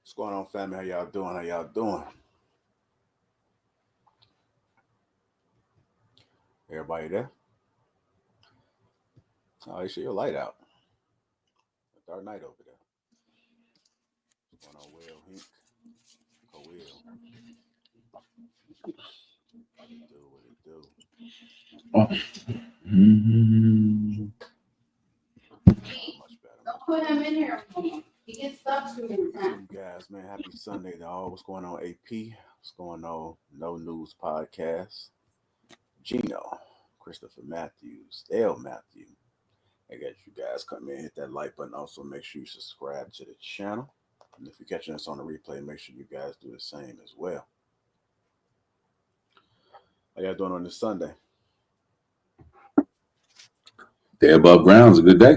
What's going on, family? How y'all doing? How y'all doing? Everybody there? Oh, you see your light out. Dark night over there. What's going on, Will? Hink? Oh, Will. What it do? What it do? Much better. Don't put him in here. He gets stuck too many times. Guys, man, happy Sunday to all. What's going on, AP? What's going on? No News Podcast. Gino, Christopher Matthews, Dale Matthew. I got you guys come in, hit that like button. Also, make sure you subscribe to the channel. And if you're catching us on the replay, make sure you guys do the same as well. How y'all doing on this Sunday? Day above ground is a good day.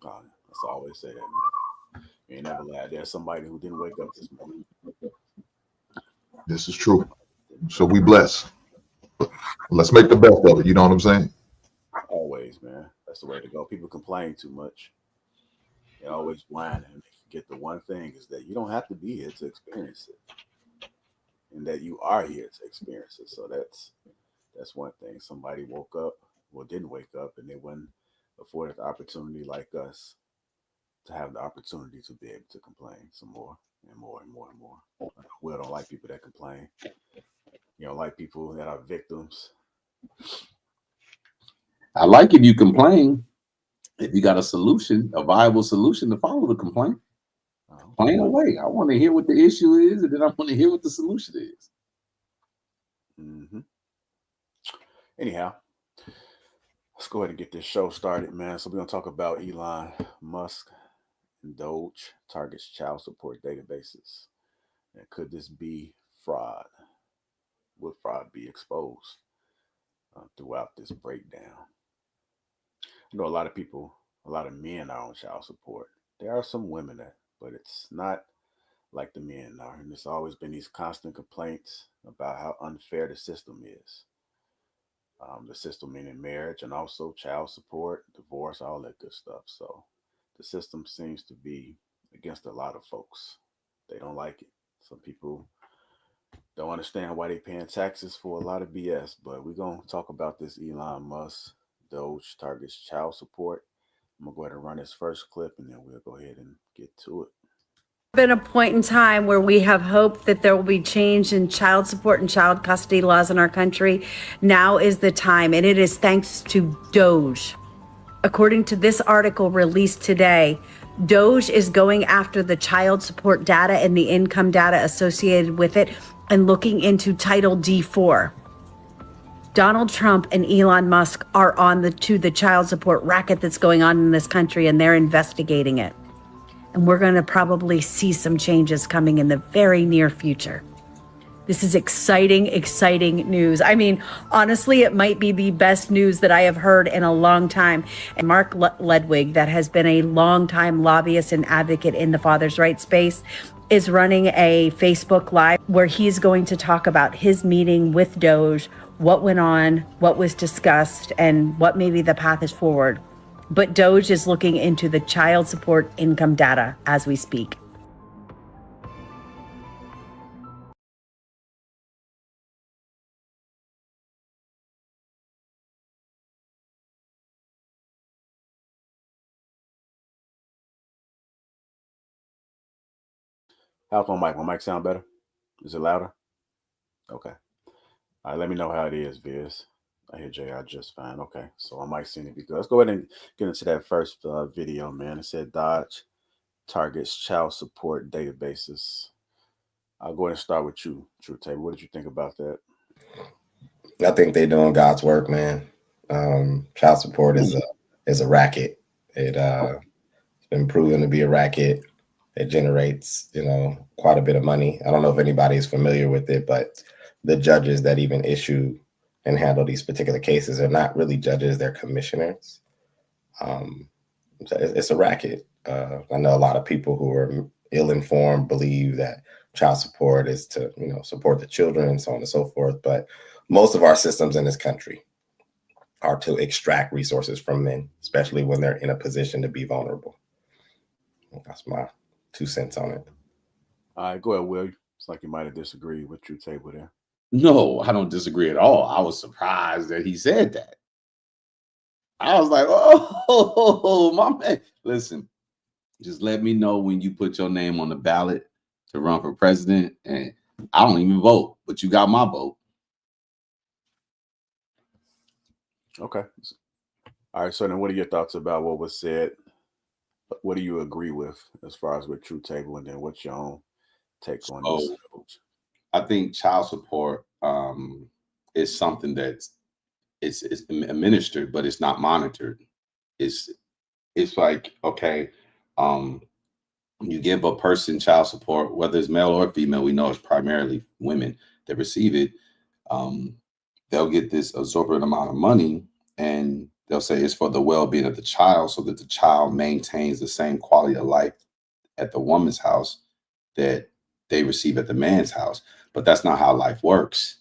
Oh, that's always say that, man. You ain't never lied. There's somebody who didn't wake up this morning. This is true. So we bless. Let's make the best of it. You know what I'm saying? Always, man. That's the way to go. People complain too much. They always whine, and they forget the one thing is that you don't have to be here to experience it, and that you are here to experience it. So that's one thing. Somebody woke up, well, didn't wake up, and they weren't afforded the opportunity like us to have the opportunity to be able to complain some more and more and more and more. We don't like people that complain. You don't like people that are victims. I like if you complain. If you got a solution, a viable solution to follow the complaint, complain away. I want to hear what the issue is, and then I want to hear what the solution is. Mm-hmm. Anyhow, let's go ahead and get this show started, man. So we're going to talk about Elon Musk and DOGE targets child support databases. And could this be fraud? Would fraud be exposed throughout this breakdown? I know a lot of people, a lot of men are on child support. There are some women that, but it's not like the men are. And there's always been these constant complaints about how unfair the system is. The system meaning marriage and also child support, divorce, all that good stuff. So the system seems to be against a lot of folks. They don't like it. Some people don't understand why they're paying taxes for a lot of BS, but we're going to talk about this Elon Musk DOGE targets child support. I'm going to go ahead and run this first clip, and then we'll go ahead and get to it. Been a point in time where we have hoped that there will be change in child support and child custody laws in our country. Now is the time, and it is thanks to DOGE. According to this article released today, DOGE is going after the child support data and the income data associated with it and looking into Title D4. Donald Trump and Elon Musk are on the child support racket that's going on in this country, and they're investigating it. And we're going to probably see some changes coming in the very near future. This is exciting, exciting news. I mean, honestly, it might be the best news that I have heard in a long time. And Mark Ledwig, that has been a long-time lobbyist and advocate in the father's rights space, is running a Facebook Live where he's going to talk about his meeting with DOGE, what went on, what was discussed, and what maybe the path is forward. But DOGE is looking into the child support income data as we speak. How's my mic? My mic sound better? Is it louder? Okay. All right, let me know how it is, Viz. I hear JR just fine. Okay, so I might seem to be good. Let's go ahead and get into that first video, man. It said DOGE targets child support databases. I'll go ahead and start with you, True Table. What did you think about that? I think they're doing God's work, man. Child support is a racket. It's been proven to be a racket. It generates, quite a bit of money. I don't know if anybody is familiar with it, but the judges that even issue and handle these particular cases are not really judges; they're commissioners. It's a racket. I know a lot of people who are ill-informed believe that child support is to, support the children and so on and so forth. But most of our systems in this country are to extract resources from men, especially when they're in a position to be vulnerable. That's my 2 cents on it. All right, go ahead, Will. It's like you might have disagreed with True Table there. No, I don't disagree at all. I was surprised that he said that. I was like, oh, my man. Listen, just let me know when you put your name on the ballot to run for president. And I don't even vote, but you got my vote. Okay. All right. So then what are your thoughts about what was said? What do you agree with as far as with True Table? And then what's your own take on this? I think child support is something that's it's administered, but it's not monitored. It's like, okay, you give a person child support, whether it's male or female, we know it's primarily women that receive it. They'll get this absorbent amount of money, and they'll say it's for the well-being of the child, so that the child maintains the same quality of life at the woman's house that they receive at the man's house. But that's not how life works.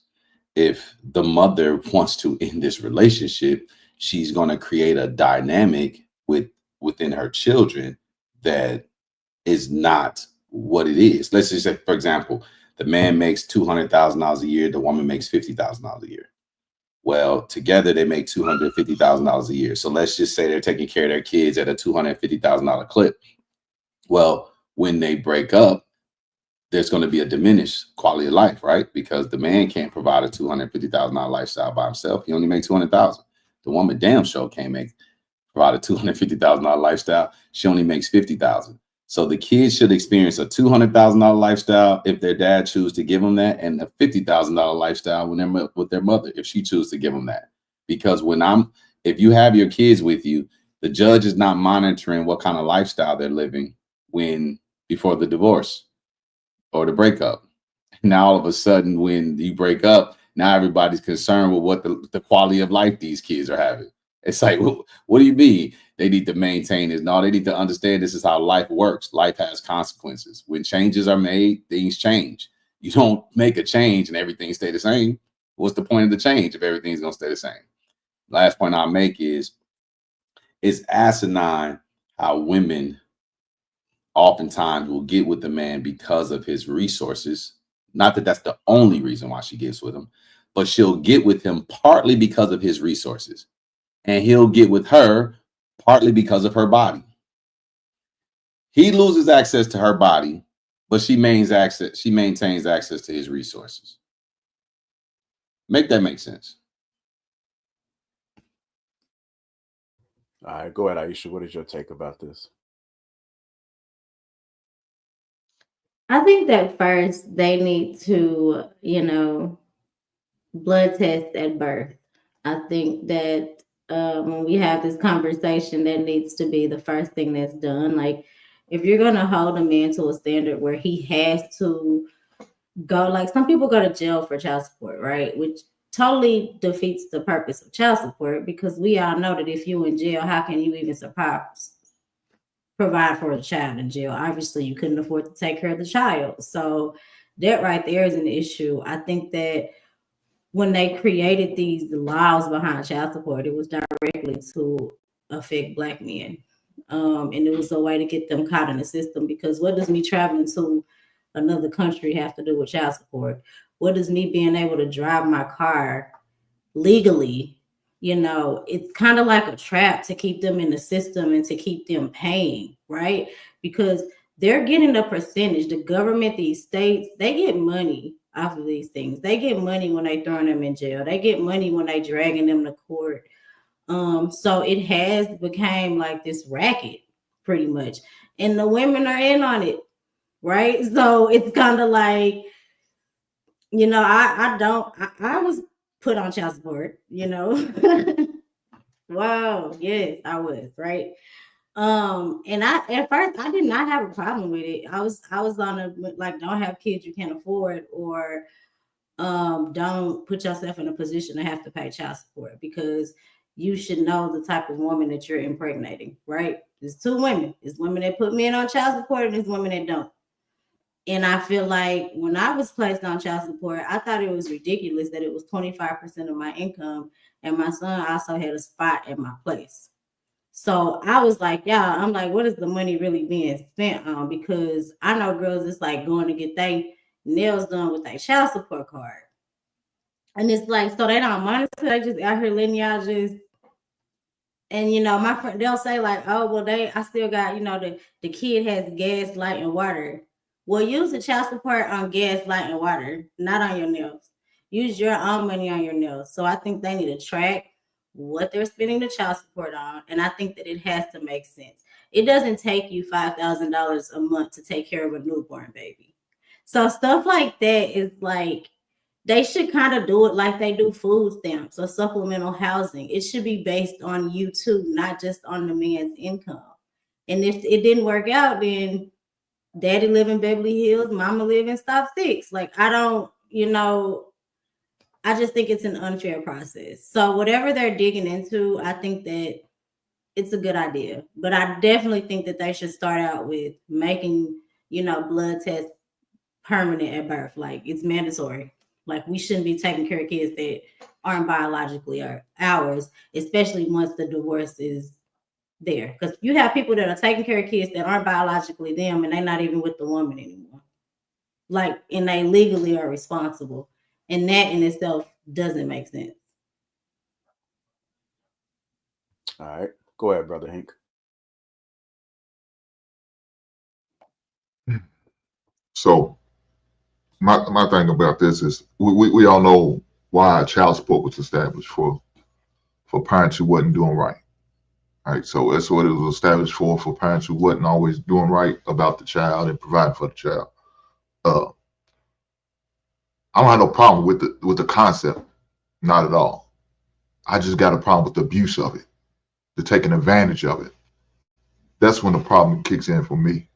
If the mother wants to end this relationship, she's going to create a dynamic within her children that is not what it is. Let's just say, for example, the man makes $200,000 a year, the woman makes $50,000 a year. Well, together they make $250,000 a year. So let's just say they're taking care of their kids at a $250,000 clip. Well, when they break up, there's going to be a diminished quality of life, right? Because the man can't provide a $250,000 lifestyle by himself. He only makes $200,000. The woman damn sure can't provide a $250,000 lifestyle. She only makes $50,000. So the kids should experience a $200,000 lifestyle if their dad chooses to give them that, and a $50,000 lifestyle when they're with their mother if she chooses to give them that. Because if you have your kids with you, the judge is not monitoring what kind of lifestyle they're living before the divorce or the breakup. Now all of a sudden, when you break up, now everybody's concerned with what the quality of life these kids are having. It's like, what do you mean? They need to maintain this. No, they need to understand this is how life works. Life has consequences. When changes are made, things change. You don't make a change and everything stay the same. What's the point of the change if everything's going to stay the same? Last point I'll make is it's asinine how women oftentimes will get with the man because of his resources. Not that that's the only reason why she gets with him, but she'll get with him partly because of his resources. And he'll get with her partly because of her body. He loses access to her body, but she maintains access to his resources. Make that make sense? All right, go ahead, Aisha. What is your take about this? I think that first they need to, blood test at birth. I think that when we have this conversation, that needs to be the first thing that's done. Like, if you're going to hold a man to a standard where he has to go, like some people go to jail for child support, right? Which totally defeats the purpose of child support, because we all know that if you're in jail, how can you even provide for the child in jail? Obviously, you couldn't afford to take care of the child. So that right there is an issue. I think that when they created these laws behind child support, it was directly to affect Black men. And it was a way to get them caught in the system, because what does me traveling to another country have to do with child support? What does me being able to drive my car legally? It's kind of like a trap to keep them in the system and to keep them paying, right? Because they're getting a percentage. The government, these states, they get money off of these things. They get money when they throwing them in jail. They get money when they dragging them to court. So it has become like this racket, pretty much, and the women are in on it, right? So it's kind of like, I was put on child support, Wow, yes, I was, right? And at first I did not have a problem with it. I was on a, like, don't have kids you can't afford, or don't put yourself in a position to have to pay child support, because you should know the type of woman that you're impregnating, right? There's two women. There's women that put men on child support, and there's women that don't. And I feel like when I was placed on child support, I thought it was ridiculous that it was 25% of my income, and my son also had a spot at my place. So I was like, yeah, I'm like, what is the money really being spent on? Because I know girls it's like going to get their nails done with their child support card. And it's like, so they don't monitor, they just out here letting y'all just, and my friend, they'll say like, oh, well, I still got, the kid has gas, light, and water. Well, use the child support on gas, light, and water, not on your nails. Use your own money on your nails. So I think they need to track what they're spending the child support on. And I think that it has to make sense. It doesn't take you $5,000 a month to take care of a newborn baby. So stuff like that is like, they should kind of do it like they do food stamps or supplemental housing. It should be based on you too, not just on the man's income. And if it didn't work out, then daddy live in Beverly Hills, mama live in Stop 6. Like, I don't, I just think it's an unfair process. So whatever they're digging into, I think that it's a good idea. But I definitely think that they should start out with making, blood tests permanent at birth. Like, it's mandatory. Like, we shouldn't be taking care of kids that aren't biologically ours, especially once the divorce is there. Because you have people that are taking care of kids that aren't biologically them, and they're not even with the woman anymore. Like, and they legally are responsible. And that in itself doesn't make sense. All right. Go ahead, Brother Hank. So my thing about this is we all know why child support was established for parents who wasn't doing right. Right. So that's what it was established for parents who wasn't always doing right about the child and providing for the child. I don't have no problem with the concept, not at all. I just got a problem with the abuse of it, the taking advantage of it. That's when the problem kicks in for me.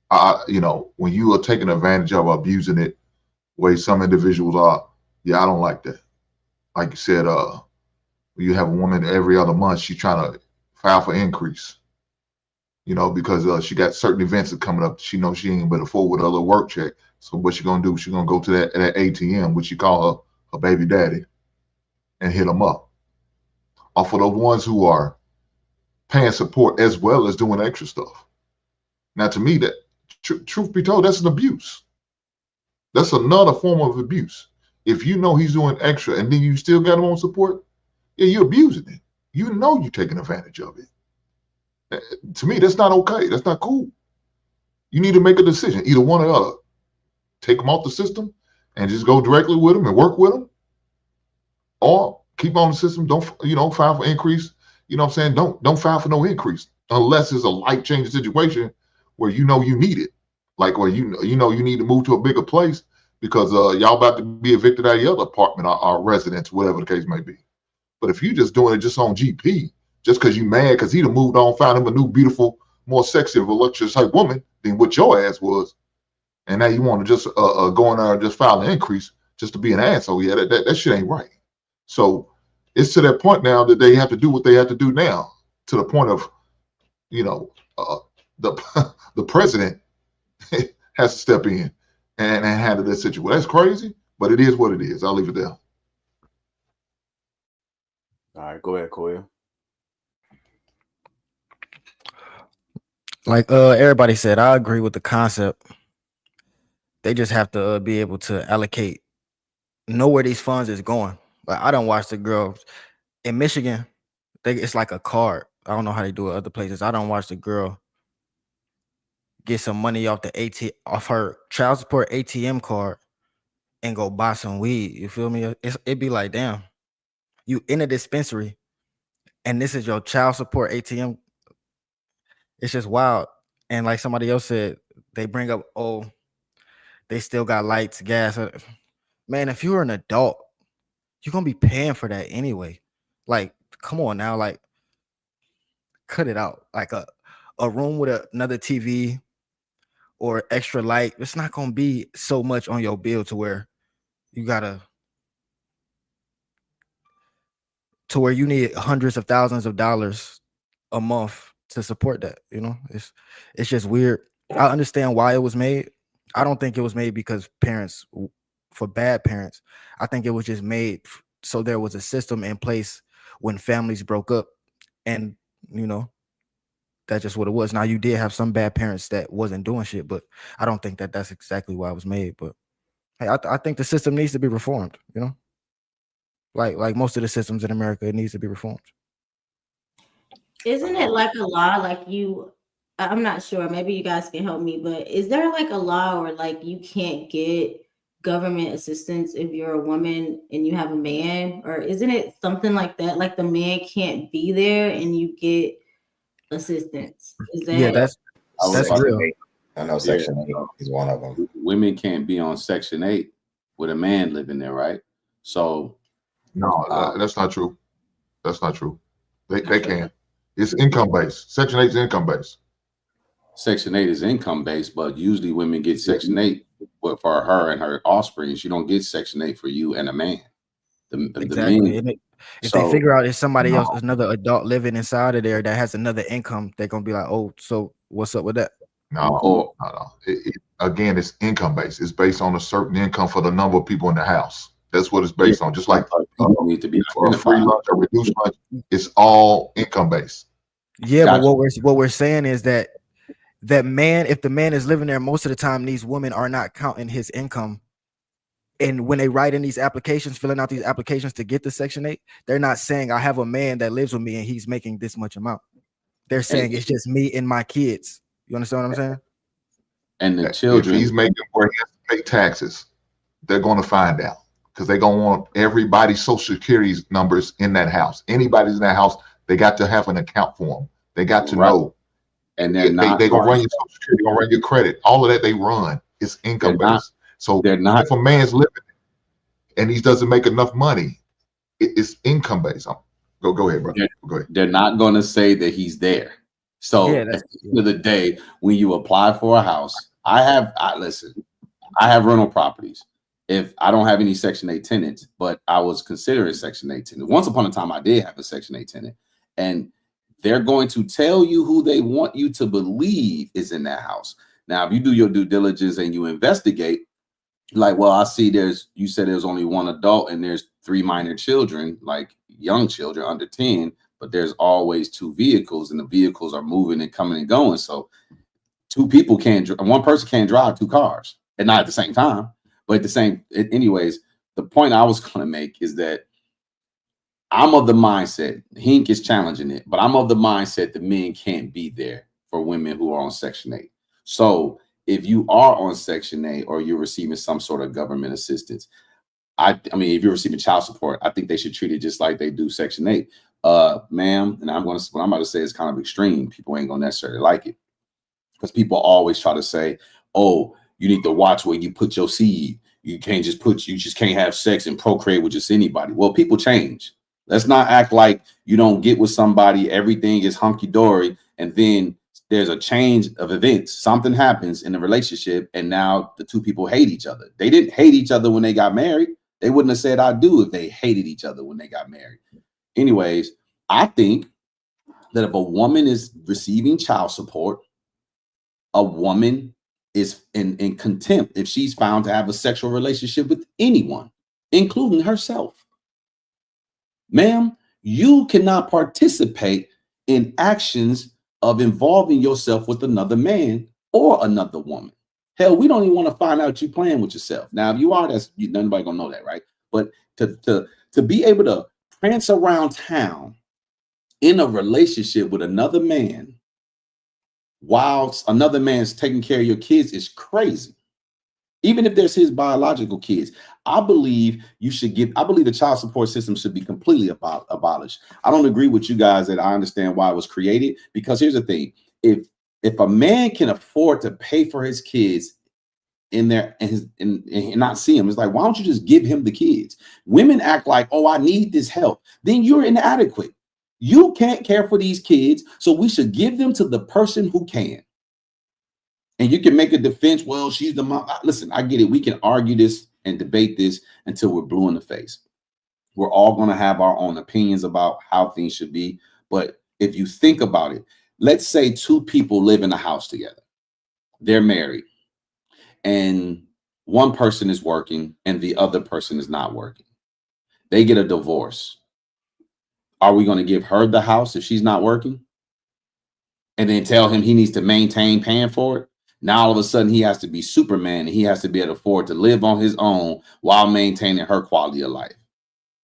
When you are taking advantage of abusing it, the way some individuals are, yeah, I don't like that. Like you said, you have a woman every other month, she's trying to file for increase, because she got certain events that coming up. She knows she ain't but afford with a little work check. So what she gonna do? She gonna go to that ATM, which she call her baby daddy, and hit them up. Off of those ones who are paying support as well as doing extra stuff. Now, to me, that truth be told, that's an abuse. That's another form of abuse. If you know he's doing extra and then you still got him on support, yeah, you're abusing it. You know you're taking advantage of it. To me, that's not okay. That's not cool. You need to make a decision, either one or the other. Take them off the system and just go directly with them and work with them, or keep on the system. Don't file for increase. You know what I'm saying? Don't file for no increase unless it's a life-changing situation where you need it, like where you need to move to a bigger place because y'all about to be evicted out of your other apartment or residence, whatever the case may be. But if you just doing it just on GP, just because you mad because he done moved on, found him a new, beautiful, more sexy, voluptuous type woman than what your ass was, and now you want to just go in there and just file an increase just to be an asshole, yeah, that shit ain't right. So it's to that point now that they have to do what they have to do now, to the point of, the president has to step in and handle this situation. That's crazy, but it is what it is. I'll leave it there. All right, go ahead, Koya. Like everybody said, I agree with the concept. They just have to be able to allocate, know where these funds is going. Like, I don't watch the girls in Michigan. It's like a card. I don't know how they do it other places. I don't watch the girl get some money off her child support ATM card and go buy some weed. You feel me? It'd be like, damn, you in a dispensary and this is your child support ATM. It's just wild. And like somebody else said, they bring up, oh, they still got lights, gas. Man, if you're an adult, you're gonna be paying for that anyway. Like, come on now, like, cut it out. Like a room with another TV or extra light, it's not gonna be so much on your bill to where you need hundreds of thousands of dollars a month to support that. It's just weird. I understand why it was made. I don't think it was made because for bad parents. I think it was just made so there was a system in place when families broke up and you know, that's just what it was. Now you did have some bad parents that wasn't doing shit, but I don't think that that's exactly why it was made. But hey, I think the system needs to be reformed. You know, like most of the systems in America, it needs to be reformed. Isn't it like a law, like I'm not sure, maybe you guys can help me, but is there like a law where like you can't get government assistance if you're a woman and you have a man? Or isn't it something like that? Like the man can't be there and you get assistance. Is Yeah, that that's real. I know Section 8 is one of them. Women can't be on Section 8 with a man living there, right? So No, that's not true. That's not true. They can. It's income based. Section 8 is income based. Section 8 is income based, but usually women get Section 8 for her and her offspring. She don't get Section 8 for you and a man. Exactly. And if they figure out it's somebody else, another adult living inside of there that has another income, they're gonna be like, oh, so what's up with that? No. Again, it's income based. It's based on a certain income for the number of people in the house. That's what it's based on. Just like people need to be for a free lunch or reduced lunch, it's all income based. Yeah, but what we're saying is that man, if the man is living there most of the time, these women are not counting his income. And when they write in these applications, filling out these applications to get the Section 8, they're not saying I have a man that lives with me and he's making this much amount. They're saying it's just me and my kids. You understand what I'm saying? And the children. If he's making where he has to pay taxes, they're going to find out because they're going to want everybody's Social Security numbers in that house. Anybody's in that house, they got to have an account for them. They got to know. And they're not. They're going to run your Social Security, they're going to run your credit. All of that they run is income based. So they're not. If a man's living and he doesn't make enough money, it's income based. Go ahead, bro. Go ahead. They're not going to say that he's there. So at the end of the day, when you apply for a house, I have rental properties. If I don't have any Section 8 tenants, but I was considering Section 8 tenant. Once upon a time, I did have a Section 8 tenant, and they're going to tell you who they want you to believe is in that house. Now, if you do your due diligence and you investigate, like, well, I see you said there's only one adult and there's 3 minor children, like young children under 10, but there's always 2 vehicles and the vehicles are moving and coming and going. So one person can't drive 2 cars, and not at the same time, but anyways, the point I was going to make is that I'm of the mindset, Hink is challenging it, but I'm of the mindset that men can't be there for women who are on Section 8. So if you are on Section 8 or you're receiving some sort of government assistance, I mean, if you're receiving child support, I think they should treat it just like they do Section 8. Ma'am, and what I'm about to say is kind of extreme. People ain't gonna necessarily like it because people always try to say, oh, you need to watch where you put your seed. You just can't have sex and procreate with just anybody. Well, people change. Let's not act like you don't get with somebody, everything is hunky-dory, and then there's a change of events. Something happens in the relationship, and now the 2 people hate each other. They didn't hate each other when they got married. They wouldn't have said I do if they hated each other when they got married. Anyways, I think that if a woman is receiving child support, a woman is in contempt if she's found to have a sexual relationship with anyone, including herself. Ma'am, you cannot participate in actions of involving yourself with another man or another woman. Hell, we don't even want to find out you playing with yourself. Now, if you are, nobody gonna know that, right? But to be able to prance around town in a relationship with another man while another man's taking care of your kids is crazy. Even if there's his biological kids, I believe the child support system should be completely abolished. I don't agree with you guys that I understand why it was created, because here's the thing. If a man can afford to pay for his kids in there and not see him, it's like, why don't you just give him the kids? Women act like, oh, I need this help. Then you're inadequate. You can't care for these kids, so we should give them to the person who can. And you can make a defense, well, she's the mom. Listen, I get it. We can argue this and debate this until we're blue in the face. We're all going to have our own opinions about how things should be. But if you think about it, let's say 2 people live in a house together. They're married, and one person is working and the other person is not working. They get a divorce. Are we going to give her the house if she's not working? and then tell him he needs to maintain paying for it. Now all of a sudden he has to be Superman and he has to be able to afford to live on his own while maintaining her quality of life.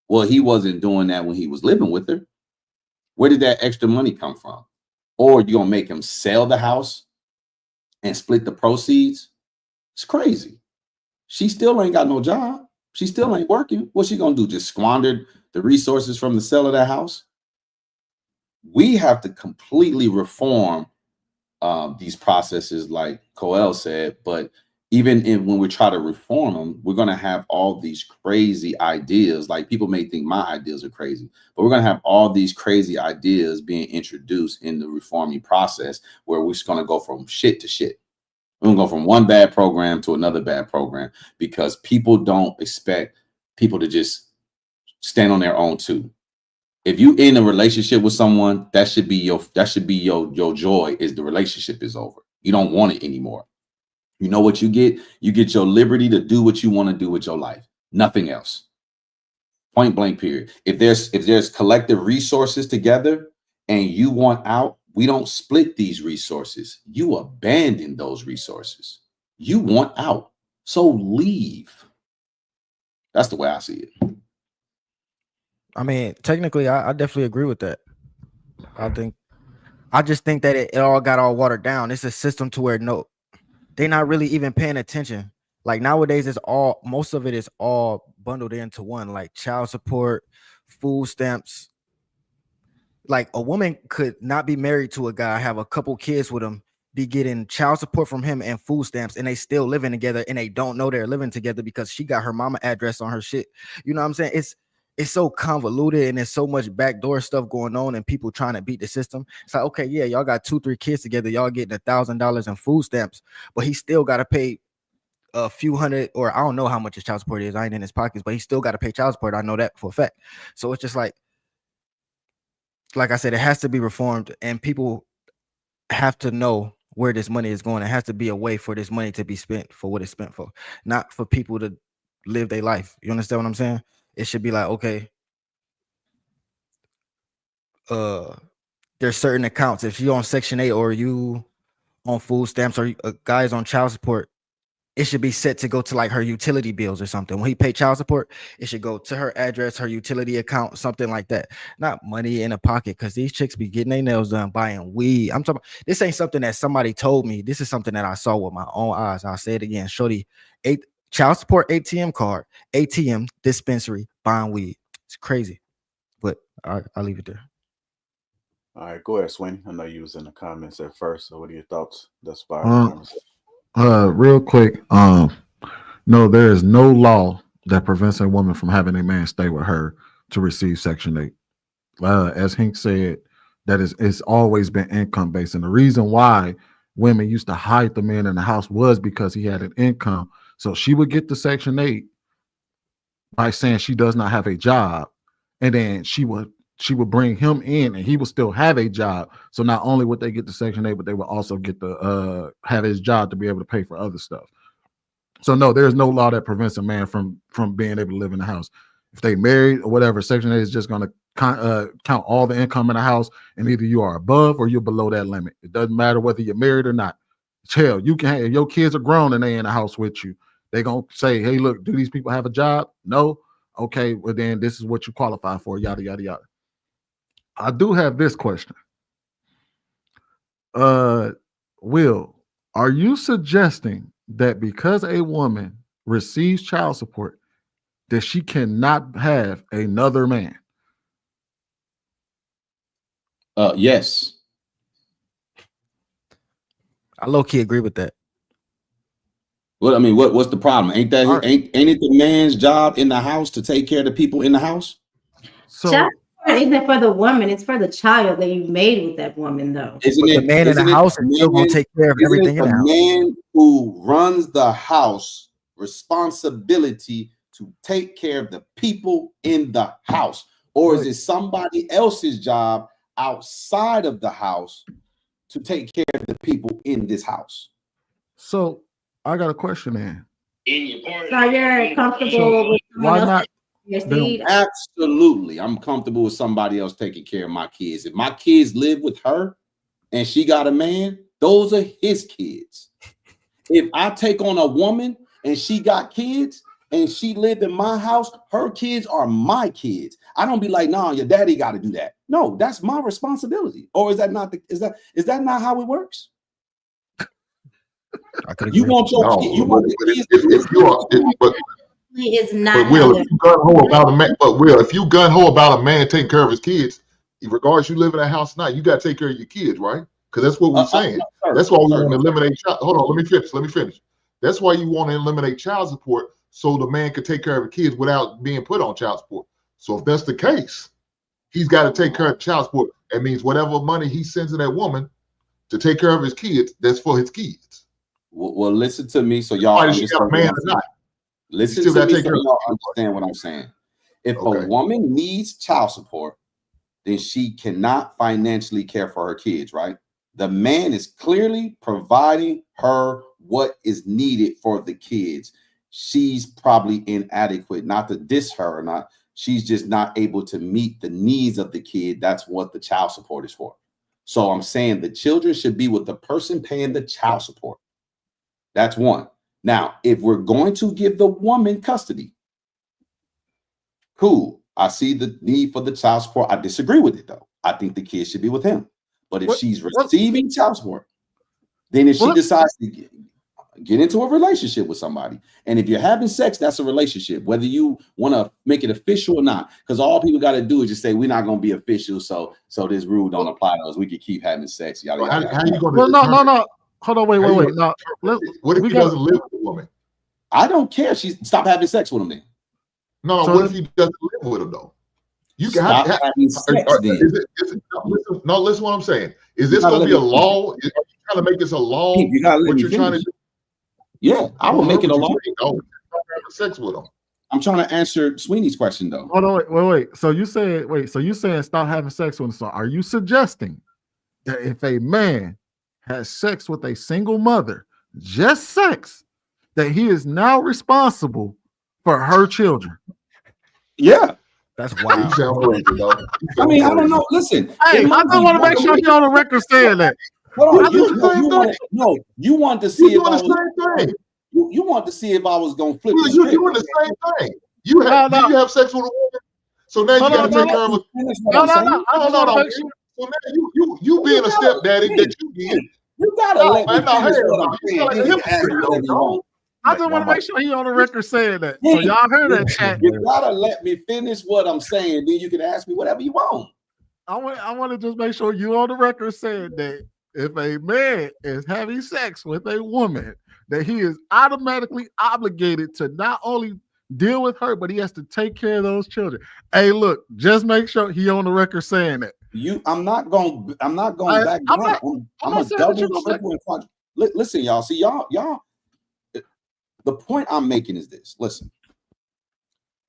Well, he wasn't doing that when he was living with her. Where did that extra money come from? Or you're going to make him sell the house and split the proceeds? It's crazy. She still ain't got no job. She still ain't working. What's she going to do? Just squander the resources from the sale of that house? We have to completely reform these processes, like Coel said, but even when we try to reform them, we're going to have all these crazy ideas. Like, people may think my ideas are crazy, but we're going to have all these crazy ideas being introduced in the reforming process, where we're just going to go from shit to shit. We're going to go from one bad program to another bad program, because people don't expect people to just stand on their own too. If you in a relationship with someone, that should be your joy, is the relationship is over. You don't want it anymore. You know what you get? You get your liberty to do what you want to do with your life. Nothing else. Point blank, period. If there's collective resources together and you want out, we don't split these resources. You abandon those resources. You want out, so leave. That's the way I see it. I mean, technically, I definitely agree with that. I just think that it all got all watered down. It's a system to where they're not really even paying attention. Like, nowadays, most of it is all bundled into one, like child support, food stamps. Like, a woman could not be married to a guy, have a couple kids with him, be getting child support from him and food stamps, and they still living together, and they don't know they're living together because she got her mama address on her shit. You know what I'm saying? It's so convoluted, and there's so much backdoor stuff going on, and people trying to beat the system. It's like, okay, yeah, y'all got 2-3 kids together, y'all getting $1,000 in food stamps, but he still got to pay a few hundred, or I don't know how much his child support is. I ain't in his pockets, but he still got to pay child support. I know that for a fact. So it's just like I said, it has to be reformed, and people have to know where this money is going. It has to be a way for this money to be spent for what it's spent for, not for people to live their life. You understand what I'm saying? It should be like, okay, there's certain accounts. If you're on Section 8 or you on food stamps, or guys on child support, it should be set to go to like her utility bills or something. When he pay child support, it should go to her address, her utility account, something like that. Not money in a pocket, because these chicks be getting their nails done, buying weed. I'm talking, this ain't something that somebody told me. This is something that I saw with my own eyes. I'll say it again. Shorty, child support ATM card, ATM dispensary, buying weed. It's crazy. But I'll leave it there. All right, go ahead, Sweeney. I know you was in the comments at first. So what are your thoughts thus far in the conversation? Real quick, no, there is no law that prevents a woman from having a man stay with her to receive Section 8. As Hank said, it's always been income based, and the reason why women used to hide the man in the house was because he had an income. So she would get the Section 8 by saying she does not have a job, and then she would bring him in, and he would still have a job. So not only would they get the Section 8, but they would also get the have his job to be able to pay for other stuff. So no, there's no law that prevents a man from being able to live in the house. If they married or whatever, Section 8 is just going to count all the income in the house, and either you are above or you're below that limit. It doesn't matter whether you're married or not. Hell, you can, if your kids are grown and they in the house with you, they're going to say, hey, look, do these people have a job? No? Okay, well then this is what you qualify for, yada, yada, yada. I do have this question. Will, are you suggesting that because a woman receives child support, that she cannot have another man? Yes. I low-key agree with that. Well, I mean, what's the problem? Ain't it the man's job in the house to take care of the people in the house? So child support isn't for the woman, it's for the child that you made with that woman, though. Isn't The man in the house is still going to take care of everything in the house. The man who runs the house responsibility to take care of the people in the house? Or is it somebody else's job outside of the house to take care of the people in this house? So I got a question then. So you're comfortable with why not? Absolutely. I'm comfortable with somebody else taking care of my kids. If my kids live with her and she got a man, those are his kids. If I take on a woman and she got kids and she lived in my house, her kids are my kids. I don't be like, nah, your daddy got to do that. No, that's my responsibility. Or is that not is that not how it works? I could You agree. want your No, kid, you want the kids if you are, He is but not. Will, if you gun ho about a man, but Will, if you gun ho about a man taking care of his kids, regardless you live in a house or not, you got to take care of your kids, right? Because that's what we're saying. That's why we want to eliminate. Hold on, let me finish. That's why you want to eliminate child support so the man can take care of the kids without being put on child support. So if that's the case, he's got to take care of child support. That means whatever money he sends to that woman to take care of his kids, that's for his kids. Well, listen to me, so y'all Whether she got a man or not. Listen to me, so y'all understand what I'm saying. If a woman needs child support, then she cannot financially care for her kids, right? The man is clearly providing her what is needed for the kids. She's probably inadequate, not to diss her or not. She's just not able to meet the needs of the kid. That's what the child support is for. So I'm saying the children should be with the person paying the child support. That's one. Now, if we're going to give the woman custody, cool. I see the need for the child support. I disagree with it, though. I think the kid should be with him. But if she's receiving child support, then if she decides to get into a relationship with somebody, and if you're having sex, that's a relationship, whether you want to make it official or not, because all people got to do is just say, we're not going to be official, so this rule don't apply to us. We can keep having sex. Yada, yada, yada. How you going to no. Hold on, wait. No, what if he doesn't live with the woman? I don't care. She stop having sex with him then. No, what if he doesn't live with him though? You stop having sex then. Listen what I'm saying. Is this going to be a law? Are you trying to make this a law? You gotta let what me you're finish. trying to do? Yeah, I will make it a law. Having sex with him. I'm trying to answer Sweeney's question though. Hold on, wait. So you saying stop having sex with him. So are you suggesting that if a man has sex with a single mother, just sex, that he is now responsible for her children? Yeah. That's wild. I mean, I don't know. Listen, hey, I just want to make sure you're on the record saying that. Hold on, you want to see if I was you want to see if I was gonna flip. You're doing the same thing. You have sex with a woman, so now you got to take care of it. No. I just want to make sure. So now you being a stepdaddy that you did. You gotta let me finish what I'm saying. I just want to make sure he's on the record saying that. So y'all heard that chat. You gotta let me finish what I'm saying. Then you can ask me whatever you want. I want to just make sure you on the record saying that if a man is having sex with a woman, that he is automatically obligated to not only deal with her, but he has to take care of those children. Hey, look, just make sure he on the record saying that. I'm not going back down. I'm a double, triple, and quadruple. Listen, y'all. See, y'all. The point I'm making is this. Listen,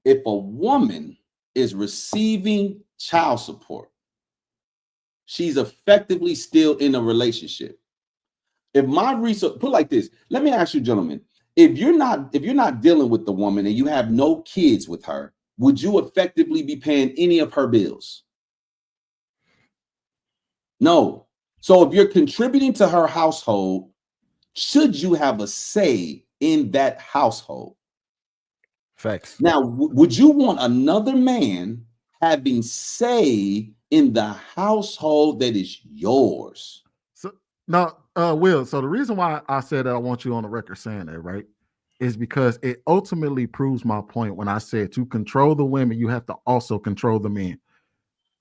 if a woman is receiving child support, she's effectively still in a relationship. If my research put like this, let me ask you, gentlemen, if you're not dealing with the woman and you have no kids with her, would you effectively be paying any of her bills? No. So if you're contributing to her household, should you have a say in that household? Facts. Now, would you want another man having say in the household that is yours? So now, Will, so the reason why I said that I want you on the record saying that, right, is because it ultimately proves my point when I said to control the women, you have to also control the men.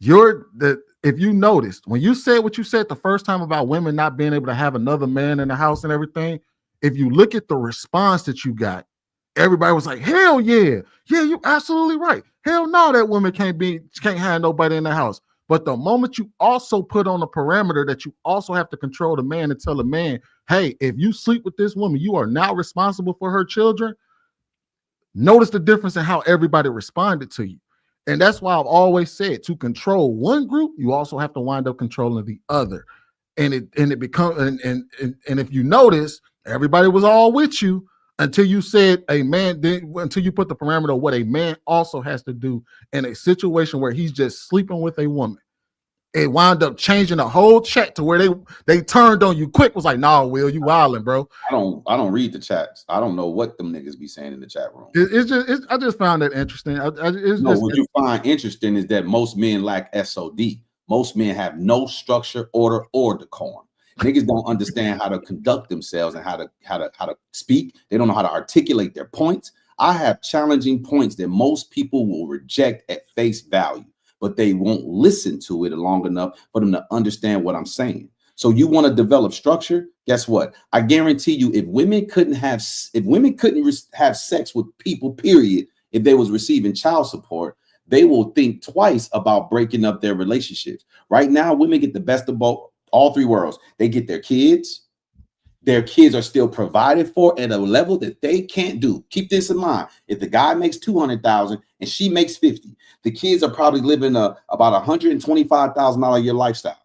If you noticed, when you said what you said the first time about women not being able to have another man in the house and everything, if you look at the response that you got, everybody was like, hell yeah. Yeah, you're absolutely right. Hell no, that woman can't have nobody in the house. But the moment you also put on a parameter that you also have to control the man and tell the man, hey, if you sleep with this woman, you are now responsible for her children. Notice the difference in how everybody responded to you. And that's why I've always said to control one group, you also have to wind up controlling the other. And it becomes and if you notice, everybody was all with you until you said until you put the parameter of what a man also has to do in a situation where he's just sleeping with a woman. it wound up changing the whole chat to where they turned on you quick. Was like, nah, Will, you wilding, bro. I don't read the chats. I don't know what them niggas be saying in the chat room. I just found that interesting. What you find interesting is that most men lack SOD. Most men have no structure, order, or decorum. Niggas don't understand how to conduct themselves and how to speak. They don't know how to articulate their points. I have challenging points that most people will reject at face value, but they won't listen to it long enough for them to understand what I'm saying. So you want to develop structure? Guess what? I guarantee you, if women couldn't have sex with people, period, if they was receiving child support, they will think twice about breaking up their relationships. Right now, women get the best of all three worlds. They get their kids. Their kids are still provided for at a level that they can't do. Keep this in mind. If the guy makes $200,000 and she makes $50,000, the kids are probably living about $125,000 a year lifestyle.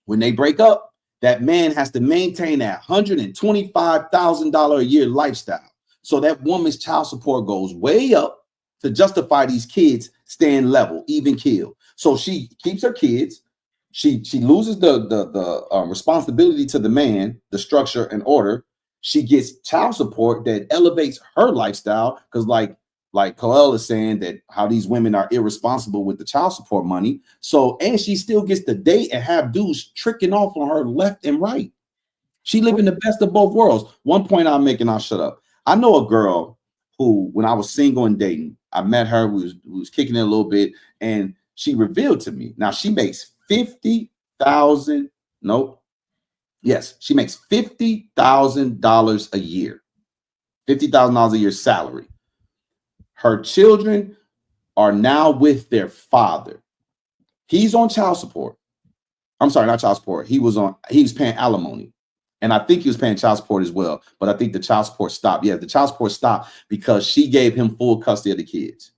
When they break up, that man has to maintain that $125,000 a year lifestyle. So that woman's child support goes way up to justify these kids staying level, even keel. So she keeps her kids. She loses the responsibility to the man, the structure and order. She gets child support that elevates her lifestyle because, like Coel is saying, that how these women are irresponsible with the child support money. So, and she still gets to date and have dudes tricking off on her left and right. She living the best of both worlds. One point I'm making, I'll shut up. I know a girl who, when I was single and dating, I met her, we was kicking it a little bit, and she revealed to me. Now she makes $50,000. Nope. Yes, she makes $50,000 a year. $50,000 a year salary. Her children are now with their father. He's on child support. I'm sorry, not child support. He was paying alimony. And I think he was paying child support as well. But I think the child support stopped. Yeah, the child support stopped because she gave him full custody of the kids.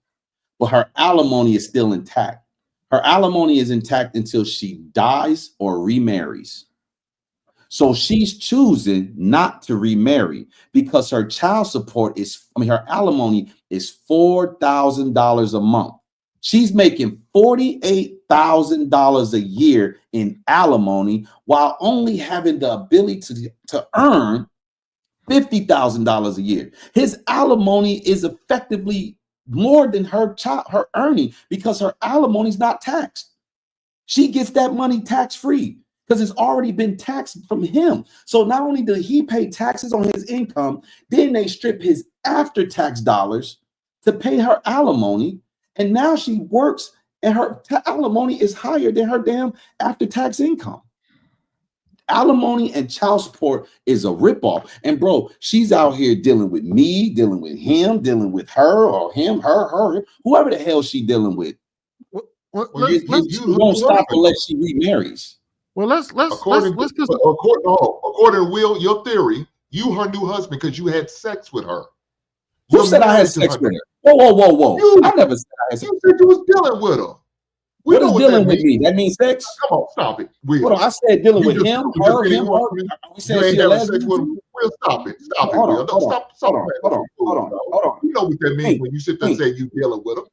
But her alimony is still intact. Her alimony is intact until she dies or remarries. So she's choosing not to remarry because her child support her alimony is $4,000 a month. She's making $48,000 a year in alimony while only having the ability to earn $50,000 a year. His alimony is effectively more than her earning because her alimony is not taxed. She gets that money tax-free because it's already been taxed from him. So not only did he pay taxes on his income, then they strip his after-tax dollars to pay her alimony. And now she works and her alimony is higher than her damn after-tax income. Alimony and child support is a ripoff. And bro, she's out here dealing with me, dealing with him, dealing with her or him, her, whoever the hell she dealing with. You won't stop unless she remarries. Well, according to Will, your theory, you her new husband because you had sex with her. Who said I had sex with her? Whoa. I never said I had sex. You said you was dealing with her. What is dealing with me? That means sex? Come on, stop it. Will. Hold on, I said dealing with him, her. We said she a lesbian. Will, stop it. Stop it, Will. Hold on. You know what that means when you sit there and say you dealing with her.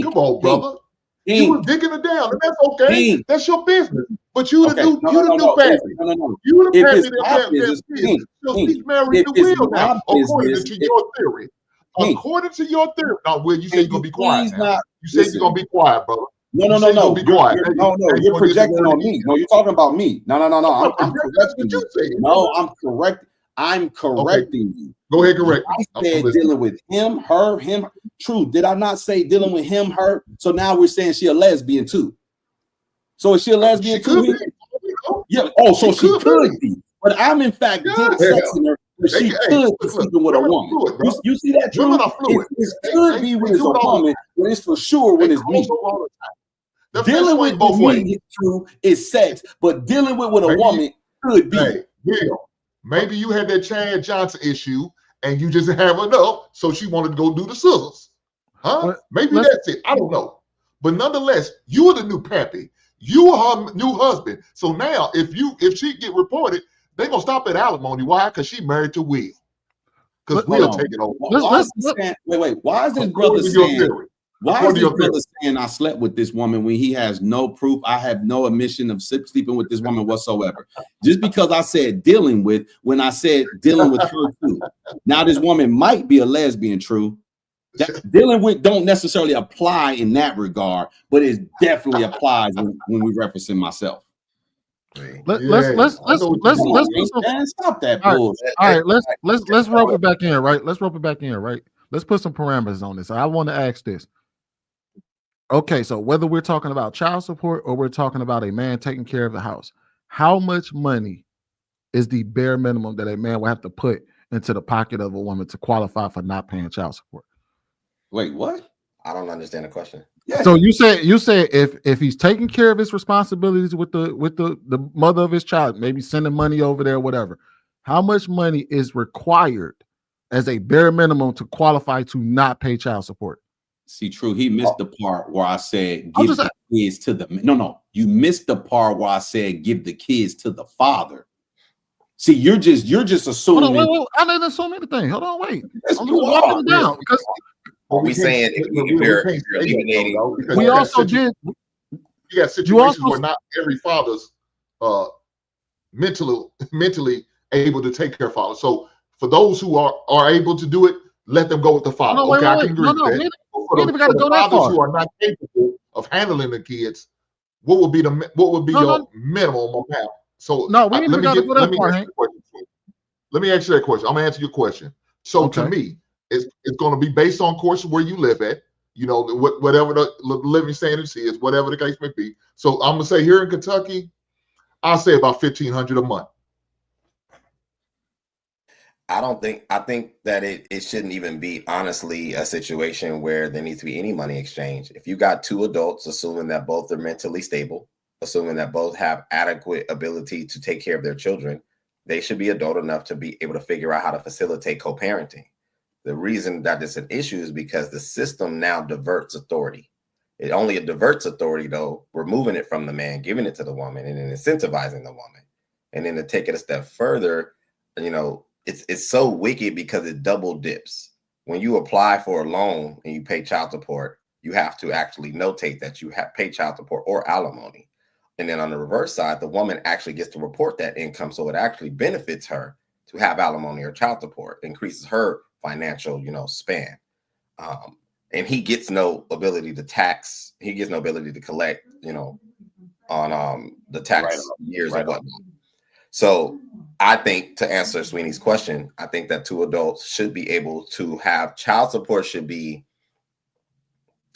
Come on, brother. You were digging her down, and that's okay. That's your business. But you the new pappy. You the pappy that business. So she's married to Will now, according to your theory. According to your theory. Now, Will, you say you're gonna be quiet now. You say you're gonna be quiet, brother. No. Be quiet. You're projecting on me. No, you're talking about me. No. I'm correcting you. No, I'm correcting you. Go ahead, correct. I said dealing with him, her, him. True. Did I not say dealing with him, her? So now we're saying she a lesbian too. So is she a lesbian too? Yeah. Oh, so she could be. But I'm in fact sexing her. She could be sleeping with a woman. You see that, Drew? It could be when it's a woman, but it's for sure when it's me. Dealing with me, Drew, is sex, but dealing with a woman could be. Maybe you had that Chad Johnson issue and you just have enough, so she wanted to go do the scissors. Huh? Maybe that's it. I don't know. But nonetheless, you are the new pappy. You are her new husband. So now if she get reported, they're gonna stop at alimony. Why? Because she married to Will. Because Will take it over. Wait. Why is this brother saying? Why is According to this your brother saying I slept with this woman when he has no proof? I have no admission of sleeping with this woman whatsoever. Just because I said dealing with, when I said dealing with her too. Now this woman might be a lesbian, true. That dealing with don't necessarily apply in that regard, but it definitely applies when we referencing myself. Let's stop that all bullshit. right, let's rope it back in, right? Let's rope it back in, right? Let's put some parameters on this. I want to ask this. Okay, so whether we're talking about child support or we're talking about a man taking care of the house, how much money is the bare minimum that a man will have to put into the pocket of a woman to qualify for not paying child support? Wait, what? I don't understand the question. Yeah. So you said if he's taking care of his responsibilities with the mother of his child, maybe sending money over there, whatever, how much money is required as a bare minimum to qualify to not pay child support? See, true. He missed the part where I said give the kids to the no. You missed the part where I said give the kids to the father. See, you're just assuming. Hold on, wait. I didn't assume anything. Hold on, wait. Yes, I'm you just walking are. it down because Are we saying if you're eliminating? we also did. You got situations where not every father's mentally able to take care of father. So for those who are able to do it, let them go with the father. No, okay, I wait. can agree with that. We ain't got to go that fathers far. who are not capable of handling the kids, what would be your minimum amount? So no, we ain't got to go that far, Hank. Let me ask you that question. I'm gonna answer your question. So to me, it's going to be based on, of course, where you live at. You know, whatever the living standards is, whatever the case may be. So I'm gonna say here in Kentucky, I'll say about $1,500 a month. I think that it shouldn't even be honestly a situation where there needs to be any money exchange. If you got two adults, assuming that both are mentally stable, assuming that both have adequate ability to take care of their children, they should be adult enough to be able to figure out how to facilitate co-parenting. The reason that it's an issue is because the system now diverts authority. It only diverts authority, though, removing it from the man, giving it to the woman, and then incentivizing the woman. And then to take it a step further, you know, it's so wicked because it double dips. When you apply for a loan and you pay child support, you have to actually notate that you have paid child support or alimony. And then on the reverse side, the woman actually gets to report that income. So it actually benefits her to have alimony or child support, increases her financial, span. And he gets no ability to tax. He gets no ability to collect, on the tax years and whatnot. So I think, to answer Sweeney's question, I think that two adults should be able to have child support. Should be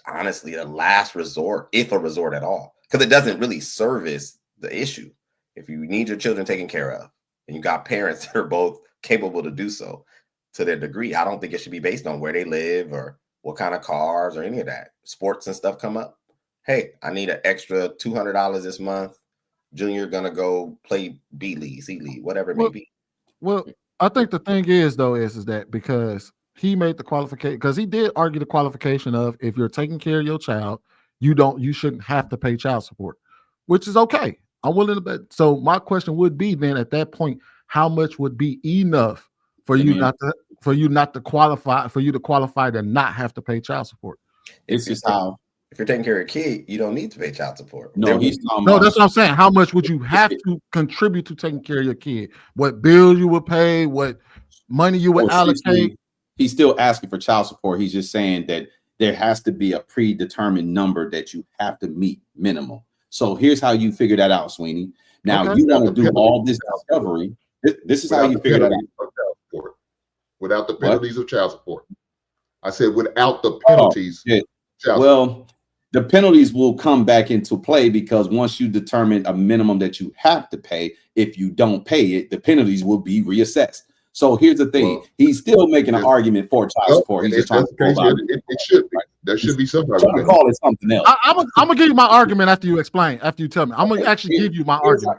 honestly a last resort, if a resort at all, because it doesn't really service the issue. If you need your children taken care of and you got parents that are both capable to do so to their degree, I don't think it should be based on where they live or what kind of cars or any of that. Sports and stuff come up. Hey, I need an extra $200 this month. Junior gonna go play B League, C League, whatever it may be. Well, I think the thing is that because he made the qualification, because he did argue the qualification of if you're taking care of your child, you shouldn't have to pay child support, which is okay. I'm willing to bet. So my question would be then at that point, how much would be enough for you to qualify to not have to pay child support? It's just how. If you're taking care of a kid, you don't need to pay child support. No, that's what I'm saying. How much would you have to contribute to taking care of your kid? What bills you would pay? What money you would allocate? He's still asking for child support. He's just saying that there has to be a predetermined number that you have to meet minimum. So here's how you figure that out, Sweeney. Now you want to do all this discovery. This is how you figure that out. Without the penalties of child support. I said without the penalties. Well, the penalties will come back into play because once you determine a minimum that you have to pay, if you don't pay it, the penalties will be reassessed. So here's the thing. He's still making an argument for child support. He's just trying to call it should be. There should be some trying to call it something else. I'm gonna give you my argument after you explain, after you tell me. I'm gonna actually give you my argument.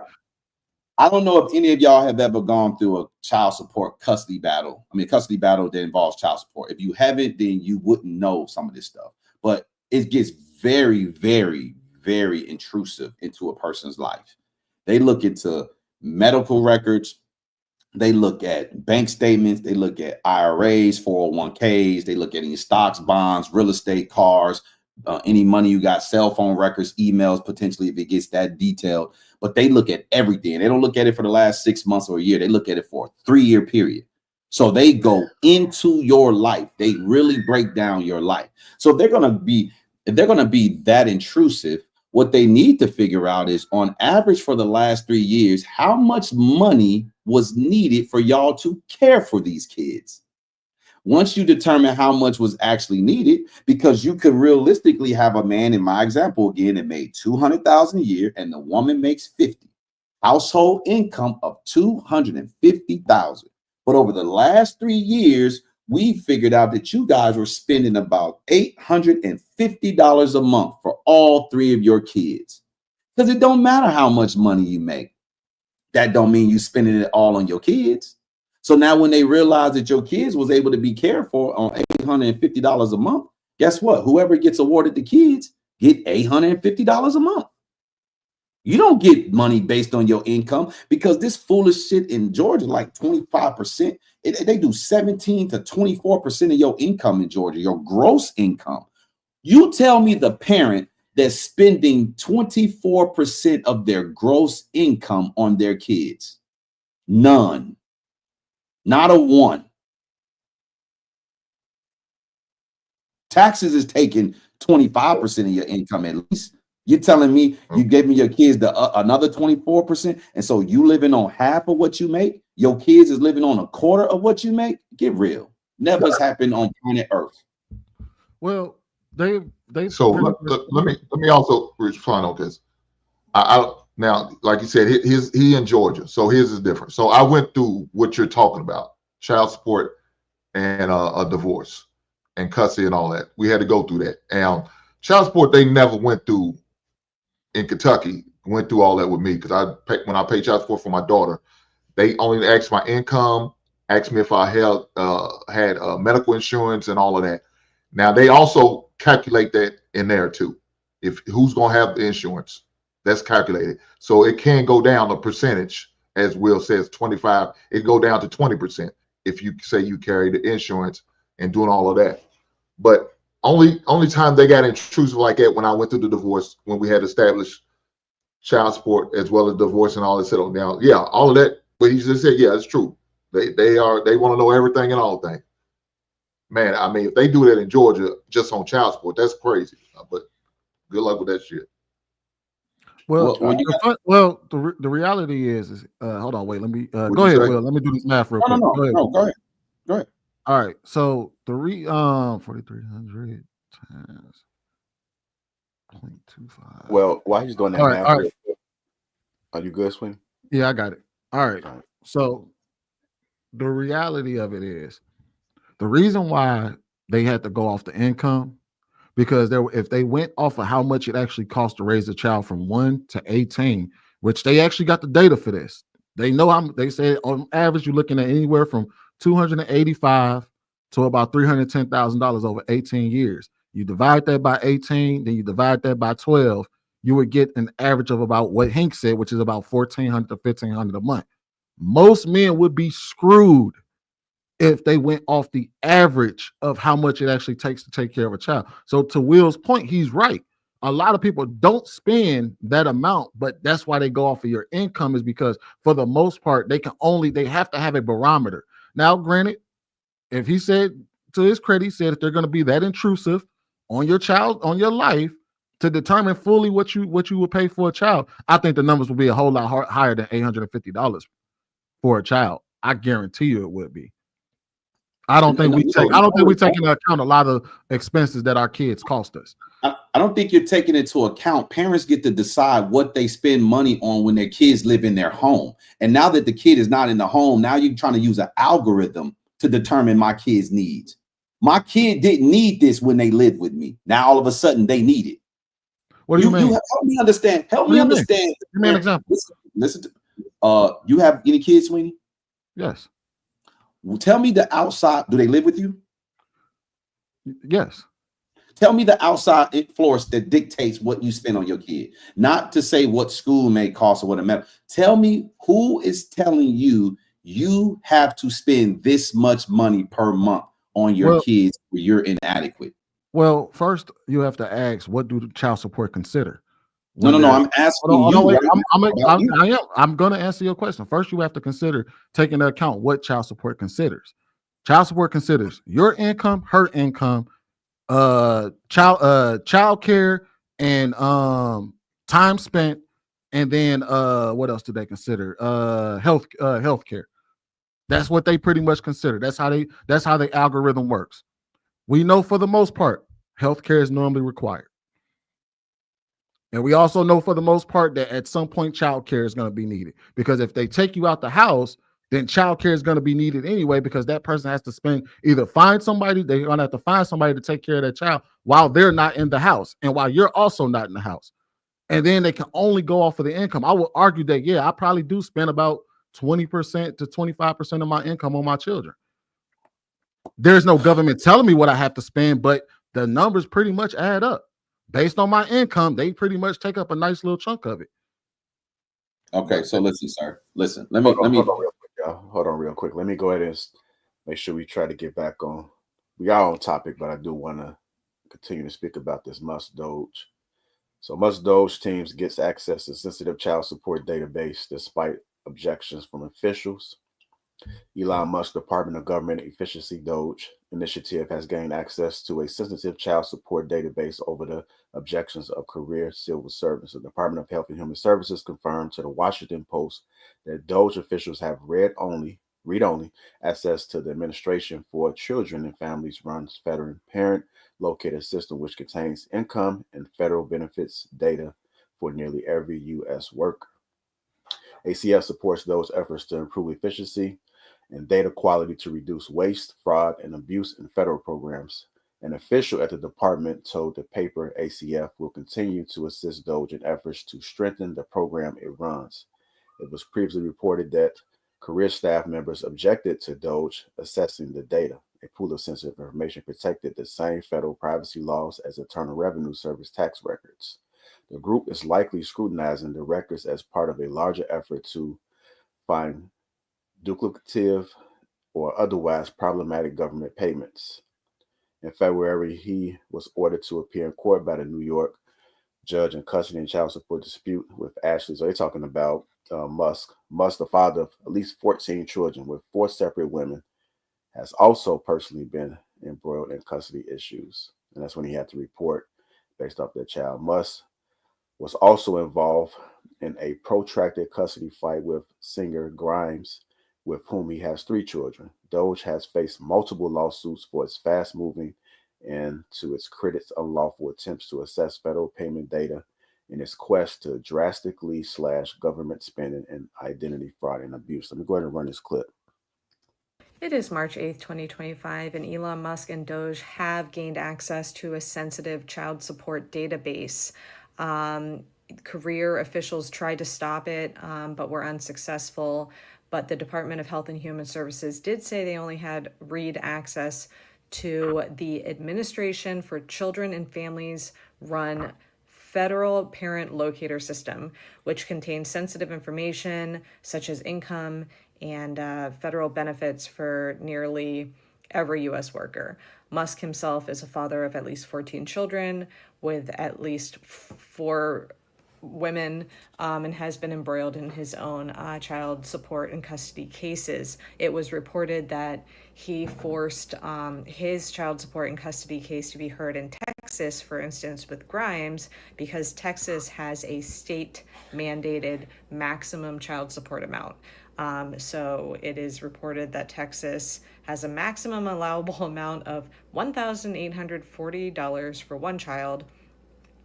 I don't know if any of y'all have ever gone through a child support custody battle. I mean, custody battle that involves child support. If you haven't, then you wouldn't know some of this stuff. But it gets very, very, very intrusive into a person's life. They look into medical records. They look at bank statements. They look at IRAs, 401ks. They look at any stocks, bonds, real estate, cars, any money you got, cell phone records, emails, potentially if it gets that detailed. But they look at everything. They don't look at it for the last 6 months or a year. They look at it for a 3-year period. So they go into your life. They really break down your life. So if they're gonna be that intrusive, what they need to figure out is, on average for the last 3 years, how much money was needed for y'all to care for these kids. Once you determine how much was actually needed, because you could realistically have a man, in my example again, that made $200,000 a year and the woman makes 50, household income of $250,000. But over the last 3 years, we figured out that you guys were spending about $850 a month for all 3 of your kids. Because it don't matter how much money you make. That don't mean you spending it all on your kids. So now when they realize that your kids was able to be cared for on $850 a month, guess what? Whoever gets awarded the kids get $850 a month. You don't get money based on your income, because this foolish shit in Georgia, like 25%, they do 17 to 24% of your income in Georgia, your gross income. You tell me the parent that's spending 24% of their gross income on their kids. None. Not a one. Taxes is taking 25% of your income at least. You're telling me you gave me your kids another 24%, and so you living on half of what you make? Your kids is living on a quarter of what you make? Get real. Never has happened on planet Earth. Well, they So let me also respond on this. I now, like you said, he in Georgia, so his is different. So I went through what you're talking about: child support and a divorce and custody and all that. We had to go through that. And child support, they never went through in Kentucky. Went through all that with me, because when I pay child support for my daughter, they only asked my income, asked me if I had medical insurance and all of that. Now they also calculate that in there too. If who's gonna have the insurance, that's calculated. So it can go down a percentage, as Will says, 25. It go down to 20% if you say you carry the insurance and doing all of that. But only time they got intrusive like that when I went through the divorce, when we had established child support as well as divorce and all that settled down. Yeah, all of that. But he just said, yeah, it's true. They want to know everything and all things. Man, I mean, if they do that in Georgia just on child support, that's crazy. But good luck with that shit. Well, the reality is hold on, wait, let me go ahead, Will. Let me do this math real quick. Go ahead. All right, so 4,300 times 0.25. Well, while he's doing that math, all right. Are you good, Sweeney? Yeah, I got it. All right. So the reality of it is, the reason why they had to go off the income, because if they went off of how much it actually costs to raise a child from 1 to 18, which they actually got the data for this. They know how they say on average you're looking at anywhere from $285,000 to about $310,000 over 18 years. You divide that by 18, then you divide that by 12, you would get an average of about what Hank said, which is about $1,400 to $1,500 a month. Most men would be screwed if they went off the average of how much it actually takes to take care of a child. So to Will's point, he's right. A lot of people don't spend that amount, but that's why they go off of your income, is because for the most part, they have to have a barometer. Now, granted, if he said, to his credit, he said if they're going to be that intrusive on your child, on your life, to determine fully what you would pay for a child, I think the numbers will be a whole lot higher than $850 for a child. I guarantee you it would be. I don't think we take into account a lot of expenses that our kids cost us. I don't think you're taking into account. Parents get to decide what they spend money on when their kids live in their home. And now that the kid is not in the home, now you're trying to use an algorithm to determine my kid's needs. My kid didn't need this when they lived with me. Now all of a sudden they need it. What do you mean? Help me understand. Help me understand. Give me an example. Listen to, you have any kids, Sweeney? Yes. Tell me the outside. Do they live with you? Yes. Tell me the outside influence that dictates what you spend on your kid. Not to say what school may cost or what it matters. Tell me who is telling you you have to spend this much money per month on your kids, or you're inadequate. Well, first you have to ask, what do the child support consider? No, When no, no. they're I'm asking hold on, you. wait, Right now about you. I'm going to answer your question. First, you have to consider taking into account what child support considers. Child support considers your income, her income, child care, and time spent, and then what else do they consider? Health care. That's what they pretty much consider. That's how the algorithm works. We know for the most part, healthcare is normally required. And we also know for the most part that at some point child care is going to be needed, because if they take you out the house, then child care is going to be needed anyway, because that person has to they're going to have to find somebody to take care of that child while they're not in the house and while you're also not in the house. And then they can only go off of the income. I would argue that, yeah, I probably do spend about 20% to 25% of my income on my children. There's no government telling me what I have to spend, but the numbers pretty much add up. Based on my income, they pretty much take up a nice little chunk of it. Okay, so listen, sir. Listen, Hold on real quick, y'all. Hold on real quick. Let me go ahead and make sure we try to get back on. We are on topic, but I do want to continue to speak about this Musk DOGE. So Musk DOGE teams gets access to sensitive child support database despite objections from officials. Elon Musk Department of Government Efficiency DOGE initiative has gained access to a sensitive child support database over the objections of career civil servants. The Department of Health and Human Services confirmed to the Washington Post that DOGE officials have read-only access to the Administration for Children and Families runs federal parent locator system, which contains income and federal benefits data for nearly every U.S. worker. ACF supports those efforts to improve efficiency and data quality to reduce waste, fraud, and abuse in federal programs. An official at the department told the paper ACF will continue to assist DOGE in efforts to strengthen the program it runs. It was previously reported that career staff members objected to DOGE assessing the data. A pool of sensitive information protected the same federal privacy laws as Internal Revenue Service tax records. The group is likely scrutinizing the records as part of a larger effort to find duplicative or otherwise problematic government payments. In February, he was ordered to appear in court by the New York judge in custody and child support dispute with Ashley. So they're talking about Musk. Musk, the father of at least 14 children with 4 separate women, has also personally been embroiled in custody issues. And that's when he had to report based off that child. Musk was also involved in a protracted custody fight with singer Grimes, with whom he has 3 children. DOGE has faced multiple lawsuits for its fast-moving and, to its critics, unlawful attempts to assess federal payment data in its quest to drastically slash government spending and identity fraud and abuse. Let me go ahead and run this clip. It is March 8th, 2025, and Elon Musk and DOGE have gained access to a sensitive child support database. Career officials tried to stop it, but were unsuccessful. But the Department of Health and Human Services did say they only had read access to the Administration for Children and Families run federal parent locator system, which contains sensitive information such as income and federal benefits for nearly every U.S. worker. Musk himself is a father of at least 14 children with at least 4 women, and has been embroiled in his own child support and custody cases. It was reported that he forced his child support and custody case to be heard in Texas, for instance, with Grimes, because Texas has a state mandated maximum child support amount. So it is reported that Texas has a maximum allowable amount of $1,840 for one child,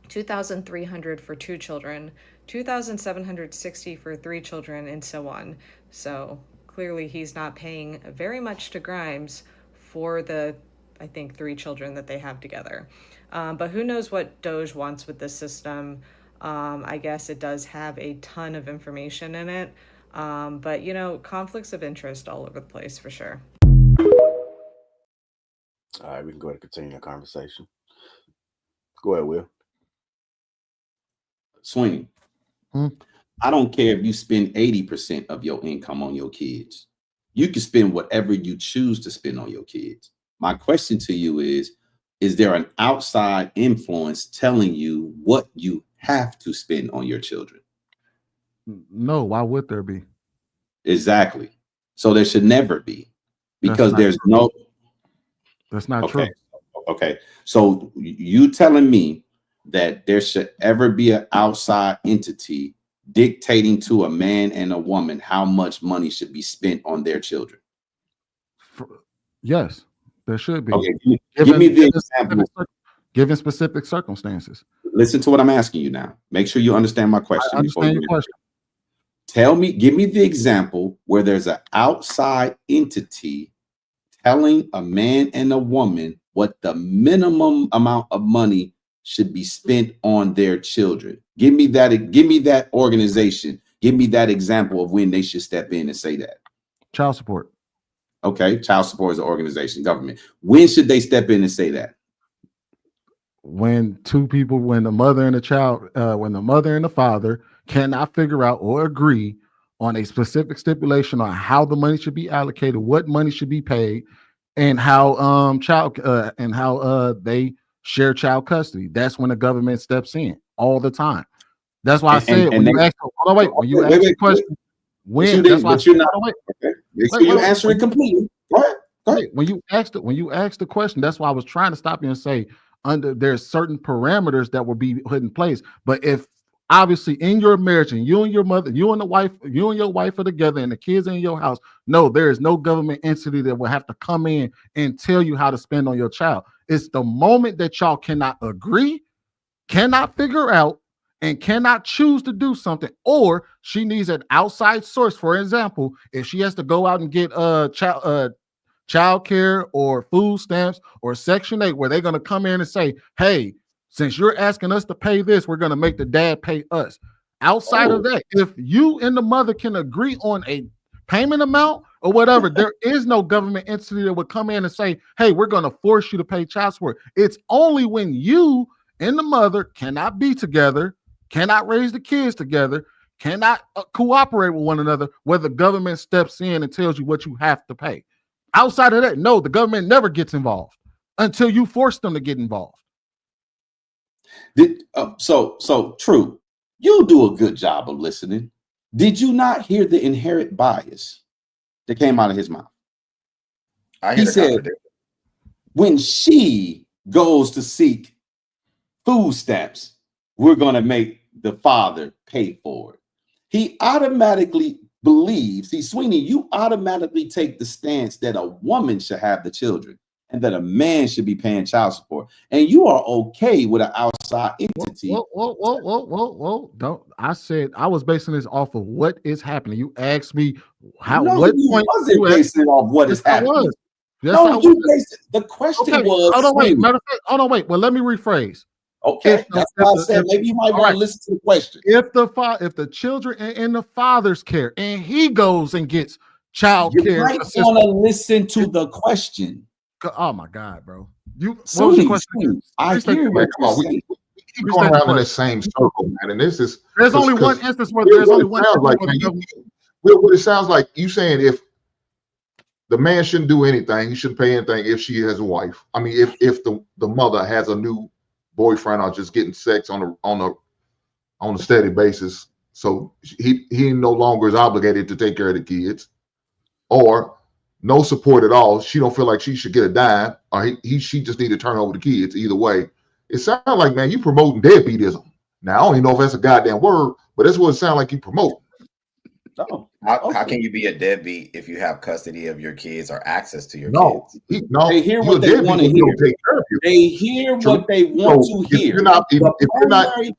$2,300 for 2 children, $2,760 for 3 children, and so on. So clearly he's not paying very much to Grimes for the, I think, 3 children that they have together. But who knows what DOGE wants with this system. I guess it does have a ton of information in it. But, you know, conflicts of interest all over the place for sure. All right, we can go ahead and continue the conversation. Go ahead, Will. Sweeney, I don't care if you spend 80% of your income on your kids. You can spend whatever you choose to spend on your kids. My question to you is is there an outside influence telling you what you have to spend on your children? No, why would there be? Exactly. So there should never be, because there's true. no. That's not Okay. true. Okay. So you telling me that there should ever be an outside entity dictating to a man and a woman how much money should be spent on their children? Yes, there should be. Okay. Give me the example. Given specific circumstances. Listen to what I'm asking you now. Make sure you understand my question. I understand your question. Give me the example where there's an outside entity telling a man and a woman what the minimum amount of money should be spent on their children. Give me that organization. Give me that example of when they should step in and say that. Child support. Okay, child support is an organization, government. When should they step in and say that? When two people, when the mother and the child, when the mother and the father cannot figure out or agree on a specific stipulation on how the money should be allocated, what money should be paid, and how they share child custody. That's when the government steps in all the time. That's why I said when you ask the question, when that's why you're not. Make sure you answer it completely. Go ahead. When you ask the question, that's why I was trying to stop you and say there's certain parameters that will be put in place. But if obviously in your marriage and you and your mother, you and your wife are together and the kids are in your house, no, there is no government entity that will have to come in and tell you how to spend on your child. It's the moment that y'all cannot agree, cannot figure out, and cannot choose to do something, or she needs an outside source. For example, if she has to go out and get child care or food stamps or Section 8, where they're going to come in and say, hey, since you're asking us to pay this, we're going to make the dad pay us. Outside of that, if you and the mother can agree on a payment amount or whatever, there is no government entity that would come in and say, hey, we're going to force you to pay child support. It's only when you and the mother cannot be together, cannot raise the kids together, cannot cooperate with one another, where the government steps in and tells you what you have to pay. Outside of that, no, the government never gets involved until you force them to get involved. So true. You do a good job of listening. Did you not hear the inherent bias that came out of his mouth? He said, when she goes to seek food stamps, we're going to make the father pay for it. He automatically believes, Sweeney, you automatically take the stance that a woman should have the children and that a man should be paying child support. And you are okay with an outside entity. Whoa. Don't. I said I was basing this off of what is happening. You asked me how, no, what you point wasn't basing it off what is happening. Yes, no, you based it. The question was. Hold on, wait. Well, let me rephrase. Okay, that's why I said maybe you might want to listen to the question. If the children are in the father's care and he goes and gets child care, you might want to listen to the question. Oh my God, bro! What was the question? I hear what you're saying. We keep going around in the same circle, man. And this is there's only one instance where there's only one. What it sounds like you saying, if the man shouldn't do anything, he shouldn't pay anything if she has a wife. I mean, if the mother has a new boyfriend or just getting sex on a steady basis, so he no longer is obligated to take care of the kids, or no support at all. She don't feel like she should get a dime, or she just need to turn over the kids. Either way, it sounds like, man, you promoting deadbeatism. Now I don't even know if that's a goddamn word, but that's what it sounds like you promote. No. How can you be a deadbeat if you have custody of your kids or access to your kids? They hear what they want to hear. They hear what they want to hear. If you're not,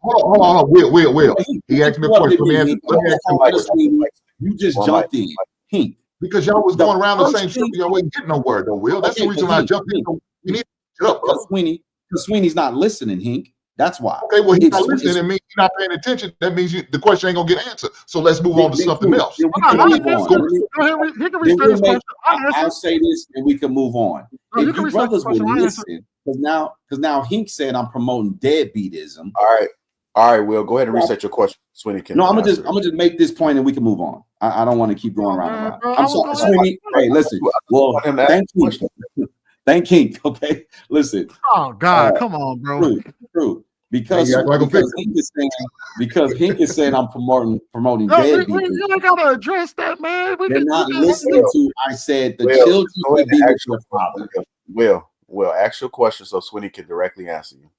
hold on, Will. He asked me a question. You just jumped in. Because y'all was going around the same circle, y'all wasn't getting nowhere though, Will. That's the reason why I jumped in. You need to shut up, bro. Sweeney's not listening, Hink. That's why. Okay, well, he's not listening. It means he's not paying attention. That means the question ain't gonna get answered. So let's move on to something else. I'll say this, and we can move on. If you brothers would listen, because now Hink said I'm promoting deadbeatism. All right, Will, go ahead and reset your question. Sweeney can. No, I'm gonna just make this point, and we can move on. I don't want to keep going around and around. I'm sorry, Sweeney. Hey, listen. Well, thank you. Thank Hink. Okay, listen. Oh God, come on, bro. True. Because You act like a victim. Hink is saying I'm promoting No, deadbeat. you ain't gotta address that, man. They're not we listening to. I said the Will, children go ahead should be and with ask your your father. Will, ask your question so Swinny can directly answer you.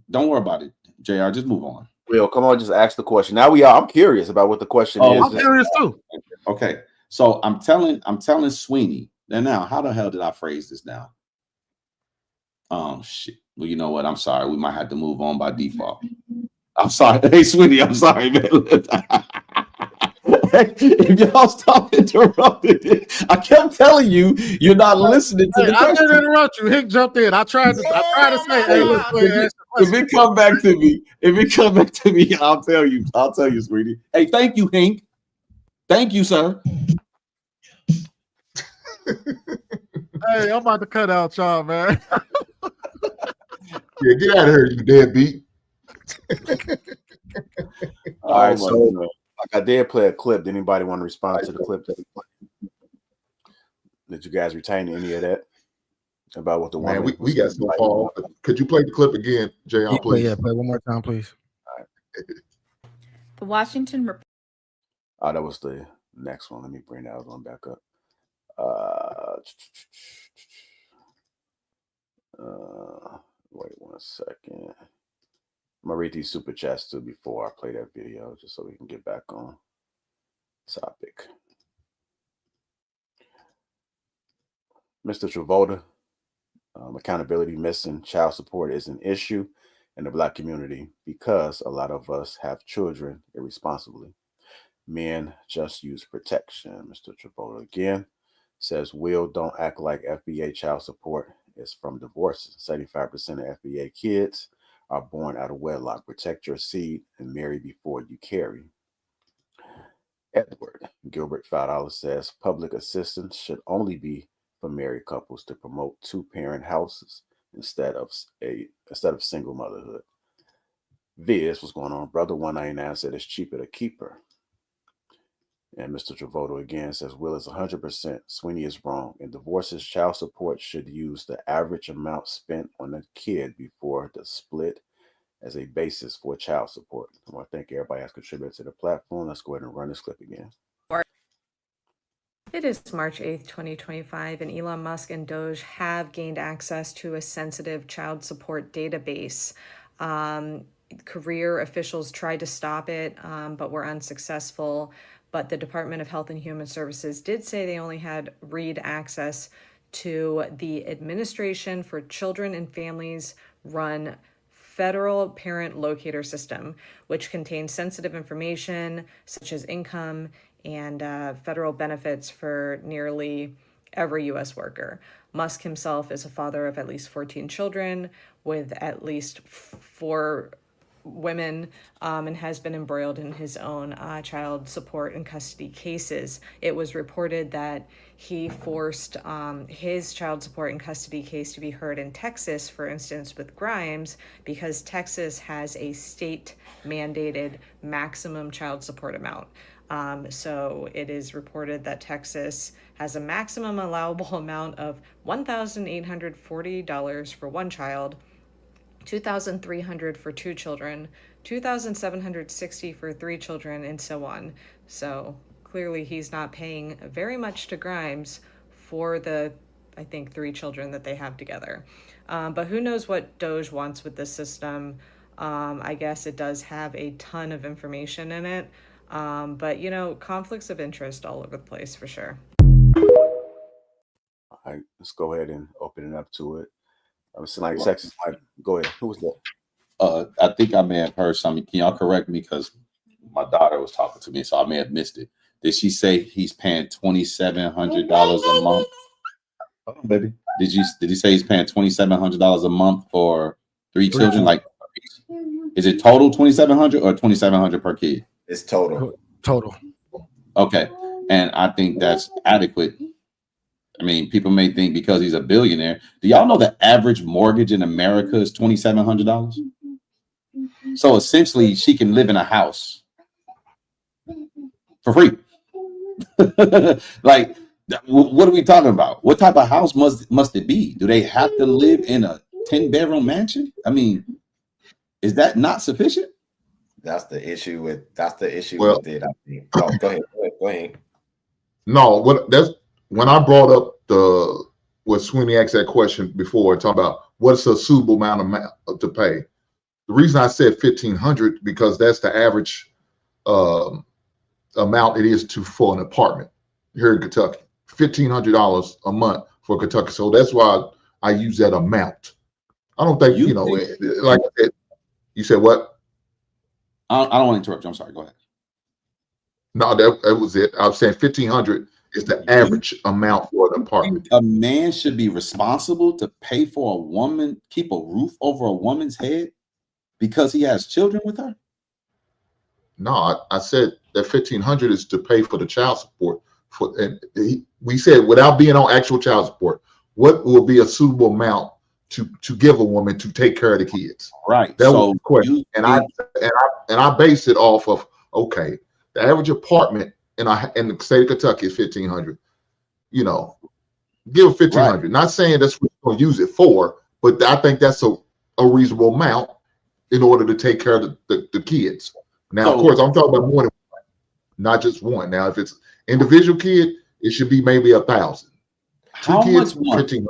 Don't worry about it, JR. Just move on. Will, come on, just ask the question. Now I'm curious about what the question is. I'm curious too. Okay, so I'm telling Sweeney. And now, how the hell did I phrase this now? Shit. Well, you know what? I'm sorry. We might have to move on by default. I'm sorry. Hey, Sweeney, I'm sorry, man. If y'all stop interrupting, I kept telling you you're not listening to the I question. didn't interrupt you. Hick jumped in. I tried to say, hey, look, If it come back to me, I'll tell you, Sweetie. Hey, thank you, Hink. Thank you, sir. Hey, I'm about to cut out y'all, man. Yeah, get out of here, you deadbeat. All right, so like I did play a clip. Did anybody want to respond to the clip? Did you guys retain any of that about what the Man, woman? we got so far. Could you play the clip again, JR, please? Yeah, play one more time, please. All right. The Washington Report. Oh, that was the next one. Let me bring that other one back up. Wait 1 second. I'm gonna read these super chats too before I play that video, just so we can get back on topic. Mr. Travolta, accountability missing. Child support is an issue in the Black community because a lot of us have children irresponsibly. Men just use protection. Mr. Travolta again says, Will, don't act like FBA child support is from divorces. 75% of FBA kids are born out of wedlock. Protect your seed and marry before you carry. Edward Gilbert, $5 says, public assistance should only be for married couples to promote two-parent houses instead of single motherhood. Viz, what's going on, brother? 199 said it's cheaper to keep her. And Mr. Travolta again says, Will is 100%. Sweeney is wrong. In divorces, child support should use the average amount spent on a kid before the split as a basis for child support. I want to thank everybody has contributed to the platform. Let's go ahead and run this clip again. It is March 8th, 2025, and Elon Musk and DOGE have gained access to a sensitive child support database. Career officials tried to stop it, but were unsuccessful. But the Department of Health and Human Services did say they only had read access to the Administration for Children and Families run federal parent locator system, which contains sensitive information such as income and federal benefits for nearly every U.S. worker. Musk himself is a father of at least 14 children with at least 4 women and has been embroiled in his own child support and custody cases. It was reported that he forced his child support and custody case to be heard in Texas, for instance, with Grimes, because Texas has a state mandated maximum child support amount. So it is reported that Texas has a maximum allowable amount of $1,840 for one child, $2,300 for 2 children, $2,760 for 3 children, and so on. So clearly he's not paying very much to Grimes for the, I think, 3 children that they have together. But who knows what DOGE wants with this system. I guess it does have a ton of information in it. But, you know, conflicts of interest all over the place for sure. All right, let's go ahead and open it up to it. Like Texas, go ahead. Who was that? I think I may have heard something. Can y'all correct me? Because my daughter was talking to me, so I may have missed it. Did she say he's paying $2,700 a month? Oh, baby. Did he say he's paying $2,700 a month for 3 children? Like, is it total $2,700 or $2,700 per kid? It's total. Total. Okay, and I think that's adequate. I mean, people may think because he's a billionaire. Do y'all know the average mortgage in America is $2,700? So essentially, she can live in a house for free. Like, What are we talking about? What type of house must it be? Do they have to live in a 10-bedroom mansion? I mean, is that not sufficient? That's the issue with Well, with it. I think. Oh, go ahead. no, when I brought up what Sweeney asked that question before, talking about what's a suitable amount to pay. The reason I said $1,500 because that's the average amount it is for an apartment here in Kentucky. $1,500 a month for Kentucky. So that's why I use that amount. I don't think, like I said, you said what? I don't want to interrupt you. I'm sorry. Go ahead. No, that was it. I was saying $1,500 is the average amount for an apartment. A man should be responsible to pay for a woman, keep a roof over a woman's head because he has children with her? No, I said that $1,500 is to pay for the child support. We said without being on actual child support, what will be a suitable amount to give a woman to take care of the kids? Right. That was the question. And I base it off of, okay, the average apartment in the state of Kentucky is $1,500. Give $1,500. Right. Not saying that's what we're going to use it for, but I think that's a reasonable amount in order to take care of the kids. Now, of course, I'm talking about more than one, not just one. Now, if it's individual kid, it should be maybe $1,000. Two kids, $1,500.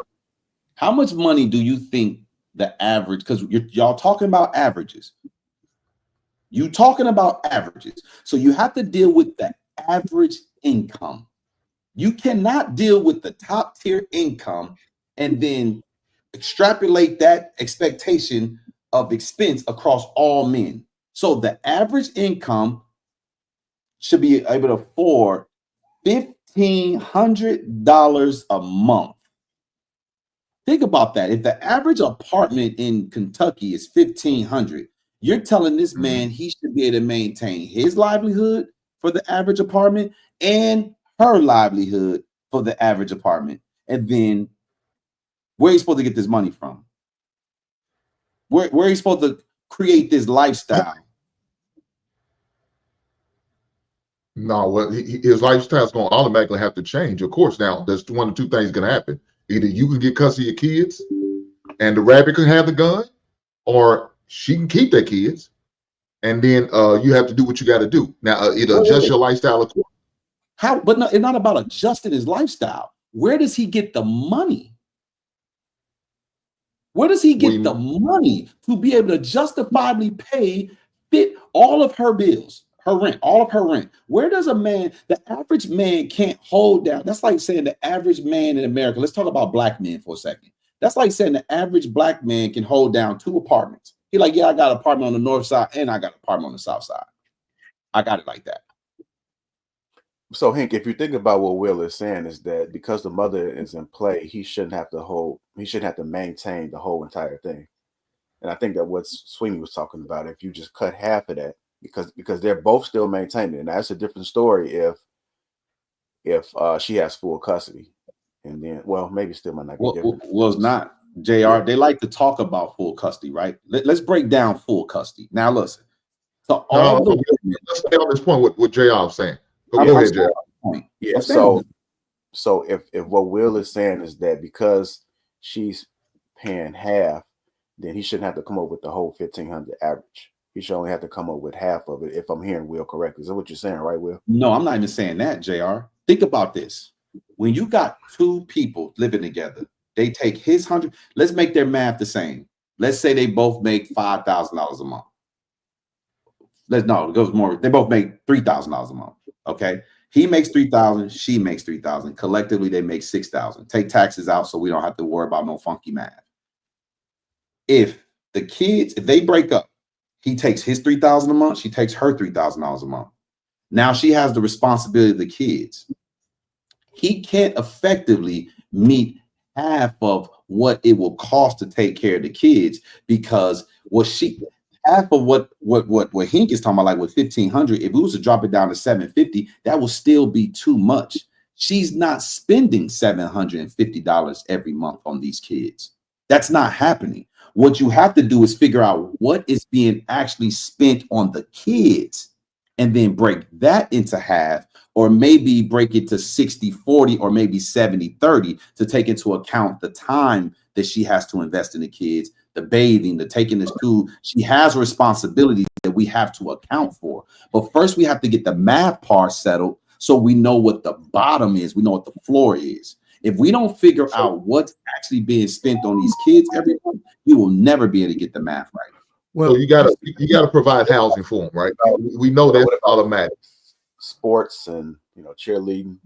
How much money do you think the average? Because y'all talking about averages. You talking about averages, so you have to deal with the average income. You cannot deal with the top tier income and then extrapolate that expectation of expense across all men. So the average income should be able to afford $1,500 a month. Think about that. If the average apartment in Kentucky is $1,500, you're telling this man he should be able to maintain his livelihood for the average apartment and her livelihood for the average apartment. And then where are you supposed to get this money from? Where are you supposed to create this lifestyle? No, well, his lifestyle is going to automatically have to change. Of course, now there's one of two things going to happen. Either you can get custody of your kids and the rabbit can have the gun, or she can keep their kids, and then you have to do what you got to do. Now, either adjust your lifestyle. How? But no, it's not about adjusting his lifestyle. Where does he get the money? Where does he get the money to be able to justifiably pay all of her bills, her rent, all of her rent? Where does the average man can't hold down? That's like saying the average man in America. Let's talk about black men for a second. That's like saying the average black man can hold down 2 apartments. He's like, yeah, I got an apartment on the north side and I got an apartment on the south side. I got it like that. So, Hank, if you think about what Will is saying, is that because the mother is in play, he shouldn't have to maintain the whole entire thing. And I think that what Sweeney was talking about, if you just cut half of that, because they're both still maintaining it. And that's a different story if she has full custody. And then, well, maybe still might not be different. Well, it's not. JR, they like to talk about full custody, right? Let's break down full custody. Now, listen. So let's stay on this point what JR was saying. Go ahead, JR. Yeah. So if what Will is saying is that because she's paying half, then he shouldn't have to come up with the whole 1,500 average. He should only have to come up with half of it. If I'm hearing Will correctly, is that what you're saying, right, Will? No, I'm not even saying that, JR. Think about this. When you got 2 people living together, they take his 100. Let's make their math the same. Let's say they both make $5,000 a month. It goes more. They both make $3,000 a month. Okay. He makes $3,000. She makes $3,000. Collectively, they make $6,000. Take taxes out so we don't have to worry about no funky math. If they break up, he takes his $3,000 a month. She takes her $3,000 a month. Now she has the responsibility of the kids. He can't effectively meet half of what it will cost to take care of the kids because half of what Hink is talking about, like with 1,500, if we was to drop it down to 750, that will still be too much. She's not spending $750 every month on these kids. That's not happening. What you have to do is figure out what is being actually spent on the kids and then break that into half, or maybe break it to 60-40 or maybe 70-30 to take into account the time that she has to invest in the kids, the bathing, the taking to school. She has responsibilities that we have to account for. But first we have to get the math part settled so we know what the bottom is. We know what the floor is. If we don't figure out what's actually being spent on these kids every month, you will never be able to get the math right. Well, you gotta provide housing for them, right? We know that's automatic. Sports and cheerleading.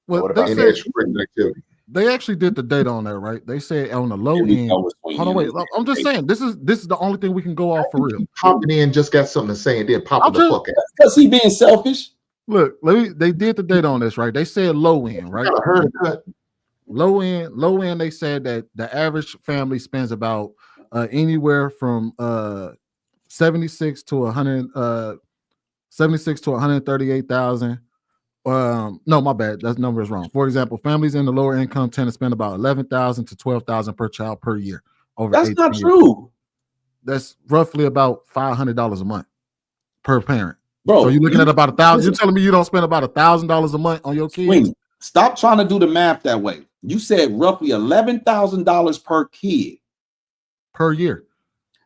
Well, What about they Any said extracurricular activity? they actually did the data on that, right? They said on the low end. Hold on, wait. I'm just saying this is the only thing we can go off for real. Popping in just got something to say and then popping the fuck out. Because he being selfish. Look, they did the data on this, right? They said low end, right? Low end. They said that the average family spends about anywhere from 76 to 138,000. No, my bad. That number is wrong. For example, families in the lower income tend to spend about 11,000 to 12,000 per child per year. That's not true. That's roughly about $500 a month per parent. Bro, so you're looking at about 1,000. You're telling me you don't spend about $1,000 a month on your kids? Stop trying to do the math that way. You said roughly $11,000 per kid per year.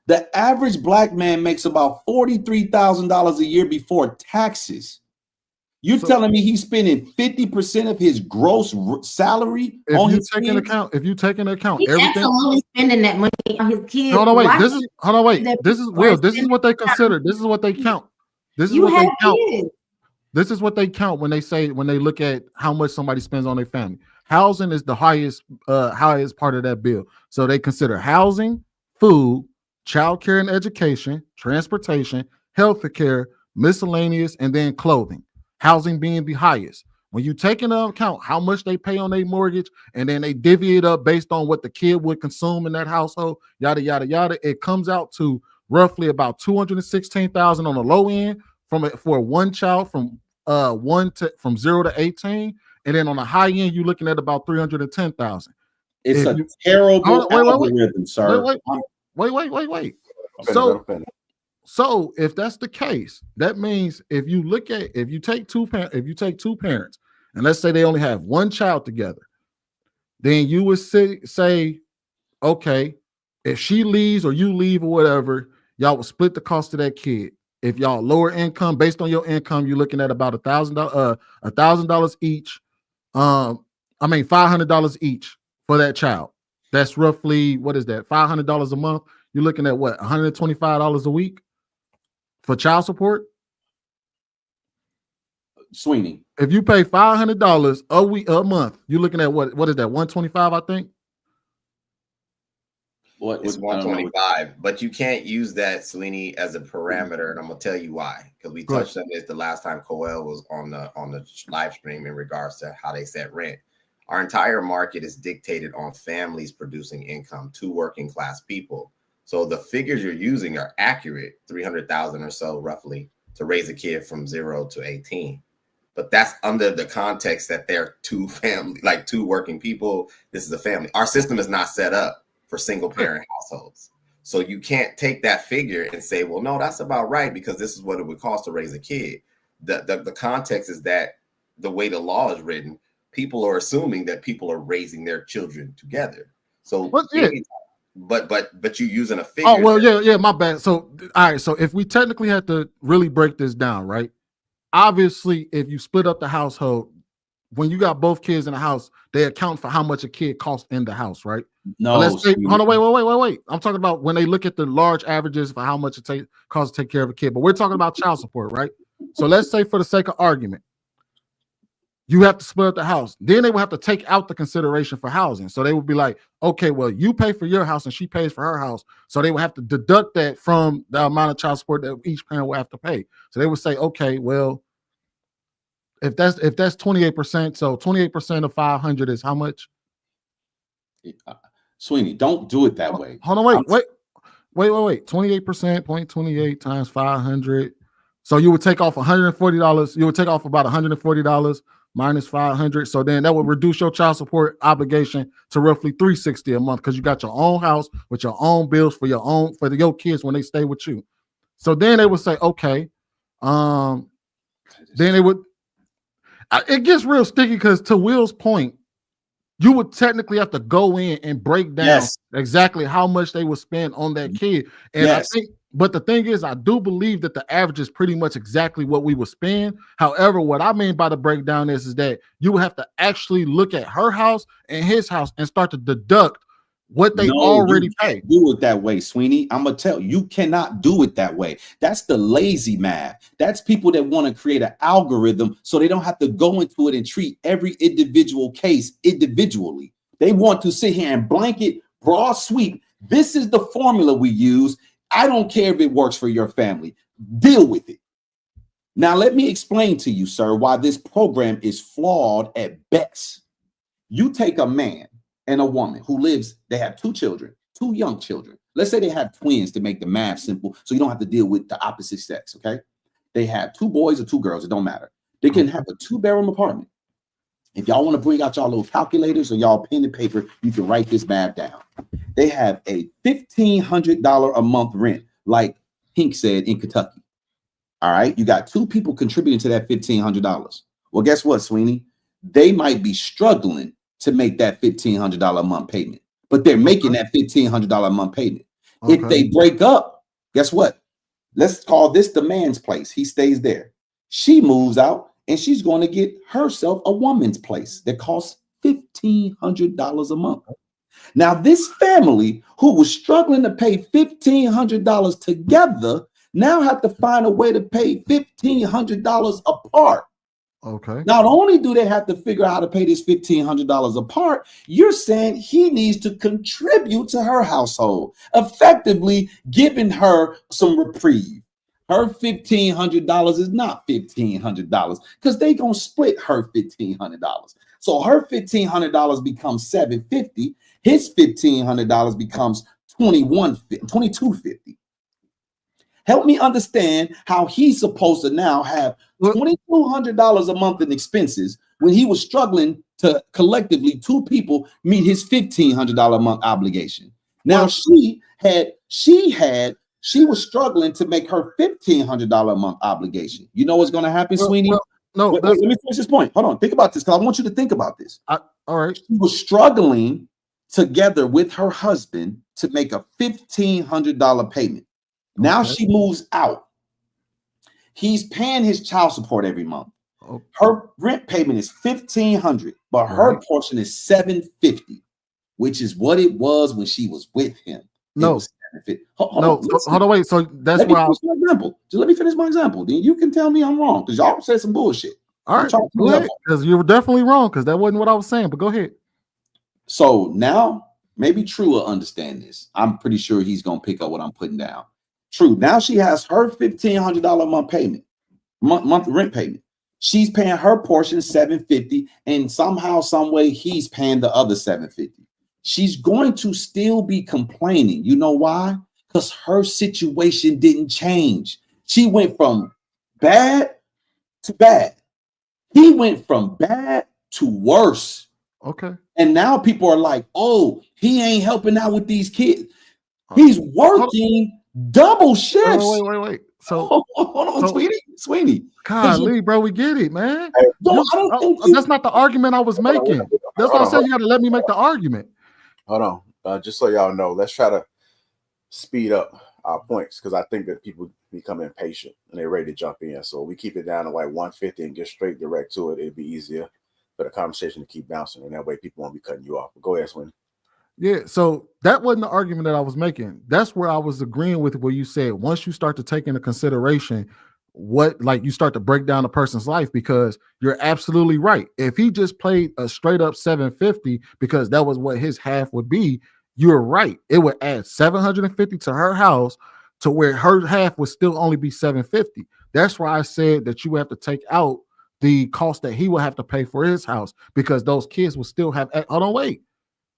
The average black man makes about $43,000 a year before taxes. You're telling me he's spending 50% of his gross salary on his kids? If you take into account he's everything, absolutely spending that money on his kids. Hold on, wait. This is Will. This is what they consider. This is what they count. This is what they count. This is what they count when they look at how much somebody spends on their family. Housing is the highest part of that bill. So they consider housing, food, child care and education, transportation, health care, miscellaneous, and then clothing. Housing being the highest. When you take into account how much they pay on their mortgage and then they divvy it up based on what the kid would consume in that household, yada, yada, yada, it comes out to roughly about $216,000 on the low end for one child from 0 to 18. And then on the high end, you're looking at about $310,000. It's terrible algorithm, sir. Wait. So if that's the case, that means if you take two parents, and let's say they only have one child together, then you would say, okay, if she leaves or you leave or whatever, y'all will split the cost of that kid. If y'all lower income, based on your income, you're looking at about $1,000 each. $500 each for that child. That's roughly, what is that? $500 a month. You're looking at what? $125 a week for child support. Sweeney, if you pay $500 a month, you're looking at what is that? 125, I think. It's 125, but you can't use that, Sweeney, as a parameter, and I'm gonna tell you why. Because we touched on this the last time Coel was on the live stream in regards to how they set rent. Our entire market is dictated on families producing income, to working class people. So the figures you're using are accurate, 300,000 or so roughly to raise a kid from 0 to 18. But that's under the context that they're two working people. This is a family. Our system is not set up for single parent households. So you can't take that figure and say, well, no, that's about right, because this is what it would cost to raise a kid. The context is that the way the law is written, people are assuming that people are raising their children together. So but you're using a figure. Oh, well, yeah, my bad. So all right, so if we technically had to really break this down, right? Obviously, if you split up the household, when you got both kids in the house, they account for how much a kid costs in the house, right? No, let's say, hold on, wait. I'm talking about when they look at the large averages for how much it costs to take care of a kid. But we're talking about child support, right? So let's say, for the sake of argument, you have to split up the house. Then they will have to take out the consideration for housing. So they would be like, okay, well, you pay for your house and she pays for her house. So they will have to deduct that from the amount of child support that each parent will have to pay. So they would say, okay, well, if that's 28%, so 28% of 500 is how much? Sweeney, don't do it that way. Hold on, wait. 28%, 0.28 times 500. So you would take off $140. You would take off about $140 minus 500. So then that would reduce your child support obligation to roughly $360 a month, because you got your own house with your own bills for your kids when they stay with you. So then they would say, okay, then it would. It gets real sticky because, to Will's point, you would technically have to go in and break down exactly how much they would spend on that kid. And I think, but the thing is, I do believe that the average is pretty much exactly what we would spend. However, what I mean by the breakdown is that you would have to actually look at her house and his house and start to deduct what they already paid. Do it that way, Sweeney. I'm gonna tell you, you cannot do it that way. That's the lazy math. That's people that want to create an algorithm so they don't have to go into it and treat every individual case individually. They want to sit here and blanket, broad sweep. This is the formula we use. I don't care if it works for your family. Deal with it. Now, let me explain to you, sir, why this program is flawed at best. You take a man and a woman who lives, they have 2 children, 2 young children. Let's say they have twins to make the math simple so you don't have to deal with the opposite sex, okay? They have 2 boys or 2 girls, it don't matter. They can have a 2-bedroom apartment. If y'all want to bring out y'all little calculators or y'all pen and paper, you can write this math down. They have a $1,500 a month rent, like Hink said in Kentucky. All right, you got 2 people contributing to that $1,500. Well, guess what, Sweeney? They might be struggling to make that $1,500 a month payment, but they're making that $1,500 a month payment. If they break up, guess what? Let's call this the man's place. He stays there. She moves out and she's going to get herself a woman's place that costs $1,500 a month. Now, this family who was struggling to pay $1,500 together now have to find a way to pay $1,500 apart. Okay. Not only do they have to figure out how to pay this $1,500 apart, you're saying he needs to contribute to her household, effectively giving her some reprieve. Her $1,500 is not $1,500 because they gonna split her $1,500. So her $1,500 becomes $750. His $1,500 becomes $2,250. Help me understand how he's supposed to now have $2,200 a month in expenses when he was struggling to collectively 2 people meet his $1,500 a month obligation. Now she was struggling to make her $1,500 a month obligation. You know what's going to happen, Sweeney? Wait, let me finish this point. Hold on. Think about this because I want you to think about this. All right. She was struggling together with her husband to make a $1,500 payment. Now she moves out. He's paying his child support every month. Her rent payment is $1,500, but her portion is $750, which is what it was when she was with him. No, hold on, wait. So that's why example. Just let me finish my example. Then you can tell me I'm wrong because y'all said some bullshit. All right, because you were definitely wrong because that wasn't what I was saying. But go ahead. So now maybe True will understand this. I'm pretty sure he's gonna pick up what I'm putting down. True. Now she has her $1,500 a month payment, month rent payment. She's paying her portion $750, and somehow, some way, he's paying the other $750. She's going to still be complaining. You know why? Because her situation didn't change. She went from bad to bad. He went from bad to worse. Okay. And now people are like, "Oh, he ain't helping out with these kids. He's working." Double shifts. Wait. So hold on, Sweeney. Golly, bro, we get it, man. That's not the argument I was making. That's why I said you got to let me make the argument. Hold on. Just so y'all know, let's try to speed up our points because I think that people become impatient and they're ready to jump in. So we keep it down to like 150 and get straight direct to it. It'd be easier for the conversation to keep bouncing, and that way people won't be cutting you off. But go ahead, Sweeney. Yeah, so that wasn't the argument that I was making. That's where I was agreeing with where you said once you start to take into consideration what, like, you start to break down a person's life, because you're absolutely right. If he just played a straight up 750 because that was what his half would be, you're right. It would add 750 to her house to where her half would still only be 750. That's why I said that you have to take out the cost that he will have to pay for his house, because those kids will still have, hold on, wait.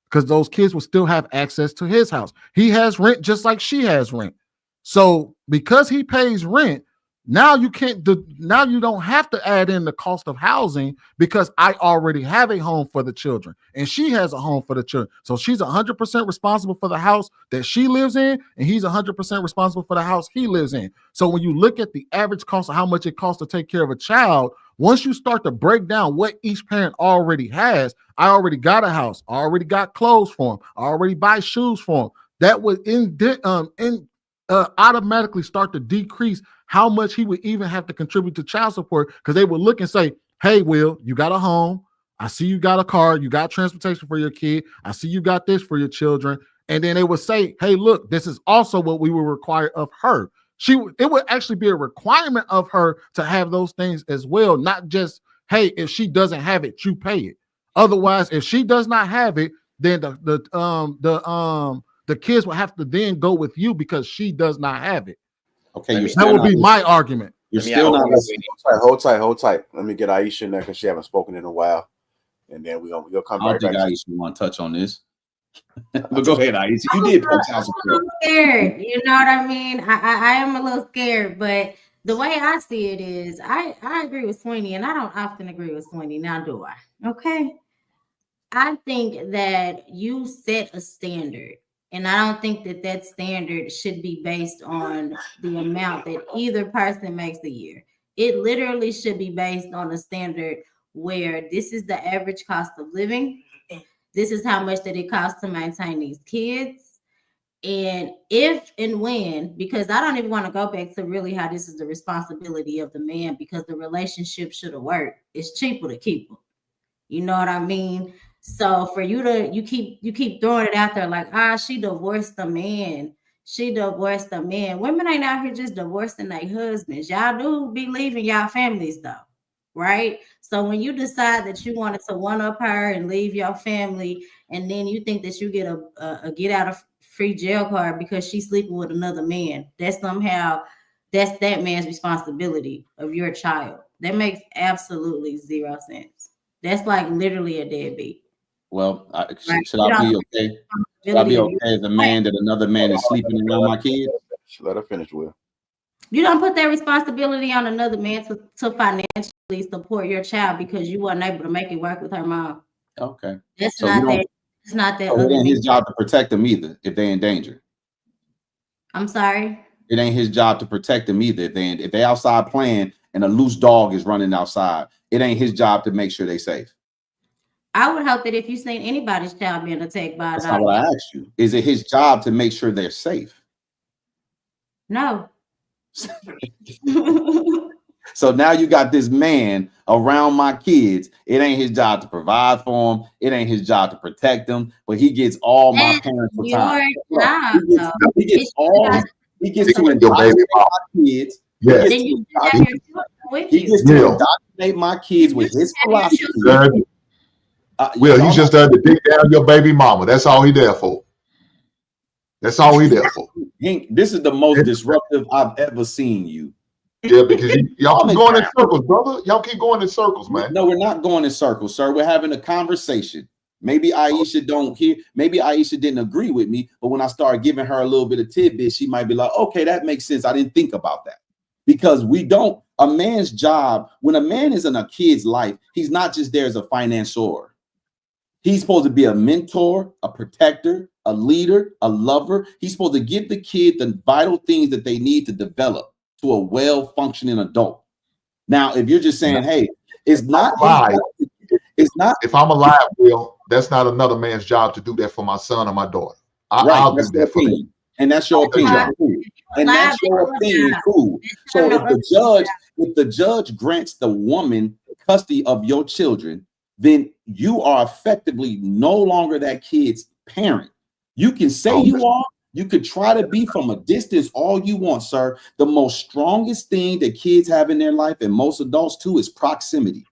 Because those kids will still have access to his house. He has rent just like she has rent. So because he pays rent, Now you can't do, now you don't have to add in the cost of housing because I already have a home for the children and she has a home for the children. So she's 100% responsible for the house that she lives in and he's 100% responsible for the house he lives in. So when you look at the average cost of how much it costs to take care of a child, once you start to break down what each parent already has, I already got a house, I already got clothes for him, I already buy shoes for him. That would automatically start to decrease how much he would even have to contribute to child support, because they would look and say, hey, Will, you got a home. I see you got a car. You got transportation for your kid. I see you got this for your children. And then they would say, hey, look, this is also what we will require of her. It would actually be a requirement of her to have those things as well, not just, hey, if she doesn't have it, you pay it. Otherwise, if she does not have it, then the kids will have to then go with you because she does not have it. Okay, that would be my argument. You're still not listening. Hold tight. Let me get Aisha in there because she haven't spoken in a while, and then we'll come right back. I don't think Aisha want to touch on this. But go ahead, Aisha. You did put child support. I'm scared. You know what I mean? I am a little scared, but the way I see it is, I agree with Sweeney, and I don't often agree with Sweeney. Now, do I? Okay. I think that you set a standard. And I don't think that standard should be based on the amount that either person makes a year. It literally should be based on a standard where this is the average cost of living. This is how much that it costs to maintain these kids. And if and when, because I don't even want to go back to really how this is the responsibility of the man, because the relationship should have worked. It's cheaper to keep them. You know what I mean? So for you to, you keep throwing it out there like, she divorced the man. She divorced the man. Women ain't out here just divorcing their husbands. Y'all do be leaving y'all families though, right? So when you decide that you wanted to one up her and leave your family, and then you think that you get a get out of free jail card because she's sleeping with another man, that's that man's responsibility of your child. That makes absolutely zero sense. That's like literally a deadbeat. Well, should I be okay? Should I be okay as a man that another man is sleeping around my kids? Let her finish, Will. You don't put that responsibility on another man to financially support your child because you weren't able to make it work with her mom. Okay. It's not that. So it ain't his job to protect them either if they're in danger. I'm sorry? It ain't his job to protect them either. If they outside playing and a loose dog is running outside, it ain't his job to make sure they safe. I would hope that if you seen anybody's child being attacked by a dog. That's not what I asked you. Is it his job to make sure they're safe? No. So now you got this man around my kids. It ain't his job to provide for them. It ain't his job to protect them, but he gets all my parental time. He gets to indoctrinate my kids. Yes. He gets to indoctrinate my kids with his philosophy. Will, he's just there to dig down your baby mama. That's all he there for. That's all he there for. This is the most disruptive I've ever seen you. Yeah, because y'all keep going in circles, brother. Y'all keep going in circles, man. No, we're not going in circles, sir. We're having a conversation. Maybe Aisha don't hear. Maybe Aisha didn't agree with me, but when I start giving her a little bit of tidbit, she might be like, okay, that makes sense. I didn't think about that. Because a man's job, when a man is in a kid's life, he's not just there as a financier. He's supposed to be a mentor, a protector, a leader, a lover. He's supposed to give the kid the vital things that they need to develop to a well-functioning adult. Now, if you're just saying, hey, it's not. If I'm alive, Will, that's not another man's job to do that for my son or my daughter. I'll do that for them. And that's your opinion. And that's your opinion. Cool. So if the judge grants the woman custody of your children, then you are effectively no longer that kid's parent. You can say you are. You could try to be from a distance all you want, sir. The most strongest thing that kids have in their life, and most adults too, is proximity.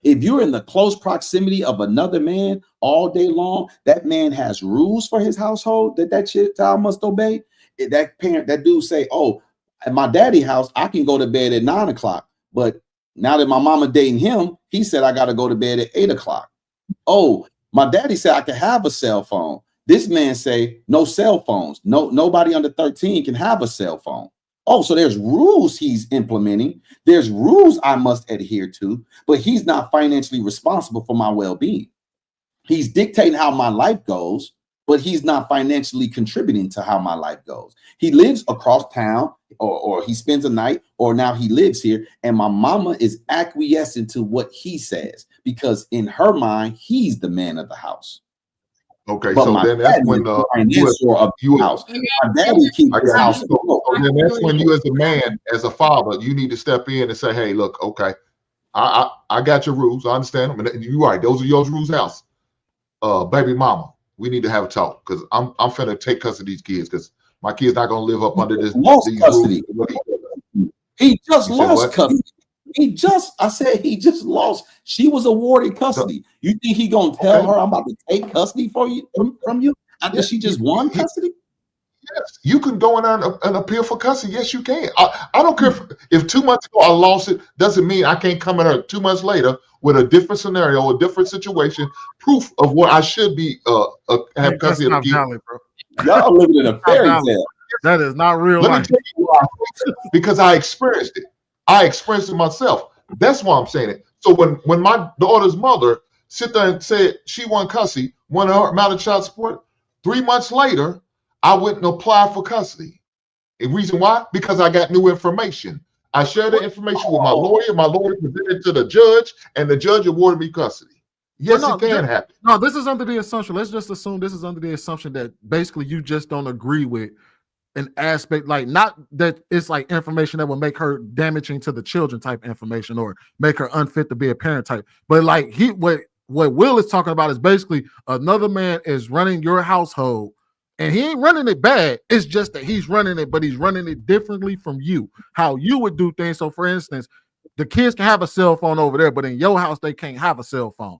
If you're in the close proximity of another man all day long, that man has rules for his household that child must obey. That dude say, oh, at my daddy house, I can go to bed at 9 o'clock. But now that my mama dating him, he said I got to go to bed at 8 o'clock. Oh, my daddy said I could have a cell phone. This man say no cell phones. Nobody under 13 can have a cell phone. Oh, so there's rules he's implementing. There's rules I must adhere to, but he's not financially responsible for my well-being. He's dictating how my life goes, but he's not financially contributing to how my life goes. He lives across town, or he spends a night, or now he lives here, and my mama is acquiescing to what he says because in her mind, he's the man of the house. Okay, But so my then that's daddy when is the financier of the house. My daddy keeps I his got house you. afloat. So then that's when you, as a man, as a father, you need to step in and say, "Hey, look, okay, I got your rules. I understand them, and you're right. Those are your rules, house. Baby mama, we need to have a talk because I'm finna take custody of these kids because my kid's not gonna live up under Lost these custody. rules." He just You said lost what? custody. I said he just lost. She was awarded custody. You think he gonna tell Okay. her I'm about to take custody from you after she just won custody? Yes, you can go in there and appeal for custody. Yes, you can. I don't care if 2 months ago I lost it. Doesn't mean I can't come in there 2 months later with a different scenario, a different situation, proof of what I should be have That's custody of the not kid. valid, bro. Y'all living in a fairy tale. That is not real Let me life. tell you why. Because I experienced it. I experienced it myself. That's why I'm saying it. So when my daughter's mother sit there and said she won custody, won her amount of child support, 3 months later, I went and applied for custody. The reason why? Because I got new information. I shared the information with my lawyer. My lawyer presented it to the judge, and the judge awarded me custody. Yes, Well, it can happen. No, this is under the assumption. Let's just assume this is under the assumption that basically you just don't agree with an aspect, like not that it's like information that will make her damaging to the children type information or make her unfit to be a parent type. But like what Will is talking about is basically another man is running your household and he ain't running it bad. It's just that he's running it, but he's running it differently from you, how you would do things. So for instance, the kids can have a cell phone over there, but in your house, they can't have a cell phone.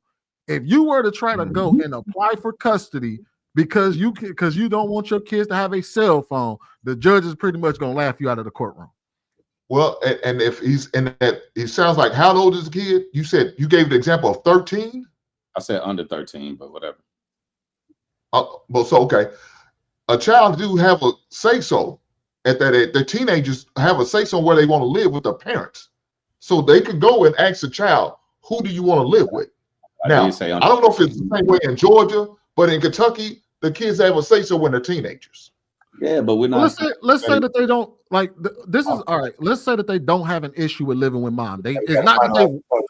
If you were to try to go and apply for custody because you don't want your kids to have a cell phone, the judge is pretty much gonna laugh you out of the courtroom. Well, and if he's in that, it sounds like, how old is the kid? You said you gave the example of 13. I said under 13, but whatever. Well, so okay, a child do have a say so at that age. The teenagers have a say so where they want to live with their parents, so they could go and ask a child, "Who do you want to live with?" Now, I don't know if it's the same way in Georgia, but in Kentucky, the kids have a say so when they're teenagers. Yeah, but we're not. Let's say that they don't like. This is all right. Let's say that they don't have an issue with living with mom. It's not that they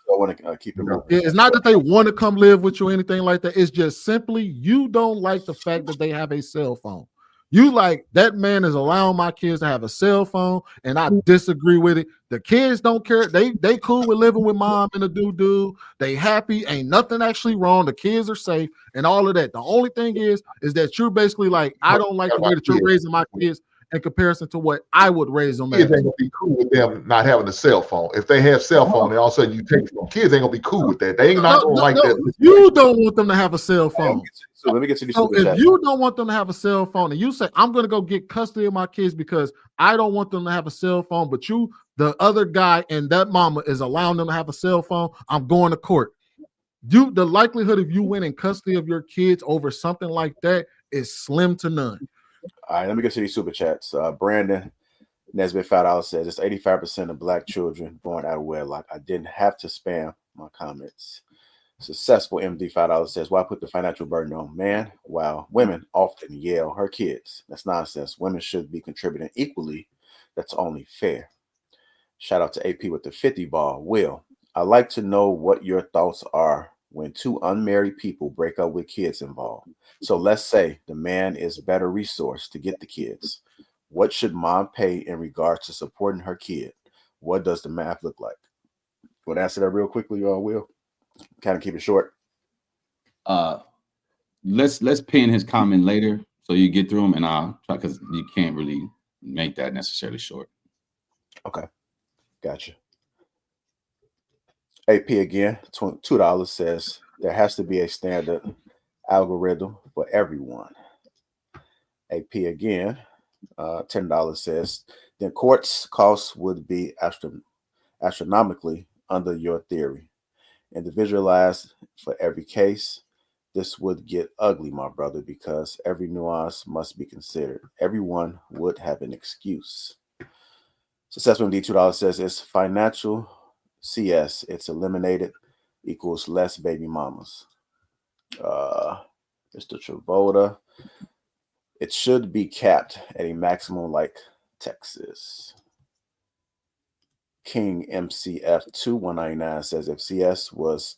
want to keep it moving. It's not that they want to come live with you or anything like that. It's just simply you don't like the fact that they have a cell phone. You like that man is allowing my kids to have a cell phone, and I disagree with it. The kids don't care. They cool with living with mom and a doo-doo. They happy. Ain't nothing actually wrong. The kids are safe and all of that. The only thing is that you're basically like, I don't like the way that you're raising my kids in comparison to what I would raise them. Kids ain't gonna be cool with them not having a cell phone. If they have cell phone, and all of a sudden you take it from kids, ain't gonna be cool with that. They ain't not gonna like that. You don't want them to have a cell phone. So let me get to these. So if you don't want them to have a cell phone, and you say I'm gonna go get custody of my kids because I don't want them to have a cell phone, but you, the other guy, and that mama is allowing them to have a cell phone, I'm going to court. The likelihood of you winning custody of your kids over something like that is slim to none. All right, let me get to these super chats. Brandon Nesbitt $5 says it's 85% of Black children born out of wedlock. I didn't have to spam my comments. Successful MD $5 says, why put the financial burden on man? Wow, women often yell her kids. That's nonsense. Women should be contributing equally. That's only fair. Shout out to AP with the 50 ball. Will, I'd like to know what your thoughts are when two unmarried people break up with kids involved. So let's say the man is better resourced to get the kids. What should mom pay in regards to supporting her kid? What does the math look like? Want to answer that real quickly, Will? Kind of keep it short. Let's pin his comment later so you get through them, and I'll try, because you can't really make that necessarily short. Okay, gotcha. AP again, $2 says there has to be a standard algorithm for everyone. AP again, $10 says then courts costs would be astronomically under your theory. Individualized for every case. This would get ugly, my brother, because every nuance must be considered. Everyone would have an excuse. Successful MD $2 says it's financial CS. It's eliminated equals less baby mamas. Mr. Travolta. It should be capped at a maximum like Texas. King MCF 2199 says if CS was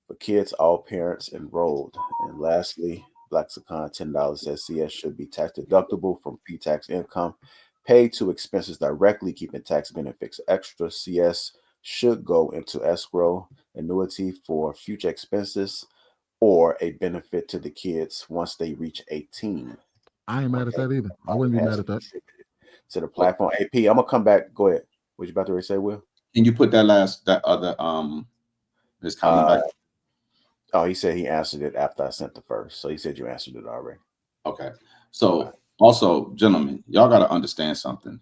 for kids, all parents enrolled. And lastly, Lexicon $10 says CS should be tax deductible from pre-tax income paid to expenses directly, keeping tax benefits extra. CS should go into escrow annuity for future expenses or a benefit to the kids once they reach 18. I ain't mad at that either. I wouldn't be mad at that. To the platform. AP, I'm gonna come back. Go ahead. What you about to say, Will? Can you put that other his comment back? Oh, he said he answered it after I sent the first. So he said you answered it already. Okay. So also, gentlemen, y'all got to understand something.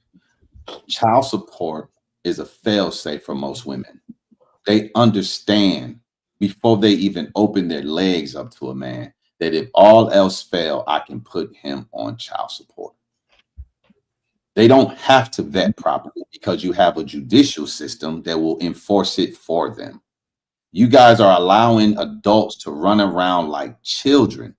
Child support is a fail-safe for most women. They understand before they even open their legs up to a man that if all else fail, I can put him on child support. They don't have to vet properly because you have a judicial system that will enforce it for them. You guys are allowing adults to run around like children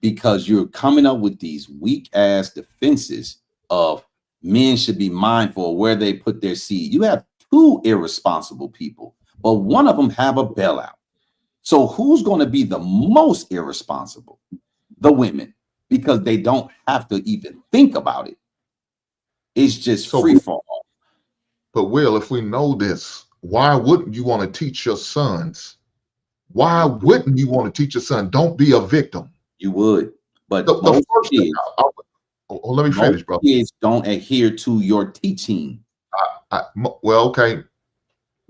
because you're coming up with these weak ass defenses of men should be mindful of where they put their seed. You have two irresponsible people, but one of them have a bailout. So who's going to be the most irresponsible? The women, because they don't have to even think about it. It's just free fall. But Will, if we know this, why wouldn't you want to teach your sons? Why wouldn't you want to teach your son? Don't be a victim. You would, but the first thing, let me finish, bro. Kids don't adhere to your teaching. Well, okay,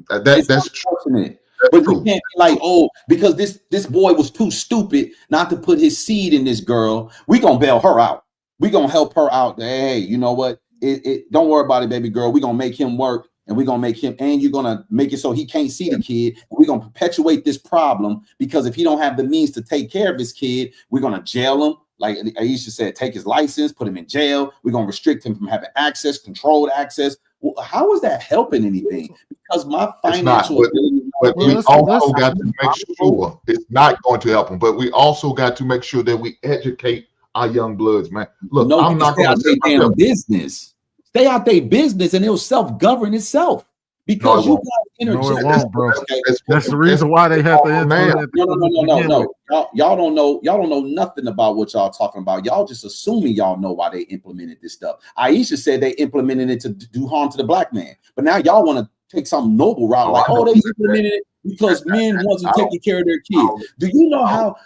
that's true. But you can't be like, oh, because this boy was too stupid not to put his seed in this girl. We gonna bail her out. We gonna help her out. Hey, you know what? Don't worry about it, baby girl. We gonna make him work, and we gonna make him, and you're gonna make it so he can't see the kid. We're gonna perpetuate this problem because if he don't have the means to take care of his kid, we're gonna jail him. Like Aisha said, take his license, put him in jail. We're gonna restrict him from having access, controlled access. Well, how is that helping anything? Because my financial but we also got to make sure it's not going to help them. But we also got to make sure that we educate our young bloods, man. Look, no, I'm not going to stay damn business. Stay out their business, and it'll self-govern itself. Because you guys no, it won't, bro. That's the reason why they have to implement. No. Y'all don't know nothing about what y'all talking about. Y'all just assuming y'all know why they implemented this stuff. Aisha said they implemented it to do harm to the black man, but now y'all want to take some noble route, like, oh, they implemented it because men wasn't taking care of their kids. Do you know how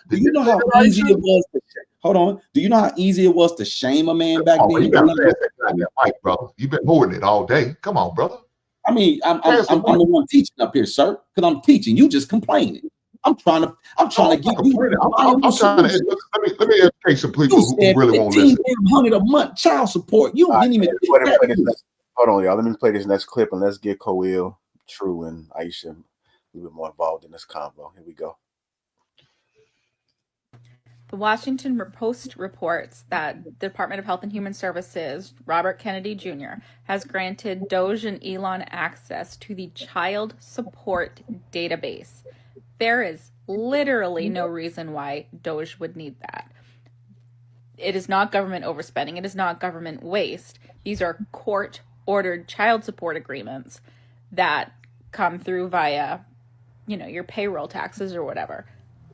easy it was to hold on? Do you know how easy it was to shame a man back then? You got that mic, brother. You've been holding it all day. Come on, brother. I mean, I'm the one teaching up here, sir, because I'm teaching. You just complaining. I'm trying to get you. I'm trying to let me educate some people who really won't listen. $1,500 a month child support. You didn't even. Hold on, y'all. Let me play this next clip and let's get Coil, True, and Aisha a little bit more involved in this convo. Here we go. The Washington Post reports that the Department of Health and Human Services, Robert Kennedy Jr., has granted DOGE and Elon access to the child support database. There is literally no reason why DOGE would need that. It is not government overspending. It is not government waste. These are court-ordered child support agreements that come through via, your payroll taxes or whatever.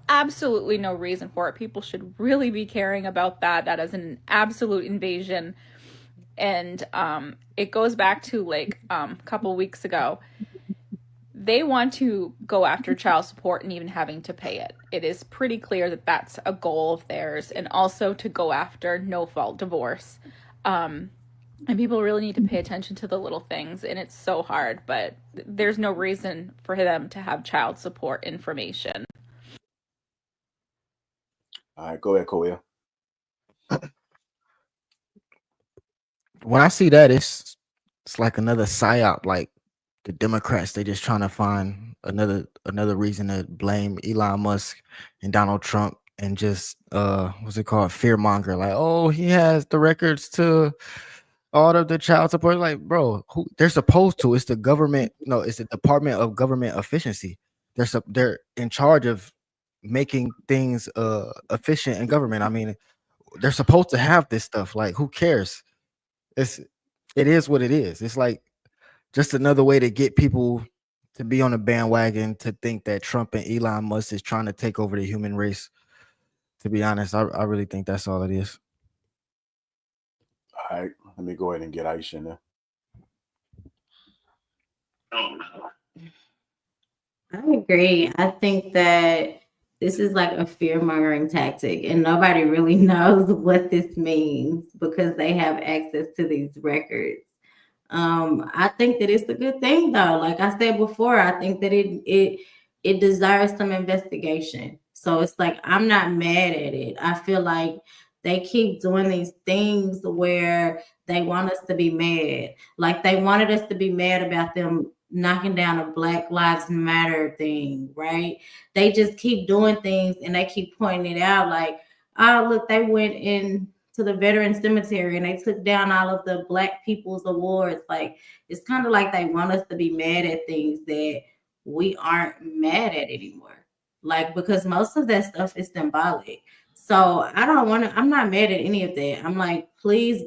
Absolutely no reason for it. People should really be caring about that. That is an absolute invasion. And it goes back to a couple weeks ago. They want to go after child support and even having to pay it. It is pretty clear that that's a goal of theirs, and also to go after no-fault divorce. And people really need to pay attention to the little things, and it's so hard, but there's no reason for them to have child support information. All right, go ahead, Coil. When I see that, it's like another psyop. Like the Democrats, they just trying to find another reason to blame Elon Musk and Donald Trump and just what's it called, fear monger. Like, oh, he has the records to all of the child support. Like, bro, who they're supposed to? It's the government. No, it's the Department of Government Efficiency. They're in charge of making things efficient in government. I mean, they're supposed to have this stuff. Like, who cares? It is what it is. It's like just another way to get people to be on a bandwagon to think that Trump and Elon Musk is trying to take over the human race. To be honest, I really think that's all it is. All right, let me go ahead and get Aisha in there. I agree. I think that this is like a fear-mongering tactic, and nobody really knows what this means because they have access to these records. I think that it's a good thing, though. Like I said before, I think that it deserves some investigation. So it's like I'm not mad at it. I feel like they keep doing these things where they want us to be mad. Like they wanted us to be mad about them knocking down a Black Lives Matter thing, right? They just keep doing things and they keep pointing it out like, oh, look, they went in to the veteran cemetery and they took down all of the Black People's Awards. Like, it's kind of like they want us to be mad at things that we aren't mad at anymore. Like, because most of that stuff is symbolic. So I'm not mad at any of that. I'm like, please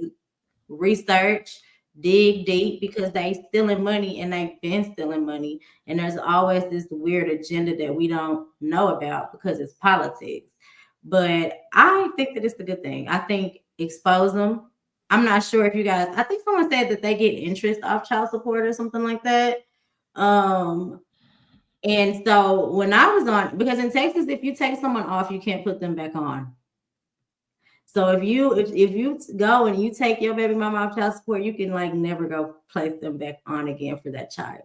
research, dig deep, because they stealing money and they've been stealing money. And there's always this weird agenda that we don't know about because it's politics. But I think that it's a good thing. I think expose them. I'm not sure if you guys, I think someone said that they get interest off child support or something like that. And so when I was on, because in Texas, if you take someone off, you can't put them back on. So if you go and you take your baby mama off child support, you can like never go place them back on again for that child.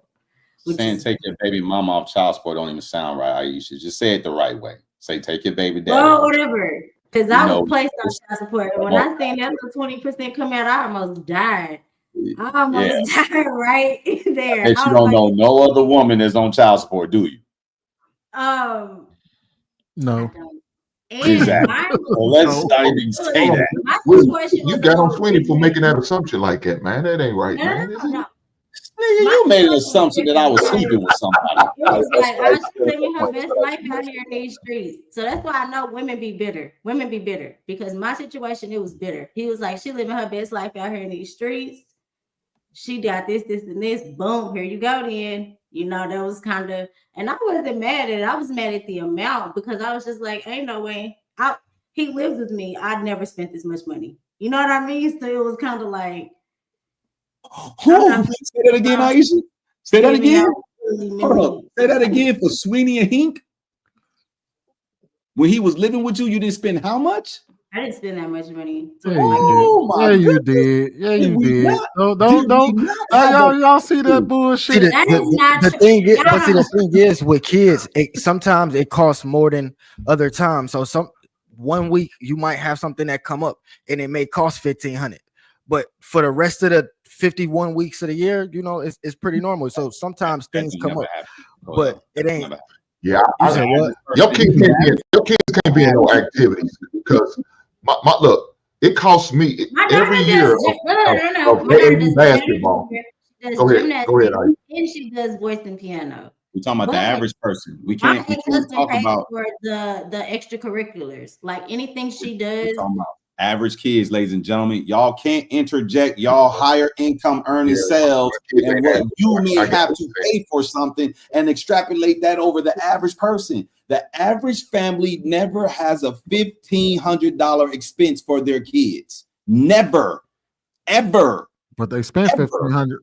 Saying take your baby mama off child support don't even sound right. You should just say it the right way. Say take your baby daddy. Well, whatever. Because I was placed on child support. And when I seen that little 20% come out, I almost died. I almost died right there. But you don't know no other woman that's on child support, do you? No. Exactly. Well, let's not even say that. You got on Sweeney for making that assumption like that, man. That ain't right, man. No. Nigga, you made an assumption that I was sleeping with somebody. It was like I was living her best life out here in these streets. So that's why I know women be bitter. Women be bitter because my situation, it was bitter. He was like, she living her best life out here in these streets. She got this, and this. Boom, here you go then. You know, that was kind of, and I wasn't mad at it. I was mad at the amount because I was just like, ain't no way. He lives with me. I'd never spent this much money. You know what I mean? So it was kind of like, say that again, Aisha. Say that again. Hold on. Say that again for Sweeney and Hink. When he was living with you, you didn't spend how much? I didn't spend that much money. You did. Yeah, you did. Don't. Y'all see that bullshit? The thing is, with kids, sometimes it costs more than other times. So one week you might have something that come up and it may cost $1,500, but for the rest of the 51 weeks of the year, you know, it's pretty normal. So sometimes things come up, but it ain't. Yeah, your kids can't be in no activities because my look, it costs me every year of basketball. Go ahead. And she does voice and piano. We're talking about the average person. We can't talk about for the extracurriculars, like anything she does. Average kids, ladies and gentlemen, y'all can't interject y'all higher income earning selves and what you may have to pay for something and extrapolate that over the average person. The average family never has a $1,500 expense for their kids. Never, ever. But they spend $1,500.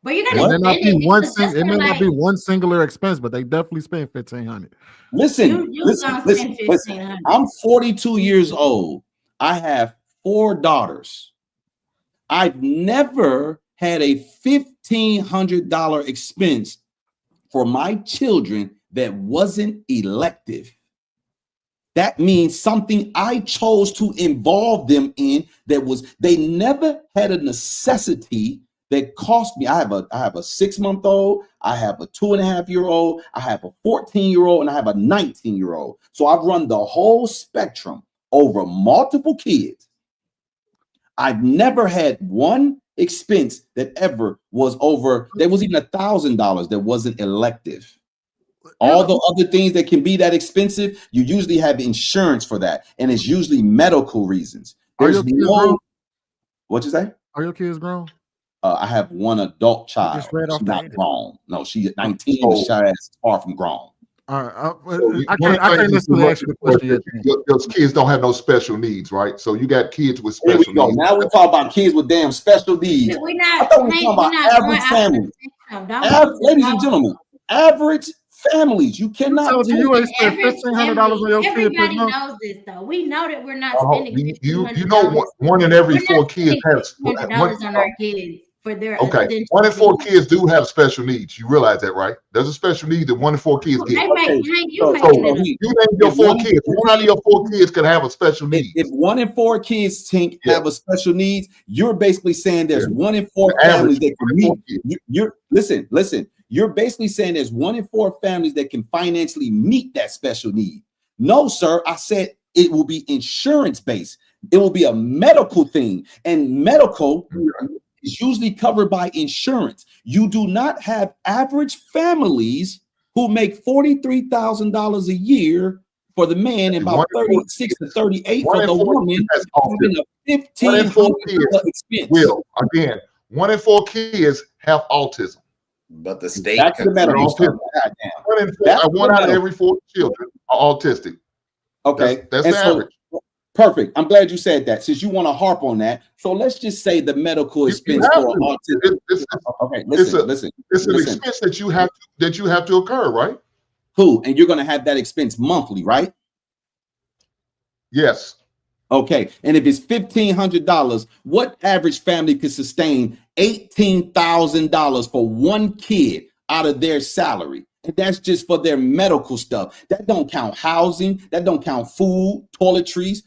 But you gotta it may not be one singular expense, but they definitely spend $1,500. Listen. I'm 42 years old. I have 4 daughters. I've never had a $1,500 expense for my children that wasn't elective. That means something I chose to involve them in they never had a necessity that cost me. I have a 6-month-old, I have a 2.5-year-old, I have a 14-year-old, and I have a 19-year-old. So I've run the whole spectrum over multiple kids. I've never had one expense that ever was over. There was even $1,000 that wasn't elective. All the other things that can be that expensive, you usually have insurance for that, and it's usually medical reasons. There's no. What you say? Are your kids grown? I have one adult child. just read off She's the not ages. grown. No, she's 19, but she's far from grown. All right, I can't necessarily ask you the question yet. Those kids don't have no special needs, right? So you got kids with There special we go. needs. Now we talk about kids with damn special needs. We're I not. thought we were talking about average families. Ladies and gentlemen, average families. You cannot. You ain't spend $1,500 on your kid per Everybody month. knows this, though. We know that we're not spending. You know, one in every four kids has $100 on our kids for their okay. 1 in 4 kids do have special needs. You realize that, right? There's a special need that 1 in 4 kids get. You name your 4 kids. One out of your 4 kids could have a special need. If 1 in 4 kids have a special needs, you're basically saying there's 1 in 4 families that can meet. You're listen. You're basically saying there's 1 in 4 families that can financially meet that special need. No, sir. I said it will be insurance based. It will be a medical thing, and medical is usually covered by insurance. You do not have average families who make $43,000 a year for the man and about 36 to 38 for the woman, having a $1,500 expense. Will, again, 1 in 4 kids have autism. But the state That's the medical stuff. 1 out of every 4 children are autistic. Okay, that's the average. Perfect. I'm glad you said that, since you want to harp on that. So let's just say the medical expense for autism. Okay, listen. It's an expense that you have to occur, right? Who? And you're going to have that expense monthly, right? Yes. Okay. And if it's $1,500, what average family could sustain $18,000 for 1 kid out of their salary? And that's just for their medical stuff. That don't count housing. That don't count food, toiletries,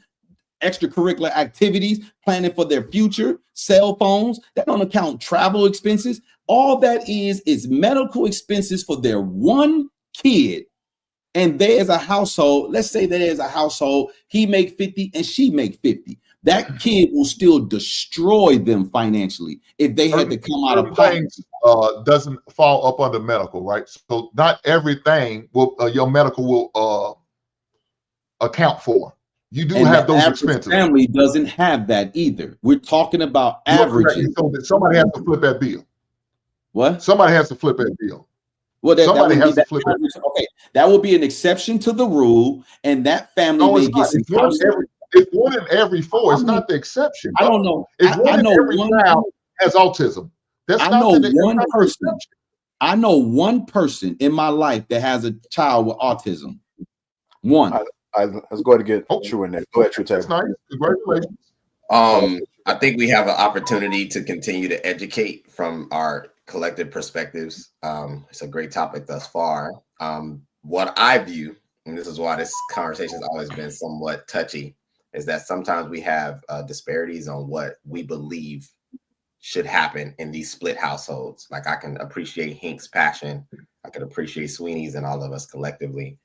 extracurricular activities, planning for their future, cell phones. That don't account travel expenses. All that is medical expenses for their 1 kid. And there's a household, let's say there's a household, he make 50 and she make 50. That kid will still destroy them financially if they had to come out of pocket. Doesn't fall up under medical, right? So not everything will your medical will account for. You do have those expenses. Family doesn't have that either. We're talking about averages. So somebody has to flip that bill. What? Somebody has to flip that bill. Well, somebody has to flip it. Okay, that will be an exception to the rule, and that family may get some. It's 1 in every 4. It's not the exception. I don't know. It's 1 in every child has autism. I know one person. I know one person in my life that has a child with autism. One. Let's go ahead and get True in there. Go ahead, True. That's nice. Congratulations. I think we have an opportunity to continue to educate from our collective perspectives. It's a great topic thus far. What I view, and this is why this conversation has always been somewhat touchy, is that sometimes we have disparities on what we believe should happen in these split households. Like, I can appreciate Hink's passion. I can appreciate Sweeney's and all of us collectively.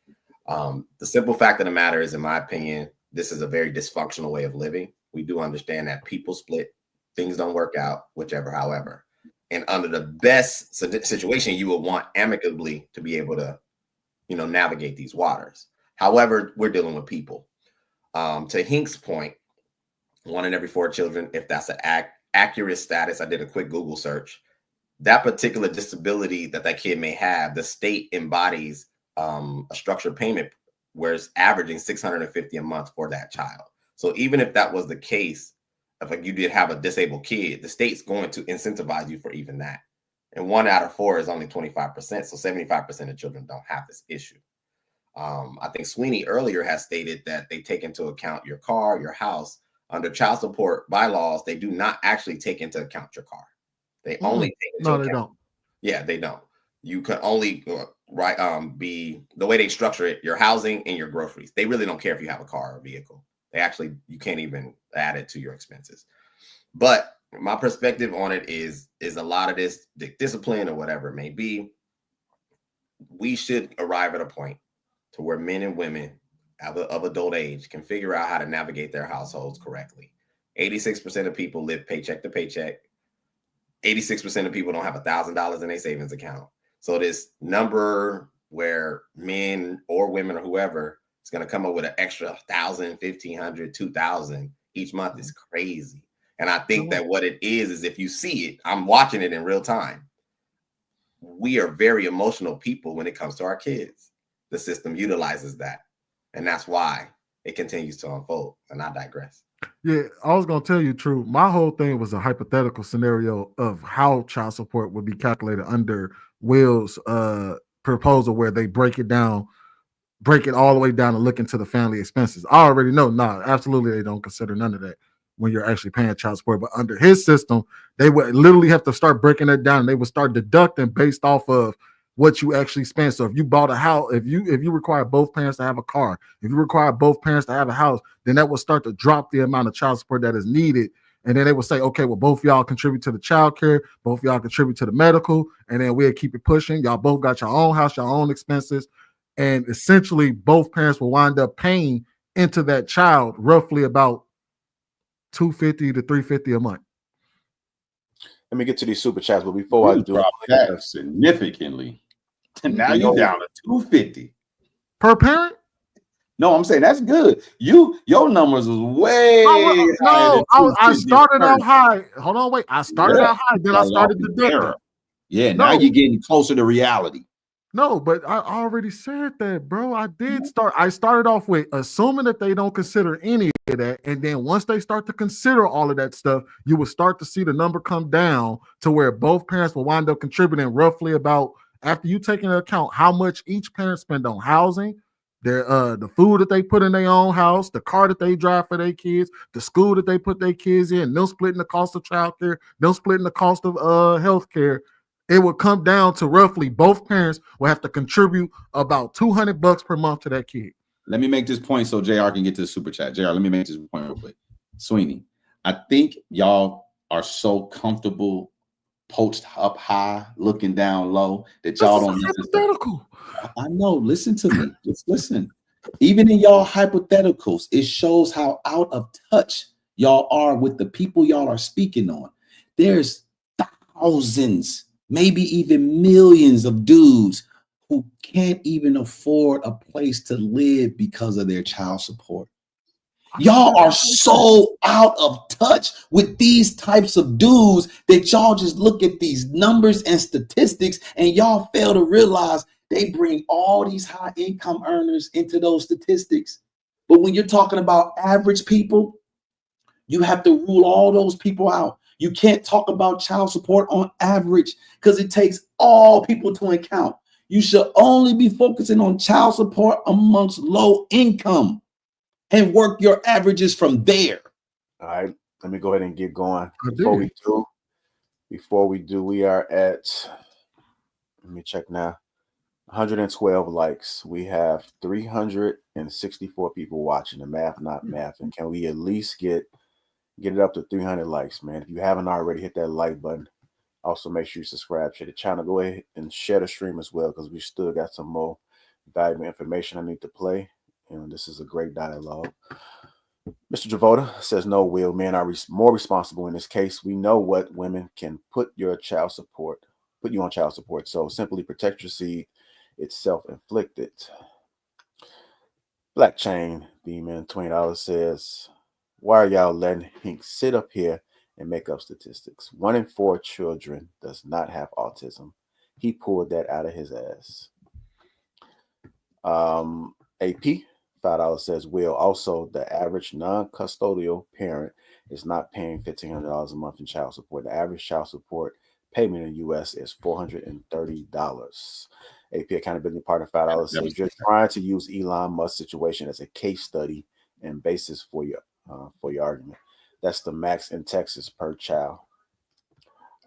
The simple fact of the matter is, in my opinion, this is a very dysfunctional way of living. We do understand that people split, things don't work out, however. And under the best situation, you would want amicably to be able to, navigate these waters. However, we're dealing with people. To Hink's point, 1 in every 4 children, if that's an accurate status, I did a quick Google search. That particular disability that kid may have, the state embodies a structured payment where it's averaging $650 a month for that child. So even if that was the case, if you did have a disabled kid, the state's going to incentivize you for even that. And 1 out of 4 is only 25%. So 75% of children don't have this issue. I think Sweeney earlier has stated that they take into account your car, your house. Under child support bylaws, they do not actually take into account your car. They only take into account. They don't. Yeah, they don't. You can only be the way they structure it, your housing and your groceries. They really don't care if you have a car or a vehicle. You can't even add it to your expenses. But my perspective on it is a lot of this discipline or whatever it may be. We should arrive at a point to where men and women of adult age can figure out how to navigate their households correctly. 86% of people live paycheck to paycheck. 86% of people don't have $1,000 in their savings account. So this number where men or women or whoever is going to come up with an extra 1,000, 1,500, 2,000 each month is crazy. And I think that what it is if you see it, I'm watching it in real time. We are very emotional people when it comes to our kids. The system utilizes that. And that's why it continues to unfold. And I digress. Yeah, I was gonna tell you, True. My whole thing was a hypothetical scenario of how child support would be calculated under Will's proposal, where they break it all the way down and look into the family expenses. I already know, absolutely they don't consider none of that when you're actually paying child support. But under his system, they would literally have to start breaking it down. And they would start deducting based off of what you actually spend. So if you bought a house, if you require both parents to have a car, if you require both parents to have a house, then that will start to drop the amount of child support that is needed. And then they will say, okay, well, both y'all contribute to the child care, both y'all contribute to the medical, and then we'll keep it pushing. Y'all both got your own house, your own expenses. And essentially both parents will wind up paying into that child roughly about $250 to $350 a month. Let me get to these super chats, but before I do, drop that significantly. Now you're down to $250 per parent. No, I'm saying that's good. Your numbers was way higher. I started out high. Hold on, wait. I started out high, then I started deducting. Yeah, now you're getting closer to reality. No, but I already said that, bro. I started off with assuming that they don't consider any of that. And then once they start to consider all of that stuff, you will start to see the number come down to where both parents will wind up contributing roughly about, after you take into account how much each parent spend on housing, the food that they put in their own house, the car that they drive for their kids, the school that they put their kids in, them splitting the cost of childcare, them splitting the cost of healthcare. It would come down to roughly both parents will have to contribute about $200 per month to that kid. Let me make this point so JR can get to the super chat. JR, let me make this point real quick. Sweeney, I think y'all are so comfortable poached up high, looking down low that y'all don't hypothetical. I know. Listen to me. Just listen. Even in y'all hypotheticals, it shows how out of touch y'all are with the people y'all are speaking on. There's thousands, maybe even millions of dudes who can't even afford a place to live because of their child support. Y'all are so out of touch with these types of dudes that y'all just look at these numbers and statistics and y'all fail to realize they bring all these high income earners into those statistics. But when you're talking about average people, you have to rule all those people out. You can't talk about child support on average because it takes all people to account. You should only be focusing on child support amongst low income and work your averages from there. All right, let me go ahead and get going. Before we do, we are at, let me check now, 112 likes. We have 364 people watching. The math, not math. And can we at least get it up to 300 likes, man? If you haven't already, hit that like button. Also, make sure you subscribe to the channel. Go ahead and share the stream as well, because we still got some more valuable information I need to play. And this is a great dialogue. Mr. Javota says, no, Will, men are more responsible in this case. We know what women can put you on child support. So simply protect your seed. It's self-inflicted. Black Chain Demon $20 says, why are y'all letting Hink sit up here and make up statistics? 1 in 4 children does not have autism. He pulled that out of his ass. AP $5 says, Will, also the average non-custodial parent is not paying $1,500 a month in child support. The average child support payment in the U.S. is $430. AP Accountability Partner $5 says, you're trying to use Elon Musk's situation as a case study and basis for your argument. That's the max in Texas per child.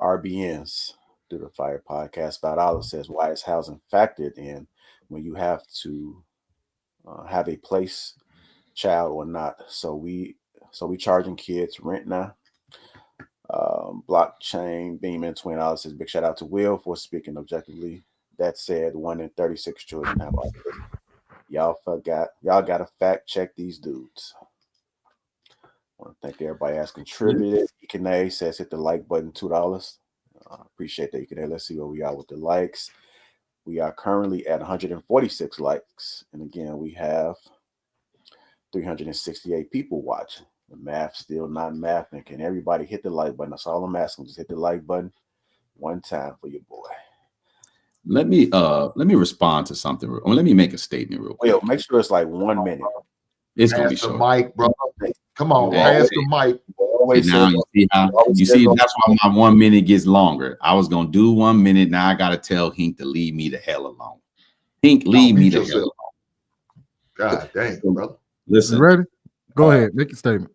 RBNs through the Fire Podcast $5 says, why is housing factored in when you have to have a place, child or not? So we charging kids rent now. Blockchain Beeman $20 says, big shout out to Will for speaking objectively. That said, 1 in 36 children have autism. Y'all gotta fact check these dudes. I want to thank everybody that's contributed. Ekane says, hit the like button, $2. Appreciate that you can. Let's see where we are with the likes. We are currently at 146 likes. And again, we have 368 people watching. The math still not mathing. Can everybody hit the like button? That's all I'm asking. Just hit the like button one time for your boy. Let me respond to something. Let me make a statement real quick. Well, make sure it's like 1 minute. It's gonna be Pass the short. mic, bro. Come on, Hey, pass the mic. Always now say you see that's why my 1 minute gets longer. I was gonna do 1 minute. Now I gotta tell Hink to leave me the hell alone. Hink, leave me the hell alone. God dang, brother. Listen, You ready? Go ahead, make your statement.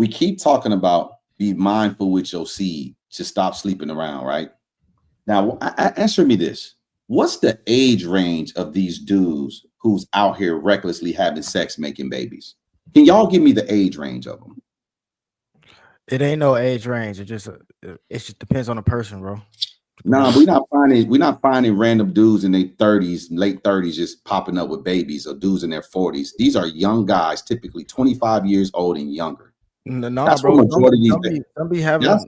we keep talking about be mindful with your seed to stop sleeping around, right? Now, answer me this. What's the age range of these dudes who's out here recklessly having sex, making babies? Can y'all give me the age range of them? It ain't no age range. It just depends on the person, bro. No, we're not finding random dudes in their 30s, late 30s, just popping up with babies, or dudes in their 40s. These are young guys, typically 25 years old and younger. No, That's bro. what majority of these. Some be having. Yes.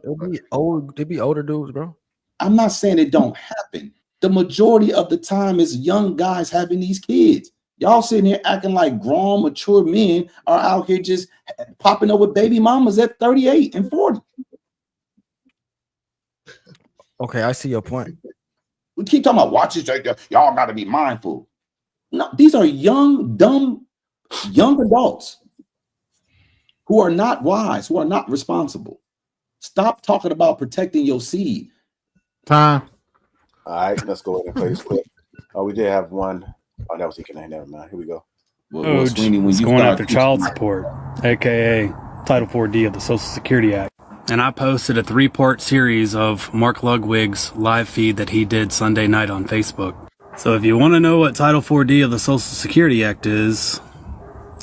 They be older dudes, bro. I'm not saying it don't happen. The majority of the time is young guys having these kids. Y'all sitting here acting like grown, mature men are out here just popping up with baby mamas at 38 and 40. Okay, I see your point. We keep talking about watch it. Y'all got to be mindful. No, these are young, dumb, young adults who are not wise, who are not responsible. Stop talking about protecting your seed. Time. All right, let's go ahead and play this clip. Oh, we did have one. Oh, that was EK9. Never mind. Here we go. Well, Sweeney, when It's you going start after child support, aka Title 4D of the Social Security Act. And I posted a 3-part series of Mark Ludwig's live feed that he did Sunday night on Facebook. So if you want to know what Title 4D of the Social Security Act is,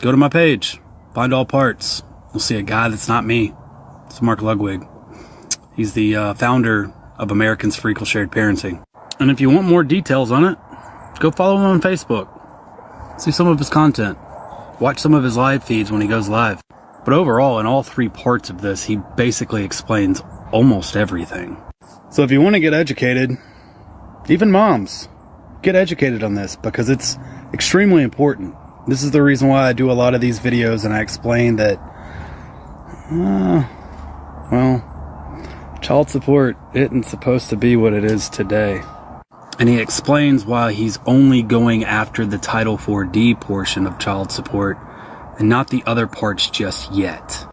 go to my page, find all parts. You'll see a guy that's not me. It's Mark Ludwig. He's the founder of Americans for Equal Shared Parenting. And if you want more details on it, go follow him on Facebook. See some of his content. Watch some of his live feeds when he goes live. But overall, in all 3 parts of this, he basically explains almost everything. So if you want to get educated, even moms, get educated on this because it's extremely important. This is the reason why I do a lot of these videos and I explain that, well, child support isn't supposed to be what it is today. And he explains why he's only going after the Title 4D portion of child support and not the other parts just yet.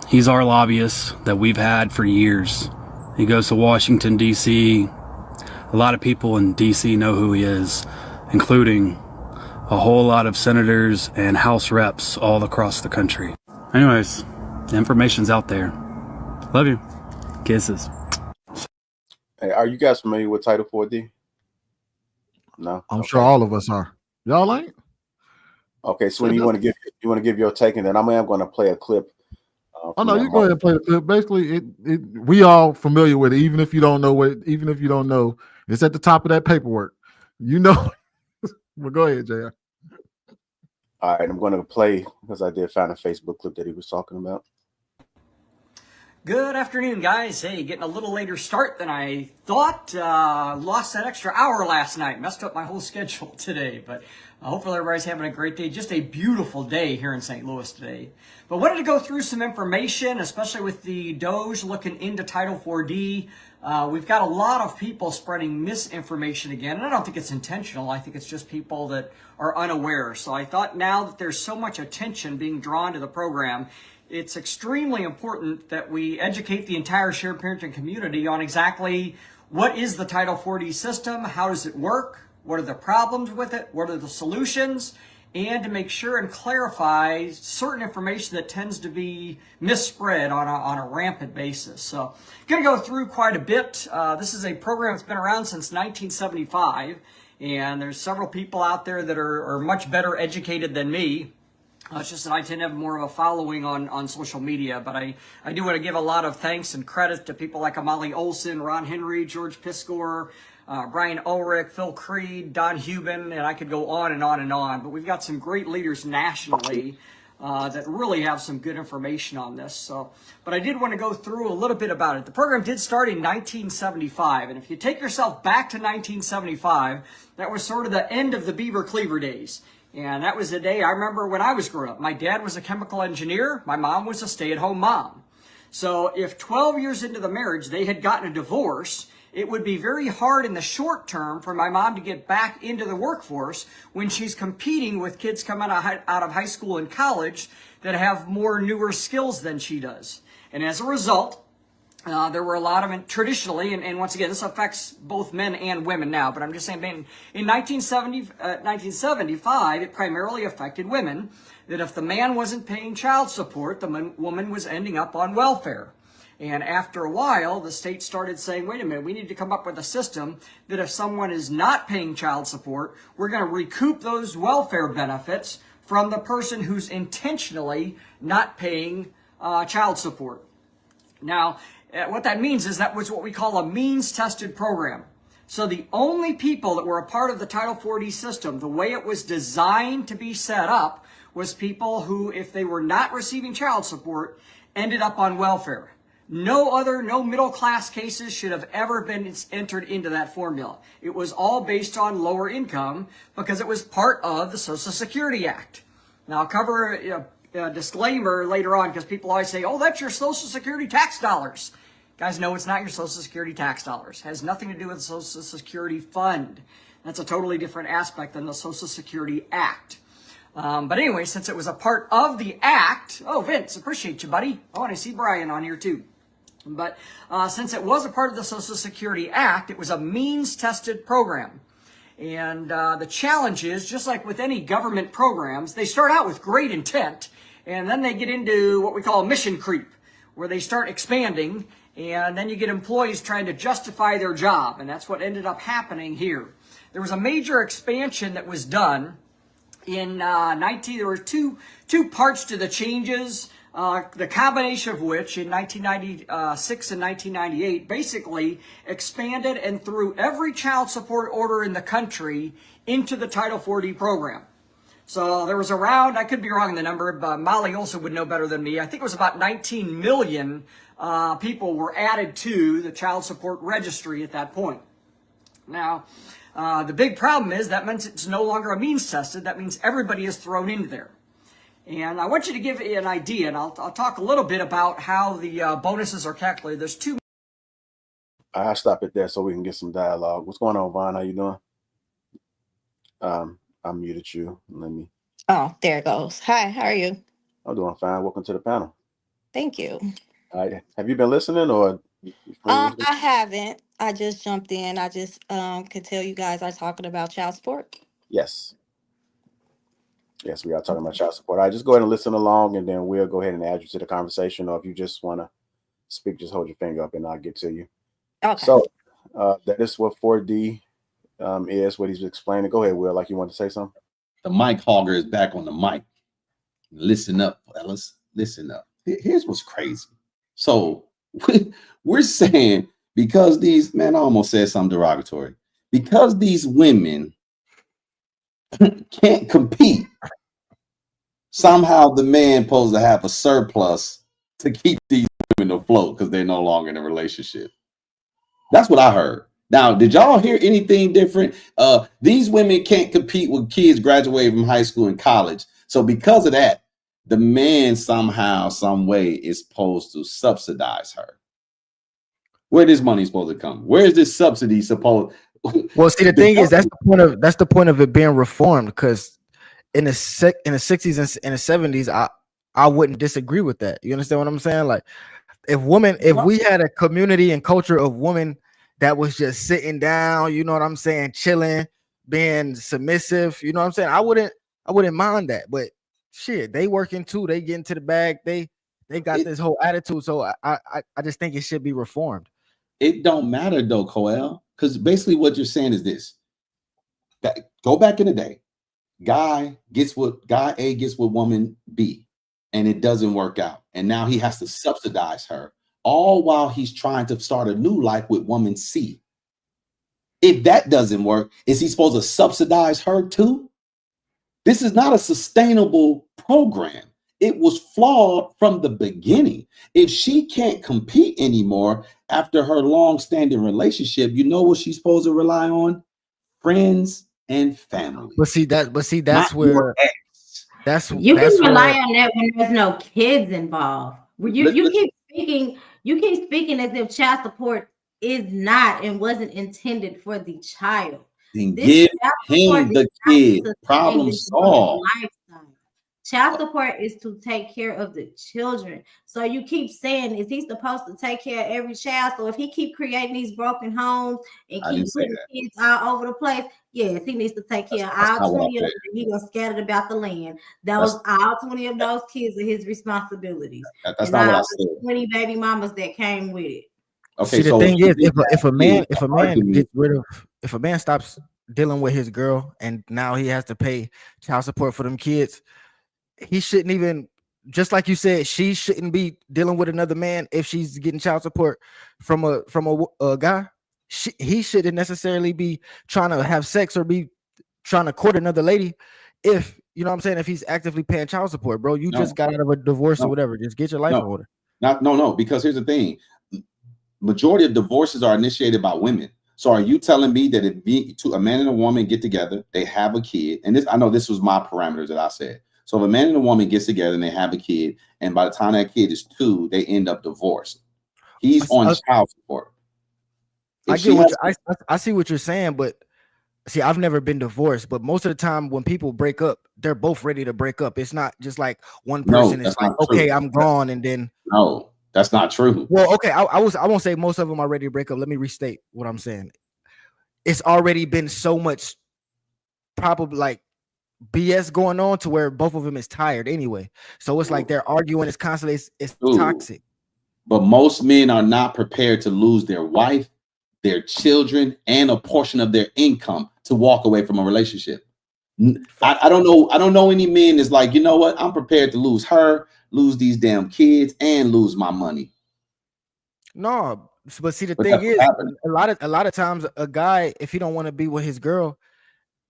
He's our lobbyist that we've had for years. He goes to Washington, D.C. A lot of people in D.C. know who he is, including a whole lot of senators and House reps all across the country. Anyways, the information's out there. Love you. Kisses. Hey, are you guys familiar with Title 4D? No, I'm sure all of us are. Y'all ain't? Okay, Sweeney, you want to give your take, and then I'm going to play a clip. Oh no, you go ahead and play the clip. Basically, we all familiar with it, even if you don't know it's at the top of that paperwork. You know. Well, go ahead, JR. All right, I'm going to play because I did find a Facebook clip that he was talking about. Good afternoon, guys. Hey, getting a little later start than I thought. Lost that extra hour last night. Messed up my whole schedule today, but hopefully everybody's having a great day. Just a beautiful day here in St. Louis today. But wanted to go through some information, especially with the DOGE looking into Title 4D. We've got a lot of people spreading misinformation again, and I don't think it's intentional. I think it's just people that are unaware. So I thought now that there's so much attention being drawn to the program, it's extremely important that we educate the entire shared parenting community on exactly what is the Title 4D system, how does it work, what are the problems with it, what are the solutions, and to make sure and clarify certain information that tends to be misspread on a rampant basis. So I'm going to go through quite a bit. This is a program that's been around since 1975, and there's several people out there that are much better educated than me. It's just that I tend to have more of a following on social media, but I do want to give a lot of thanks and credit to people like Amali Olson, Ron Henry, George Piskor, Brian Ulrich, Phil Creed, Don Hubin, and I could go on and on and on. But we've got some great leaders nationally that really have some good information on this. So, but I did want to go through a little bit about it. The program did start in 1975, and if you take yourself back to 1975, that was sort of the end of the Beaver Cleaver days. And that was the day I remember when I was growing up. My dad was a chemical engineer. My mom was a stay-at-home mom. So if 12 years into the marriage they had gotten a divorce, it would be very hard in the short term for my mom to get back into the workforce when she's competing with kids coming out of high school and college that have more newer skills than she does. And as a result, there were a lot of, traditionally, and once again, this affects both men and women now, but I'm just saying, in 1975, it primarily affected women, that if the man wasn't paying child support, the woman was ending up on welfare. And after a while, the state started saying, wait a minute, we need to come up with a system that if someone is not paying child support, we're going to recoup those welfare benefits from the person who's intentionally not paying child support. Now, what that means is that was what we call a means-tested program. So the only people that were a part of the Title 40 system, the way it was designed to be set up, was people who, if they were not receiving child support, ended up on welfare. No middle-class cases should have ever been entered into that formula. It was all based on lower income because it was part of the Social Security Act. Now, I'll cover a disclaimer later on because people always say, oh, that's your Social Security tax dollars. Guys, no, it's not your Social Security tax dollars. It has nothing to do with the Social Security Fund. That's a totally different aspect than the Social Security Act. But anyway, since it was a part of the Act, oh, Vince, appreciate you, buddy. Oh, and I see Brian on here too. But since it was a part of the Social Security Act, it was a means-tested program. And the challenge is, just like with any government programs, they start out with great intent, and then they get into what we call mission creep, where they start expanding, and then you get employees trying to justify their job, and that's what ended up happening here. There was a major expansion that was done in there were two parts to the changes. The combination of which in 1996 and 1998 basically expanded and threw every child support order in the country into the Title 40 program. So there was around, I could be wrong in the number, but Molly Olson would know better than me. I think it was about 19 million people were added to the child support registry at that point. Now, the big problem is that means it's no longer a means tested. That means everybody is thrown into there. And I want you to give an idea, and I'll talk a little bit about how the bonuses are calculated. There's two. I'll stop it there so we can get some dialogue. What's going on, Vaughn? How you doing? I muted you. Let me. Oh, there it goes. Hi, how are you? I'm doing fine. Welcome to the panel. Thank you. All right. Have you been listening or? I haven't. I just jumped in. I just could tell you guys are talking about child support. Yes. Yes, we are talking about child support. All right, just go ahead and listen along, and then we'll go ahead and add you to the conversation. Or if you just want to speak, just hold your finger up, and I'll get to you. Okay. So that is what 4D is, what he's explaining. Go ahead, Will, like you want to say something? The mic hogger is back on the mic. Listen up, fellas. Listen up. Here's what's crazy. So we're saying because these, man, I almost said something derogatory. Because these women can't compete, somehow the man supposed to have a surplus to keep these women afloat because they're no longer in a relationship. That's what I heard. Now, did y'all hear anything different? These women can't compete with kids graduating from high school and college. So because of that, the man somehow, some way is supposed to subsidize her. Where this money supposed to come? Where is this subsidy supposed? Well, see, the thing is, that's the point of it being reformed. Because in the 60s and the 70s, I wouldn't disagree with that. You understand what I'm saying? Like, if we had a community and culture of women that was just sitting down, you know what I'm saying, chilling, being submissive, you know what I'm saying, I wouldn't mind that. But shit, they working too. They getting to the bag. They got this whole attitude. So I just think it should be reformed. It don't matter though, Coel, because basically what you're saying is this: go back in the day, guy A gets with woman B, and it doesn't work out, and now he has to subsidize her, all while he's trying to start a new life with woman C. If that doesn't work, is he supposed to subsidize her too? This is not a sustainable program. It was flawed from the beginning. If she can't compete anymore after her long-standing relationship, you know what she's supposed to rely on? Friends and family. But see not that's your where ex. You can that's rely where on that when there's no kids involved. You keep speaking as if child support is not and wasn't intended for the child. Then This give child support him is the not kid. to sustain Problem this woman's solved. lifestyle. Child support is to take care of the children. So you keep saying, is he supposed to take care of every child? So if he keep creating these broken homes and I keep didn't say putting that. kids all over the place, yes, he needs to take care of That's all not what I 20 of said. them. He done scattered about the land. That's All 20 of those kids are his responsibilities. that's And not what all I the said. 20 baby mamas that came with it. Okay, see the so thing is if a man argument, gets rid of if a man stops dealing with his girl and now he has to pay child support for them kids, he shouldn't even, just like you said, she shouldn't be dealing with another man if she's getting child support from a guy. He shouldn't necessarily be trying to have sex or be trying to court another lady if, you know what I'm saying, if he's actively paying child support, bro. You just got out of a divorce or no, whatever. Just get your life in order. no, because here's the thing. Majority of divorces are initiated by women. So are you telling me that a man and a woman get together, they have a kid, and this, I know this was my parameters that I said. So if a man and a woman gets together and they have a kid, and by the time that kid is 2, they end up divorced. He's on child support. I get what I see what you're saying, but see, I've never been divorced, but most of the time when people break up, they're both ready to break up. It's not just like one person is like, okay, I'm gone, and then no, that's not true. Well, okay, I won't say most of them are ready to break up. Let me restate what I'm saying. It's already been so much probably like BS going on to where both of them is tired anyway. So it's like they're arguing. It's constantly it's toxic. But most men are not prepared to lose their wife, their children, and a portion of their income to walk away from a relationship. I don't know any men that's like, you know what? I'm prepared to lose her, lose these damn kids, and lose my money. No, but see, the thing is, a lot of times a guy, if he don't want to be with his girl,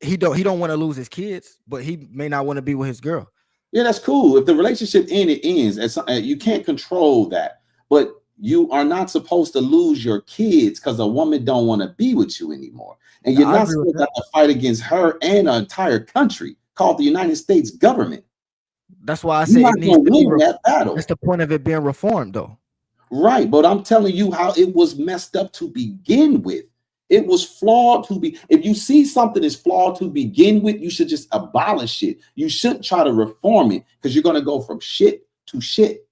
he don't want to lose his kids, but he may not want to be with his girl. Yeah, that's cool. If the relationship ends, you can't control that. But you are not supposed to lose your kids because a woman don't want to be with you anymore. And you're not supposed to have to fight against her and an entire country called the United States government. That's why I say it needs to win that battle. That's the point of it being reformed, though. Right, but I'm telling you how it was messed up to begin with. It was flawed to be. If you see something is flawed to begin with, you should just abolish it. You shouldn't try to reform it because you're going to go from shit to shit.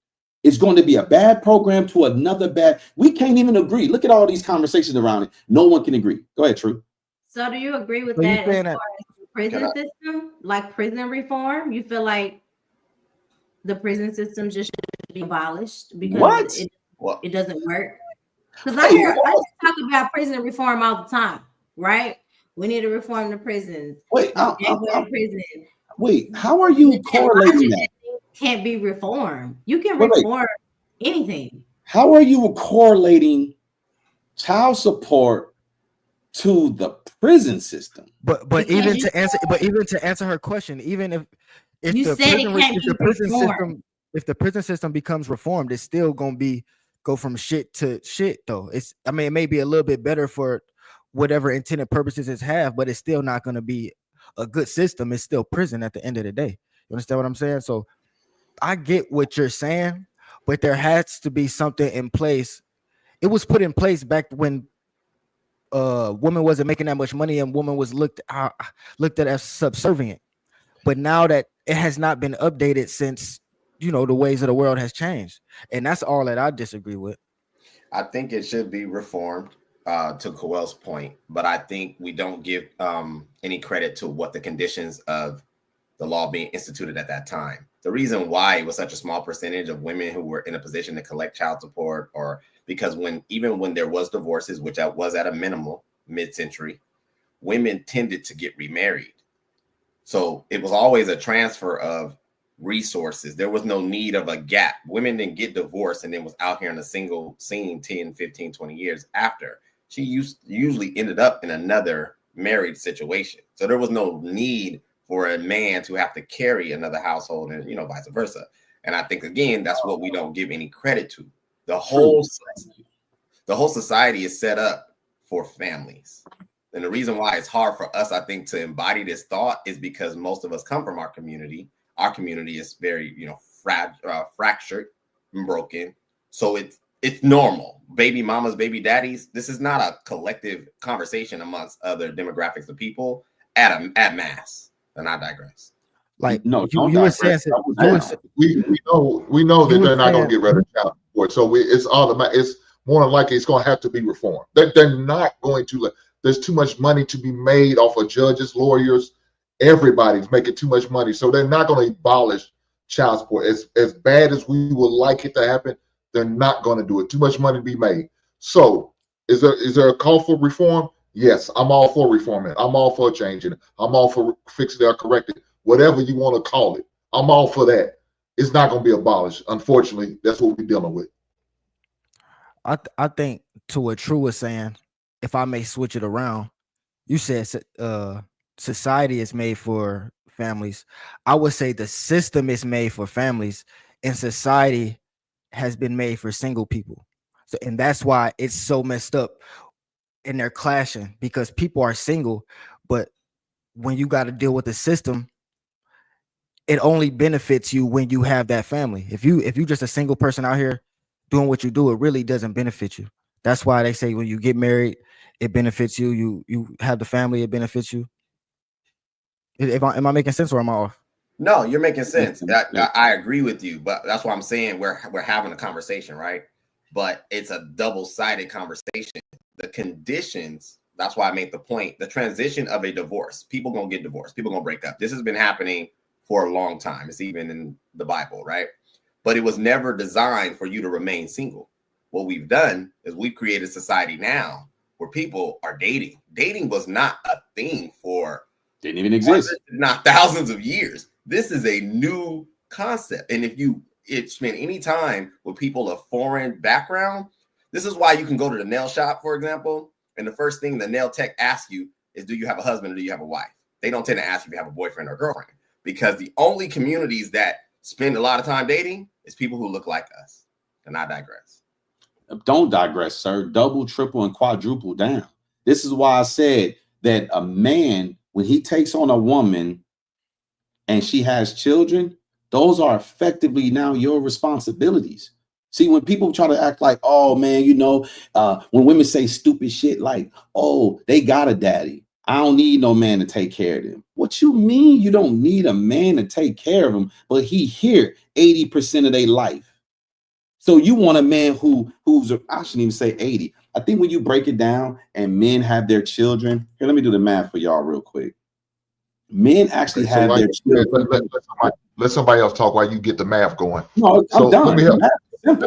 It's going to be a bad program to another bad. We can't even agree. Look at all these conversations around it. No one can agree. Go ahead, True. So do you agree with that as far as the prison system, like prison reform? You feel like the prison system just should be abolished because it doesn't work? Because I talk about prison reform all the time, right? We need to reform the prisons. Wait, prison. Wait, how are you correlating that? Can't be reformed. You can reform anything. How are you correlating child support to the prison system? But even to answer her question, even if the prison system becomes reformed, it's still gonna go from shit to shit though. It may be a little bit better for whatever intended purposes it have, but it's still not gonna be a good system. It's still prison at the end of the day. You understand what I'm saying? So I get what you're saying, but there has to be something in place. It was put in place back when woman wasn't making that much money and woman was looked at as subservient. But now that it has not been updated since, the ways of the world has changed. And that's all that I disagree with. I think it should be reformed, to Coel's point, but I think we don't give any credit to what the conditions of the law being instituted at that time. The reason why it was such a small percentage of women who were in a position to collect child support, or because even when there was divorces, which was at a minimal mid-century, women tended to get remarried. So it was always a transfer of resources. There was no need of a gap. Women didn't get divorced and then was out here in a single scene 10, 15, 20 years after. She usually ended up in another married situation. So there was no need for a man to have to carry another household and, vice versa. And I think, again, that's what we don't give any credit to. The whole society is set up for families. And the reason why it's hard for us, I think, to embody this thought is because most of us come from our community. Our community is very, fractured and broken. So it's normal. Baby mamas, baby daddies. This is not a collective conversation amongst other demographics of people at mass. And I digress. Like, no, you were saying, we know that they're not going to get rid of child support. So it's automatic. It's more than likely it's going to have to be reformed. They're not going to. There's too much money to be made off of judges, lawyers. Everybody's making too much money, so they're not going to abolish child support. As bad as we would like it to happen, they're not going to do it. Too much money to be made. So is there a call for reform? Yes, I'm all for reforming. I'm all for changing it. I'm all for fixing it or correcting it. Whatever you want to call it, I'm all for that. It's not going to be abolished. Unfortunately, that's what we're dealing with. I think to what True was saying, if I may switch it around, you said society is made for families. I would say the system is made for families, and society has been made for single people. So, and that's why it's so messed up, and they're clashing because people are single, but when you got to deal with the system, it only benefits you when you have that family. If you just a single person out here doing what you do, it really doesn't benefit you. That's why they say when you get married, it benefits you. You have the family, it benefits you. Am I making sense or am I off? No, you're making sense. I agree with you, but that's why I'm saying we're having a conversation, right? But it's a double-sided conversation. The conditions, that's why I make the point, the transition of a divorce. People gonna get divorced. People gonna break up. This has been happening for a long time. It's even in the Bible, right? But it was never designed for you to remain single. What we've done is we've created society now where people are dating. Dating was not a thing for didn't even exist, not thousands of years. This is a new concept. And if you spend any time with people of foreign background, this is why you can go to the nail shop, for example, and the first thing the nail tech asks you is, do you have a husband or do you have a wife? They don't tend to ask if you have a boyfriend or a girlfriend, because the only communities that spend a lot of time dating is people who look like us. And I digress. Don't digress, sir. Double, triple, and quadruple down. This is why I said that a man, when he takes on a woman and she has children, those are effectively now your responsibilities. See, when people try to act like, oh, man, when women say stupid shit like, oh, they got a daddy, I don't need no man to take care of them. What you mean you don't need a man to take care of them, but he here 80% of their life? So you want a man who's I shouldn't even say 80. I think when you break it down and men have their children, here, let me do the math for y'all real quick. Men actually have their children. Let somebody else talk while you get the math going. No, I'm done. Let me help. Let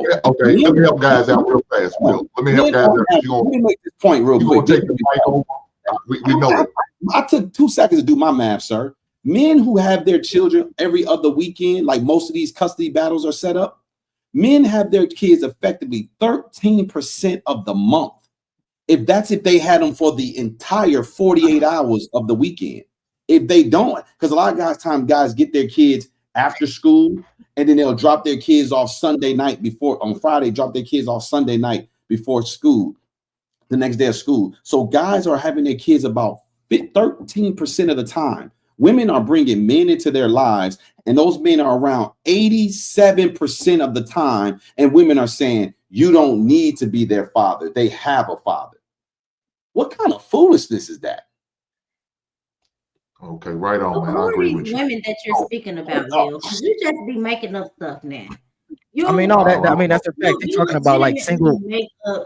me help guys out real fast, Will. Let me help guys out. Let me make this point real quick. Take the mic over. We know it. I took 2 seconds to do my math, sir. Men who have their children every other weekend, like most of these custody battles are set up, men have their kids effectively 13% of the month. If they had them for the entire 48 hours of the weekend. If they don't, because a lot of guys get their kids after school, and then they'll drop their kids off Sunday night on Friday, drop their kids off Sunday night before school, the next day of school. So guys are having their kids about 13% of the time. Women are bringing men into their lives, and those men are around 87% of the time. And women are saying, you don't need to be their father. They have a father. What kind of foolishness is that? Okay, right on, man. Who I are agree these with you. women that you're speaking about, Bill? Because you just be making up stuff now. That's a fact. He's talking about like single.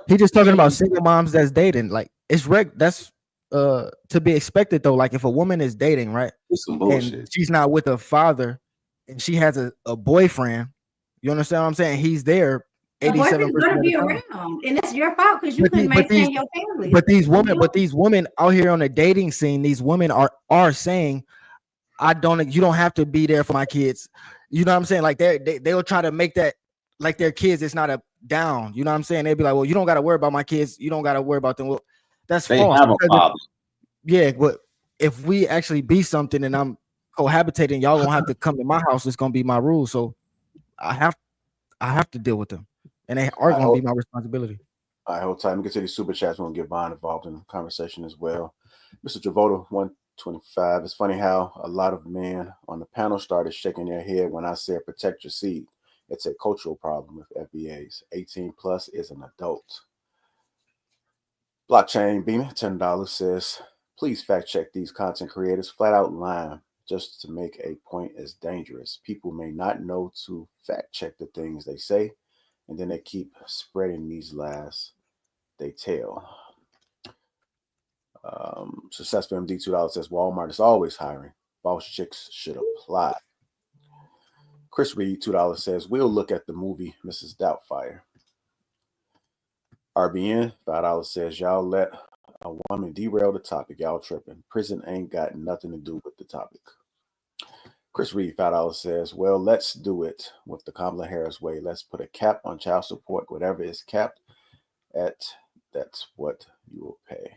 He's just talking about single moms that's dating. Like that's to be expected though. Like if a woman is dating, right, and she's not with a father, and she has a boyfriend, you understand what I'm saying? He's there 87% going to be around, and it's your fault because you couldn't maintain your family. But these women out here on the dating scene, these women are saying, you don't have to be there for my kids. You know what I'm saying? Like they'll try to make that like their kids. It's not a down. You know what I'm saying? They'll be like, well, you don't got to worry about my kids. You don't got to worry about them. Well, that's false. Have a father. Yeah, but if we actually be something and I'm cohabitating, y'all gonna have to come to my house. It's gonna be my rule. So I have to deal with them, and they are going to be my responsibility. I hold tight. Let me get to these super chats. We're going to get Vaughn involved in the conversation as well. Mr. Javota 125. It's funny how a lot of men on the panel started shaking their head when I said protect your seed. It's a cultural problem with FBAs. 18 plus is an adult. Blockchain Beaming, $10 says, please fact check these content creators. Flat out lying just to make a point is dangerous. People may not know to fact check the things they say, and then they keep spreading these lies they tell. Successful MD $2 says Walmart is always hiring. Boss chicks should apply. Chris Reed $2 says we'll look at the movie Mrs. Doubtfire. RBN $5 says y'all let a woman derail the topic. Y'all tripping. Prison ain't got nothing to do with the topic. Chris Reed $5 says, well, let's do it with the Kamala Harris way. Let's put a cap on child support. Whatever is capped at, that's what you will pay.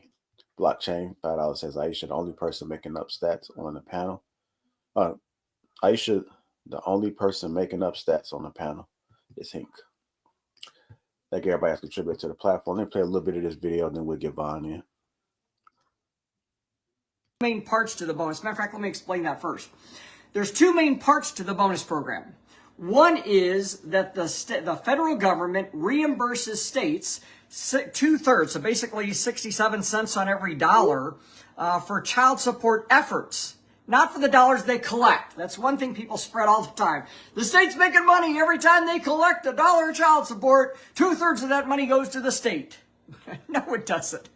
Blockchain $5 says Aisha, the only person making up stats on the panel. Aisha, the only person making up stats on the panel is Hink. Thank you, everybody has contributed to the platform. Let me play a little bit of this video, and then we'll get Vaughn in. Main parts to the bonus. Matter of fact, let me explain that first. There's two main parts to the bonus program. One is that the federal government reimburses states 2/3, so basically 67 cents on every dollar for child support efforts, not for the dollars they collect. That's one thing people spread all the time. The state's making money every time they collect $1 of child support. 2/3 of that money goes to the state. No, it doesn't.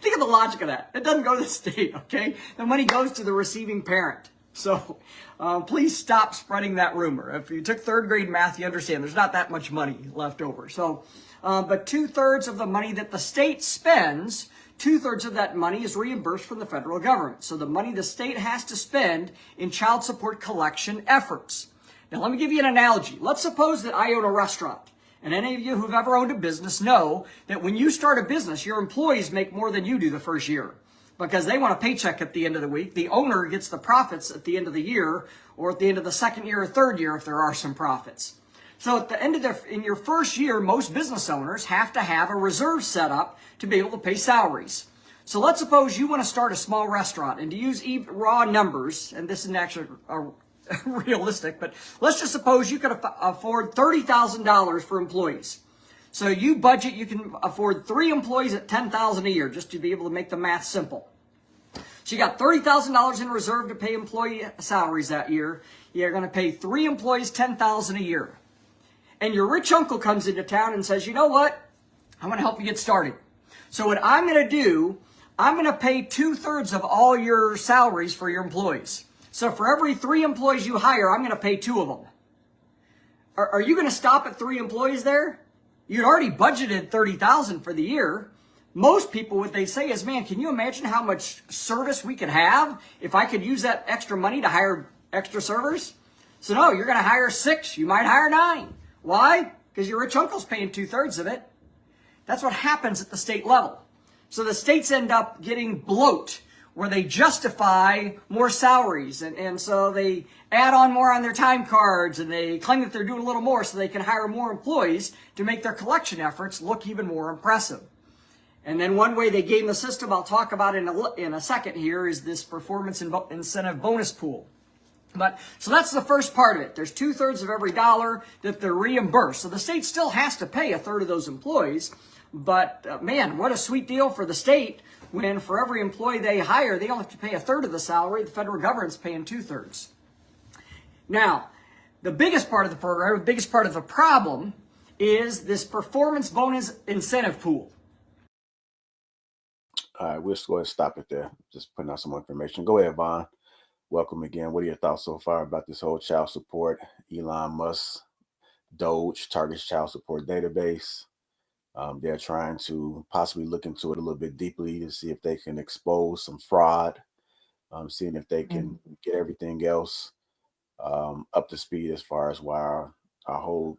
Think of the logic of that. It doesn't go to the state, okay? The money goes to the receiving parent. So please stop spreading that rumor. If you took third grade math, you understand there's not that much money left over. So, but 2/3 of the money that the state spends, 2/3 of that money is reimbursed from the federal government. So the money the state has to spend in child support collection efforts. Now, let me give you an analogy. Let's suppose that I own a restaurant. And any of you who've ever owned a business know that when you start a business, your employees make more than you do the first year, because they want a paycheck at the end of the week. The owner gets the profits at the end of the year, or at the end of the second year or third year if there are some profits. So at the end of in your first year, most business owners have to have a reserve set up to be able to pay salaries. So let's suppose you want to start a small restaurant, and to use raw numbers, and this isn't actually realistic, but let's just suppose you could afford $30,000 for employees. So you can afford 3 employees at $10,000 a year, just to be able to make the math simple. So you got $30,000 in reserve to pay employee salaries that year. You're going to pay 3 employees $10,000 a year. And your rich uncle comes into town and says, you know what? I'm going to help you get started. So what I'm going to do, I'm going to pay 2/3 of all your salaries for your employees. So for every 3 employees you hire, I'm going to pay 2 of them. Are you going to stop at 3 employees there? You'd already budgeted $30,000 for the year. Most people, what they say is, man, can you imagine how much service we could have if I could use that extra money to hire extra servers? So no, you're going to hire 6. You might hire 9. Why? Because your rich uncle's paying 2/3 of it. That's what happens at the state level. So the states end up getting bloat, where they justify more salaries. And so they add on more on their time cards, and they claim that they're doing a little more so they can hire more employees to make their collection efforts look even more impressive. And then one way they game the system, I'll talk about in a second here, is this performance incentive bonus pool. So that's the first part of it. There's 2/3 of every dollar that they're reimbursed. So the state still has to pay 1/3 of those employees. But man, what a sweet deal for the state, when for every employee they hire, they only have to pay 1/3 of the salary. The federal government's paying 2/3. Now, the biggest part of the program, the biggest part of the problem, is this performance bonus incentive pool. All right, we'll just go ahead and stop it there. Just putting out some more information. Go ahead, Vaughn. Welcome again. What are your thoughts so far about this whole child support, Elon Musk, DOGE, targets child support database? They're trying to possibly look into it a little bit deeply to see if they can expose some fraud, seeing if they can get everything else up to speed as far as why our whole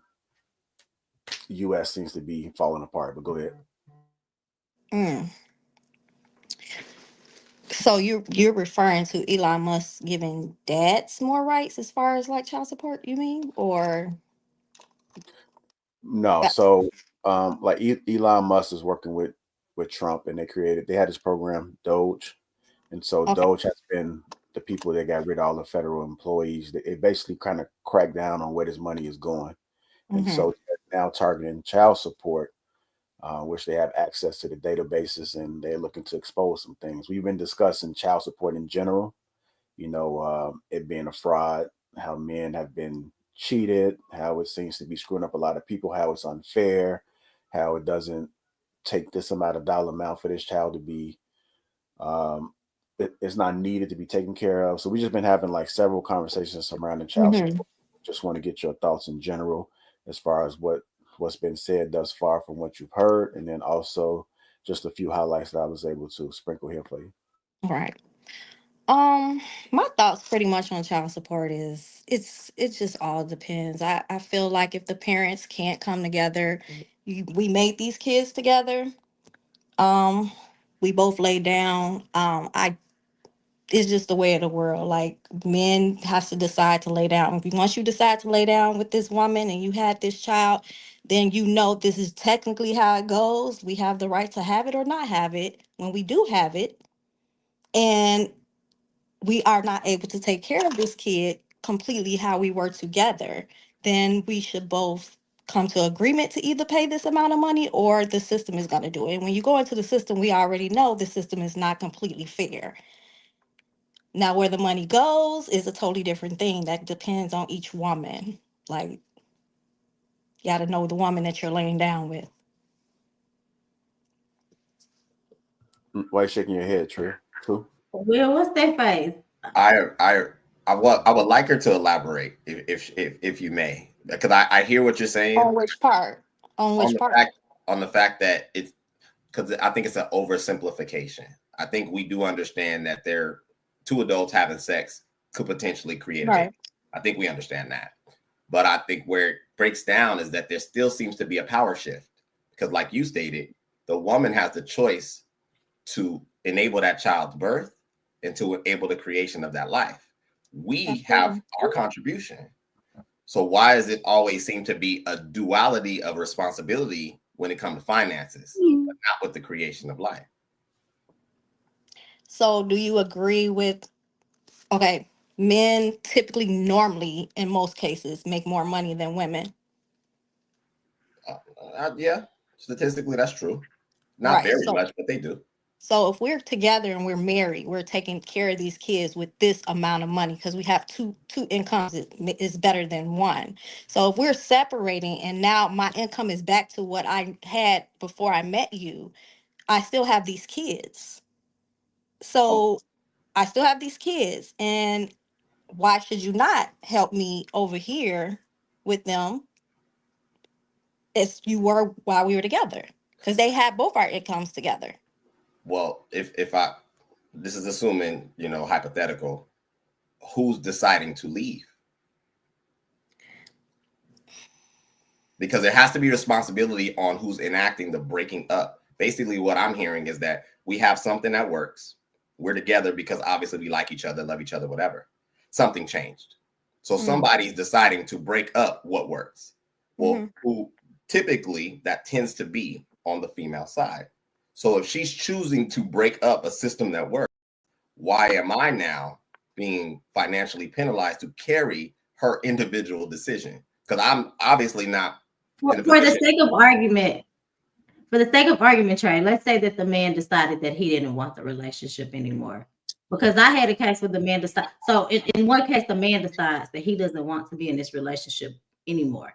U.S. seems to be falling apart. But go ahead. So you're referring to Elon Musk giving dads more rights as far as like child support, you mean? Or No, That- so like Elon Musk is working with Trump, and they had this program DOGE, and so Okay. DOGE has been the people that got rid of all the federal employees. It basically kind of cracked down on where this money is going, and Mm-hmm. so they're now targeting child support, which they have access to the databases, and they're looking to expose some things. We've been discussing child support in general, it being a fraud, how men have been cheated, how it seems to be screwing up a lot of people, how it's unfair, how it doesn't take this amount of dollar amount for this child to be, um, it's not needed to be taken care of. So we just been having like several conversations surrounding child Mm-hmm. support. Just want to get your thoughts in general as far as what's been said thus far from what you've heard, and then also just a few highlights that I was able to sprinkle here for you. Right. My thoughts pretty much on child support is it just all depends. I feel like if the parents can't come together, we made these kids together. Um, we both lay down. I It's just the way of the world. Like men has to decide to lay down. Once you decide to lay down with this woman and you had this child, then you know this is technically how it goes. We have the right to have it or not have it. When we do have it, and we are not able to take care of this kid completely how we were together, then we should both come to agreement to either pay this amount of money or the system is going to do it. And when you go into the system, we already know the system is not completely fair. Now, where the money goes is a totally different thing. That depends on each woman. Like, you got to know the woman that you're laying down with. Why you shaking your head, True? Will, what's that face? I would like her to elaborate if you may, because I hear what you're saying On which part? On which part? on the fact that it's because I think it's an oversimplification. I think we do understand that they're two adults having sex could potentially create a baby. Right. I think we understand that. But I think where it breaks down is that there still seems to be a power shift because, like you stated, the woman has the choice to enable that child's birth and to enable the creation of that life. We have our contribution. So why does it always seem to be a duality of responsibility when it comes to finances, but not with the creation of life? So, do you agree with, okay, men typically, normally, in most cases, make more money than women? Yeah, statistically, that's true. Not Right. very much, but they do. So if we're together and we're married, we're taking care of these kids with this amount of money because we have two incomes is better than one. So if we're separating and now my income is back to what I had before I met you, I still have these kids. So I still have these kids, and why should you not help me over here with them as you were while we were together? Because they had both our incomes together. Well, if this is assuming, hypothetical, who's deciding to leave? Because there has to be responsibility on who's enacting the breaking up. Basically, what I'm hearing is that we have something that works. We're together because obviously we like each other, love each other, whatever. Something changed. So somebody's deciding to break up what works. Well, who typically that tends to be on the female side. So if she's choosing to break up a system that works, why am I now being financially penalized to carry her individual decision? Because I'm obviously not in a For the position. sake of argument, Trey, let's say that the man decided that he didn't want the relationship anymore. Because I had a case where the man decided. So in one case, the man decides that he doesn't want to be in this relationship anymore.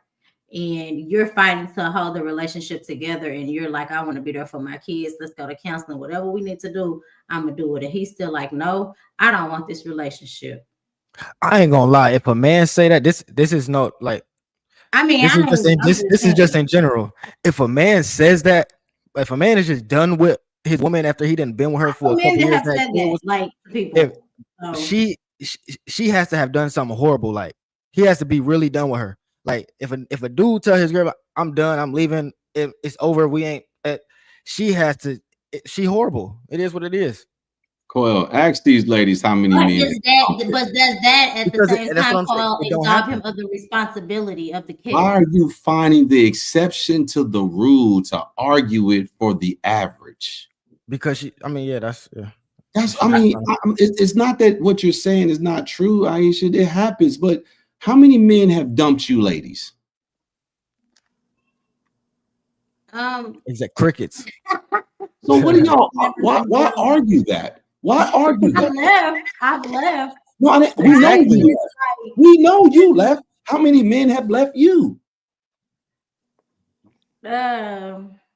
And you're fighting to hold the relationship together. And you're like, I want to be there for my kids. Let's go to counseling. Whatever we need to do, I'm going to do it. And he's still like, no, I don't want this relationship. I ain't gonna lie. If a man say that, this is no like. I mean, This is just in general. If a man says that, if a man is just done with his woman after he done been with her for a couple years, have said that, like people. If she has to have done something horrible. Like he has to be really done with her. Like if a dude tell his girl, I'm done, I'm leaving, it's over, we ain't. She has to. She horrible. It is what it is. Coyle, ask these ladies how many But men. does that at the Because same that's what time I'm saying. call It don't absolve him happen of the responsibility of the kid? Why are you finding the exception to the rule to argue it for the average? because she. I mean, yeah, that's yeah. That's. I mean, it's not that what you're saying is not true, Aisha. It happens, but how many men have dumped you, ladies? Exact crickets. So what do y'all? Why argue that? Why argue that? I've left. No, we know you left. We know you left. How many men have left you?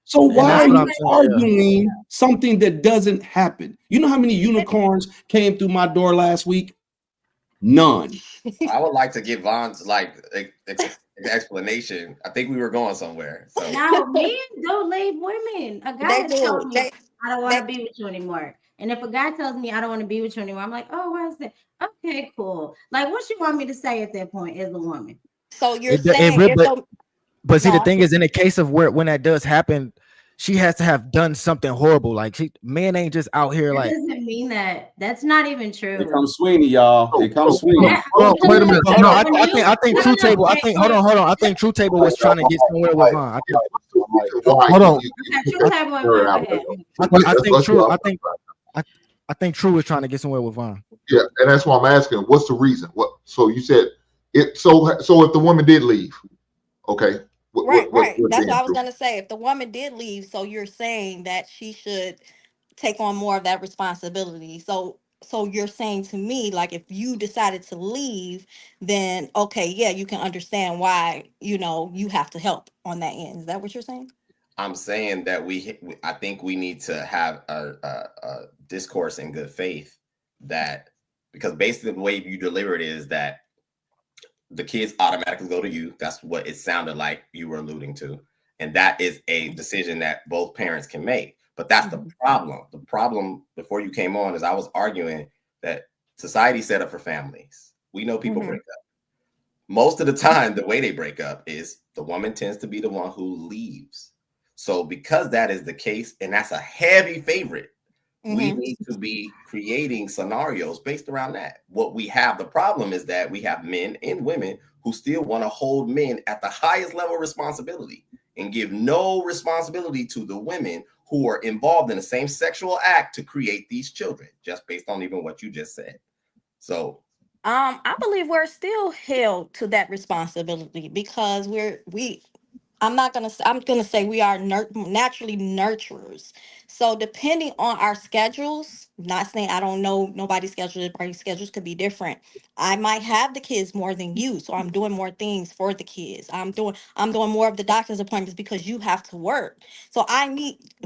So why are you arguing something that doesn't happen? You know how many unicorns came through my door last week? None. I would like to get Von's explanation. I think we were going somewhere. So Now men don't leave women. A guy They tells do. me I don't want to be with you anymore. And if a guy tells me I don't want to be with you anymore, I'm like, oh, why is that? Okay, cool. Like, what you want me to say at that point as a woman? So you're saying but see, the thing is, in the case of when that does happen, she has to have done something horrible. Like men ain't just out here like. Doesn't mean that. That's not even true. Here comes Sweeney, y'all. Here comes Sweeney. Wait a minute. No, I think True Table. I think hold on. I think True Table was trying to get somewhere with Von. Hold on. I think True was trying to get somewhere with Von. Yeah, and that's why I'm asking. What's the reason? What? So you said it. So if the woman did leave, okay. Right. That's what I was gonna say. If the woman did leave, so you're saying that she should take on more of that responsibility. So you're saying to me, like, if you decided to leave, then okay, yeah, you can understand why, you have to help on that end. Is that what you're saying? I'm saying that I think we need to have a discourse in good faith, that because basically the way you deliver it is that the kids automatically go to you. That's what it sounded like you were alluding to. And that is a decision that both parents can make. But that's the problem. The problem before you came on is I was arguing that society's set up for families. We know people break up. Most of the time, the way they break up is the woman tends to be the one who leaves. So because that is the case, and that's a heavy favorite, we need to be creating scenarios based around that. The problem is that we have men and women who still want to hold men at the highest level of responsibility and give no responsibility to the women who are involved in the same sexual act to create these children, just based on even what you just said. So I believe we're still held to that responsibility because I'm gonna say we are naturally nurturers. So depending on our schedules, not saying I don't know nobody's schedule, everybody's schedules could be different. I might have the kids more than you, so I'm doing more things for the kids. I'm doing more of the doctor's appointments because you have to work. So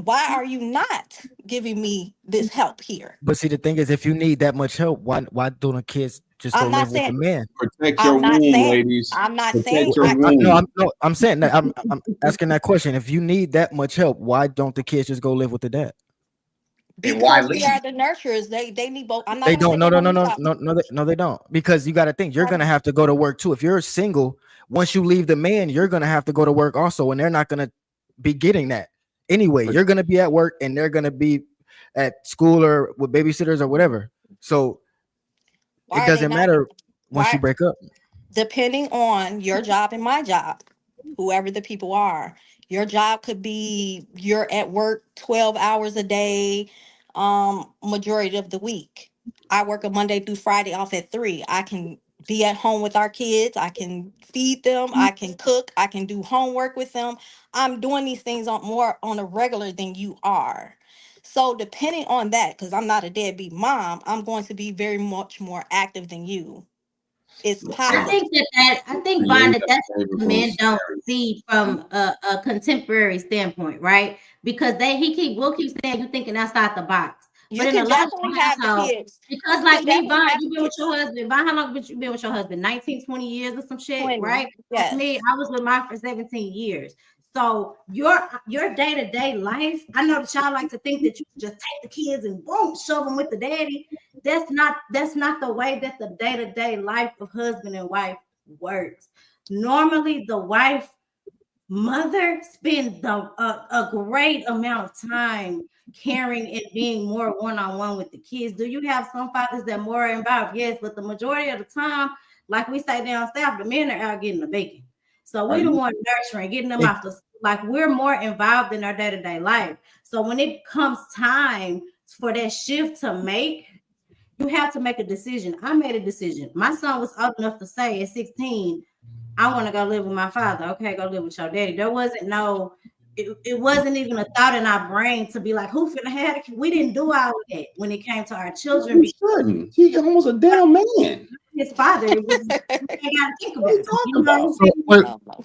why are you not giving me this help here? But see, the thing is, if you need that much help, why don't the kids just go live with the man? Protect your womb, ladies. I'm not Protect saying. your womb. I'm saying that. I'm asking that question. If you need that much help, why don't the kids just go live with the dad? Because we are the nurturers. They need both. I'm not. They don't. No, they don't. Because you got to think you're gonna have to go to work too. If you're single, once you leave the man, you're gonna have to go to work also, and they're not gonna be getting that anyway. You're gonna be at work, and they're gonna be at school or with babysitters or whatever. So it doesn't matter once you break up. Depending on your job and my job, whoever the people are, your job could be you're at work 12 hours a day, majority of the week. I work a Monday through Friday off at 3. I can be at home with our kids. I can feed them. I can cook. I can do homework with them. I'm doing these things more on a regular than you are. So depending on that, because I'm not a deadbeat mom, I'm going to be very much more active than you. It's possible. I think Von, that's what the men don't see from a contemporary standpoint, right? Because we'll keep saying you thinking outside the box. But in a lot of households, because like me, Von, you been with your husband. Von, how long have you been with your husband? 19, 20 years or some shit, 20, right? yes. Me, I was with mine for 17 years. So your day-to-day life, I know that y'all like to think that you just take the kids and boom, shove them with the daddy. That's not the way that the day-to-day life of husband and wife works. Normally, the wife mother spends a great amount of time caring and being more one-on-one with the kids. Do you have some fathers that are more involved? Yes, but the majority of the time, like we say down south, the men are out getting the bacon. So we the one nurturing, getting them out the, like we're more involved in our day-to-day life. So when it comes time for that shift to make, you have to make a decision. I made a decision. My son was old enough to say at 16, I want to go live with my father. Okay, go live with your daddy. There wasn't no, it wasn't even a thought in our brain to be like, who finna have it? We didn't do all of that when it came to our children. He almost a damn man. His father, it was, you gotta think about it. You know?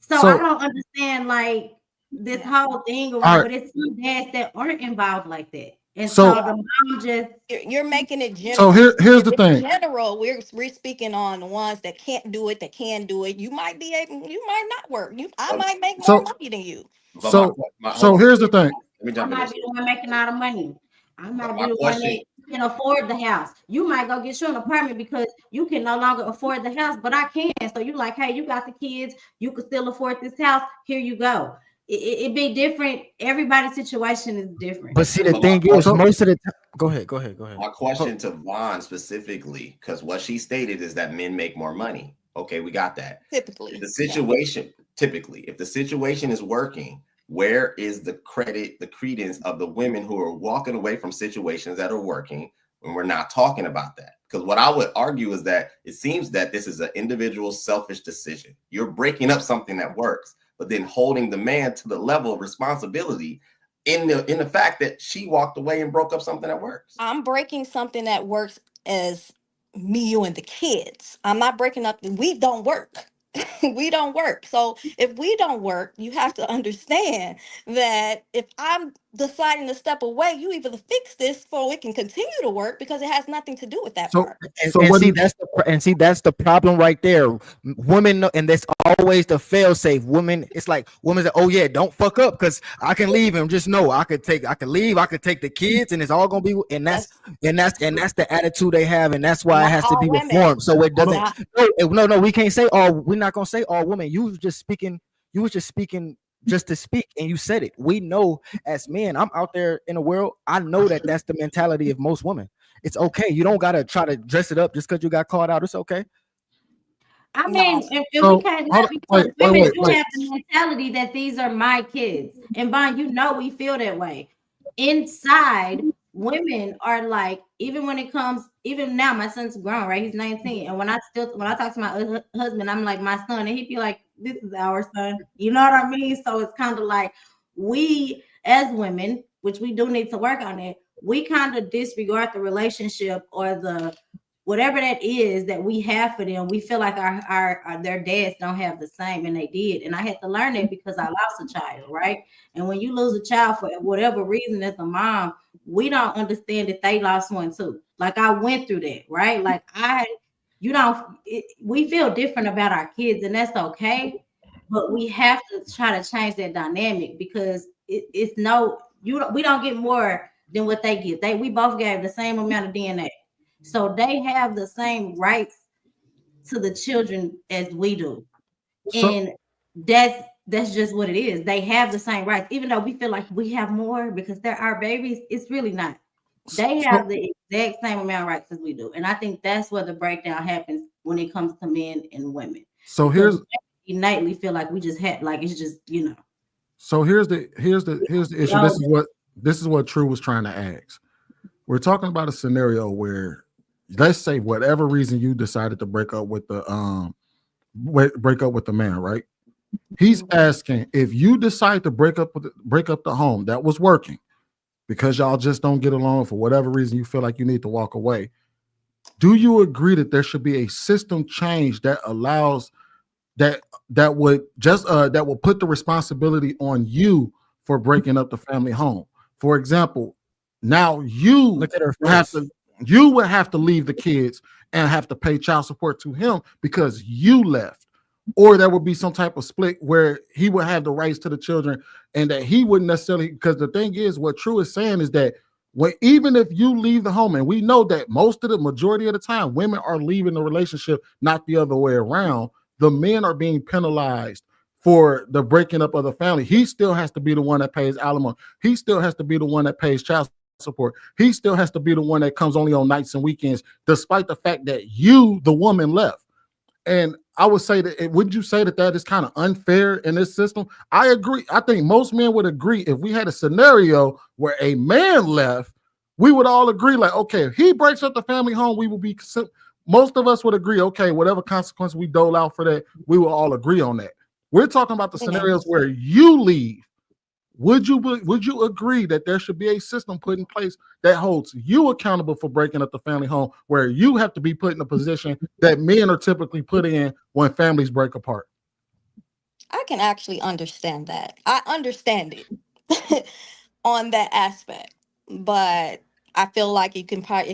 So I don't understand like this whole thing around, but it's some dads that aren't involved like that. And so the mom just you're making it general. So here's the thing. In general, we're speaking on the ones that can't do it, that can do it. You might be able, you might not work. I might make more money than you. So here's the thing. I might be the one making all the money. I might be the one that can afford the house. You might go get you an apartment because you can no longer afford the house, but I can. So you like, hey, you got the kids, you can still afford this house. Here you go. It be different. Everybody's situation is different. But see, the thing is, most of the time, go ahead. My question to Vaughn specifically, because what she stated is that men make more money. Okay, we got that. Typically, if the situation is working, where is the credence of the women who are walking away from situations that are working when we're not talking about that? Because what I would argue is that it seems that this is an individual selfish decision. You're breaking up something that works, but then holding the man to the level of responsibility in the fact that she walked away and broke up something that works. I'm breaking something that works as me, you, and the kids. I'm not breaking up. We don't work. We don't work. So if we don't work, you have to understand that if I'm deciding to step away, you either fix this so it can continue to work because it has nothing to do with that part. And see, that's the problem right there. Women know, and that's always the fail safe. Women, it's like women say, oh yeah, don't fuck up because I can leave him. Just know I could leave, I could take the kids, and it's all gonna be, and that's the attitude they have, and that's why it has to be reformed. So it doesn't. No, we can't say all. We're not gonna say all women. You was just speaking just to speak, and you said it. We know as men, I'm out there in the world, I know that that's the mentality of most women. It's okay. You don't gotta try to dress it up just because you got called out. It's okay. I mean, if we can't do because women do have the mentality that these are my kids. And Vaughn, you know we feel that way. Inside, women are like, even when it comes, even now, my son's grown, right? He's 19. And when I talk to my husband, I'm like, my son, and he'd be like, this is our son. You know what I mean? So it's kind of like we as women, which we do need to work on it, we kind of disregard the relationship or the whatever that is that we have for them. We feel like their dads don't have the same, and they did. And I had to learn that because I lost a child, right? And when you lose a child for whatever reason as a mom, we don't understand that they lost one too. Like I went through that, right? Like we feel different about our kids, and that's okay. But we have to try to change that dynamic because we don't get more than what they get. We both gave the same amount of DNA. So they have the same rights to the children as we do. And that's just what it is. They have the same rights, even though we feel like we have more because they're our babies. It's really not. They have the exact same amount of rights as we do. And I think that's where the breakdown happens when it comes to men and women. So here's innately feel like we just had like it's just, you know. So here's the issue. This is what True was trying to ask. We're talking about a scenario where, let's say, whatever reason you decided to break up with the man, right? He's asking if you decide to break up the home that was working because y'all just don't get along for whatever reason you feel like you need to walk away. Do you agree that there should be a system change that allows that will put the responsibility on you for breaking up the family home? For example, now you would have to leave the kids and have to pay child support to him because you left. Or there would be some type of split where he would have the rights to the children and that he wouldn't necessarily, because the thing is, what True is saying is that even if you leave the home, and we know that majority of the time, women are leaving the relationship, not the other way around, the men are being penalized for the breaking up of the family. He still has to be the one that pays alimony. He still has to be the one that pays child support. He still has to be the one that comes only on nights and weekends, despite the fact that you, the woman, left. And I would say that, wouldn't you say that that is kind of unfair in this system? I agree. I think most men would agree if we had a scenario where a man left, we would all agree like, okay, if he breaks up the family home, we will be, most of us would agree, okay, whatever consequence we dole out for that, we will all agree on that. We're talking about the scenarios where you leave. Would you agree that there should be a system put in place that holds you accountable for breaking up the family home, where you have to be put in a position that men are typically put in when families break apart? I can actually understand that. I understand it on that aspect, but I feel like it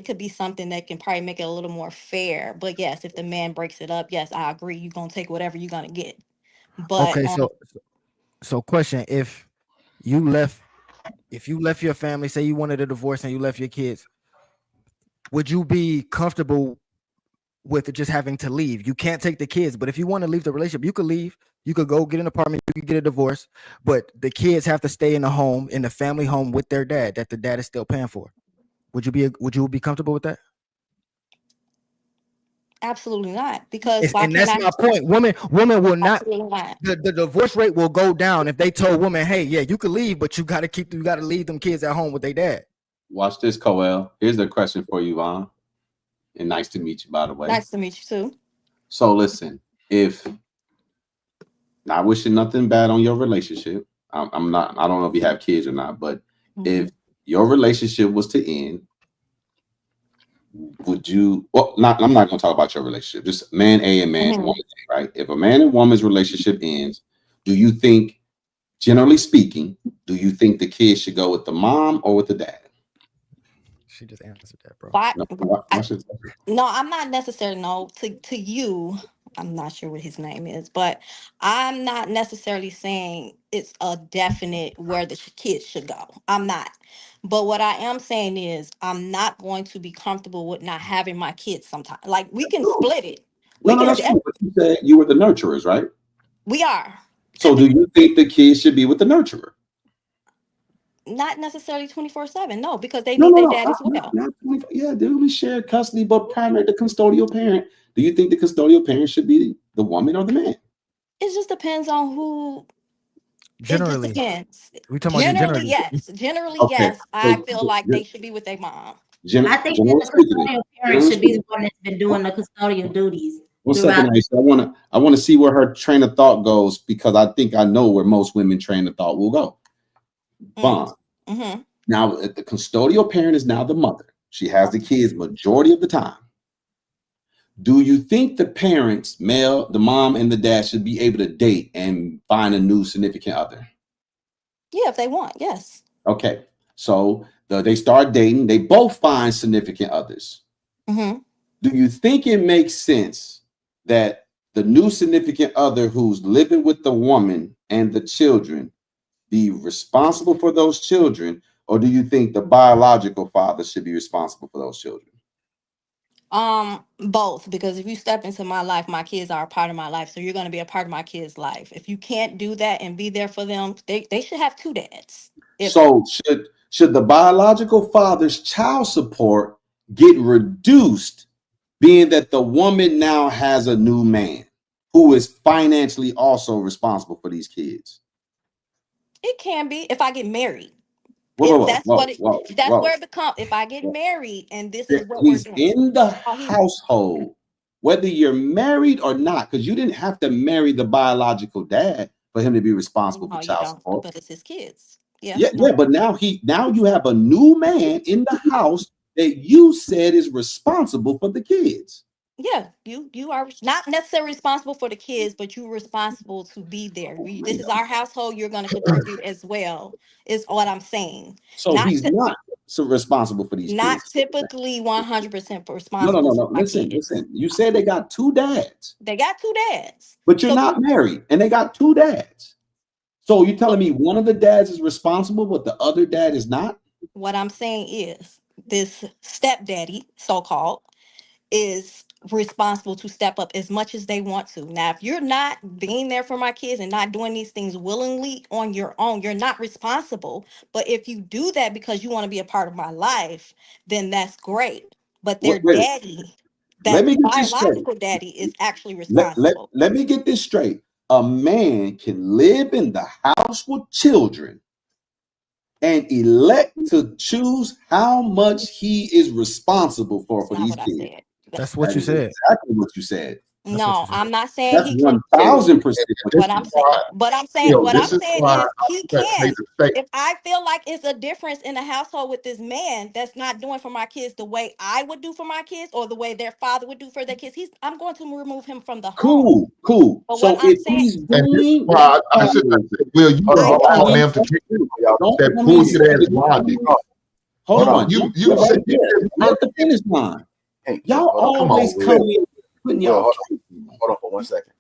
could be something that can probably make it a little more fair. But yes, if the man breaks it up, yes, I agree. You're gonna take whatever you're gonna get. But Okay, so question: if you left your family, say you wanted a divorce and you left your kids, would you be comfortable with just having to leave? You can't take the kids, but if you want to leave the relationship, you could leave. You could go get an apartment, you could get a divorce, but the kids have to stay in the home, in the family home with their dad that the dad is still paying for. Would you be comfortable with that? absolutely not, because why And can't that's I? my point. Women will not. Absolutely not. The divorce rate will go down if they told women, "Hey, yeah, you can leave, but you got to leave them kids at home with their dad." Watch this, Coel. Here's the question for you, Vaughn. And nice to meet you, by the way. Nice to meet you too. So listen, if not wishing nothing bad on your relationship, I'm not. I don't know if you have kids or not, but if your relationship was to end, would you? Well, I'm not going to talk about your relationship. Just man A and man woman A, right? If a man and woman's relationship ends, do you think, generally speaking, do you think the kid should go with the mom or with the dad? She just answered that, bro. No, I'm not necessarily to you. I'm not sure what his name is, but I'm not necessarily saying it's a definite where the kids should go. I'm not. But what I am saying is I'm not going to be comfortable with not having my kids sometimes. Like we can split it. No, that's true. But you said you were the nurturers, right? We are. So do you think the kids should be with the nurturer? Not necessarily 24/7, no, because they need their dad as well. Yeah, they will be shared custody, but primary the custodial parent. Do you think the custodial parent should be the woman or the man? It just depends on who. Generally, it just depends. We talking about Generally, yes. Generally, Okay, yes. I feel like they should be with their mom. I think that the custodial parent should be the one that's been doing the custodial duties. One second, I want to see where her train of thought goes, because I think I know where most women train of thought will go. Bond. Now, the custodial parent is now the mother. She has the kids majority of the time. Do you think the parents, the mom and the dad, should be able to date and find a new significant other? Yeah, if they want, yes. Okay, so they start dating. They both find significant others. Do you think it makes sense that the new significant other who's living with the woman and the children be responsible for those children, or do you think the biological father should be responsible for those children? Both, because if you step into my life, my kids are a part of my life, so you're going to be a part of my kids' life. If you can't do that and be there for them, they should have two dads. So should the biological father's child support get reduced, being that the woman now has a new man who is financially also responsible for these kids? It can be if I get married. That's where it becomes. If I get married and this is what he's we're doing. In the household, whether you're married or not, because you didn't have to marry the biological dad for him to be responsible for child support. But it's his kids. Yeah, but now you have a new man in the house that you said is responsible for the kids. Yeah, you are not necessarily responsible for the kids, but you're responsible to be there. This is our household. You're going to contribute as well, is what I'm saying. So he's not so responsible for these not kids. Typically 100% responsible. No. Listen. You said they got two dads. They got two dads. But you're not married, and they got two dads. So you're telling me one of the dads is responsible, but the other dad is not? What I'm saying is this stepdaddy, so-called, is responsible to step up as much as they want to. Now, if you're not being there for my kids and not doing these things willingly on your own, you're not responsible. But if you do that because you want to be a part of my life, then that's great. But their Wait, daddy, let that me get this straight. biological daddy, is actually Let responsible. me get this straight. A man can live in the house with children and elect to choose how much he is responsible for That's not these what I kids. said. That's what That you is said. exactly what you said. That's what No, you said. I'm not saying That's he can. 1000% This What what I'm you saying, said. what Will, I'm this is saying why is I he made can. the statement. If I feel like it's a difference in the household with this man that's not doing for my kids the way I would do for my kids or the way their father would do for their kids, I'm going to remove him from the home. Cool. But what So I'm if saying, he's And this is doing why what I said, Will, you Hold on, I hold allow on, don't. them to take don't that let me bullshit say ass it. logic. Hold hold on. on. You You're said right you there. said I'm at the finish line. Hey, Y'all hold on. come on, always Will. come in putting Will, y'all hold case. on for 1 second.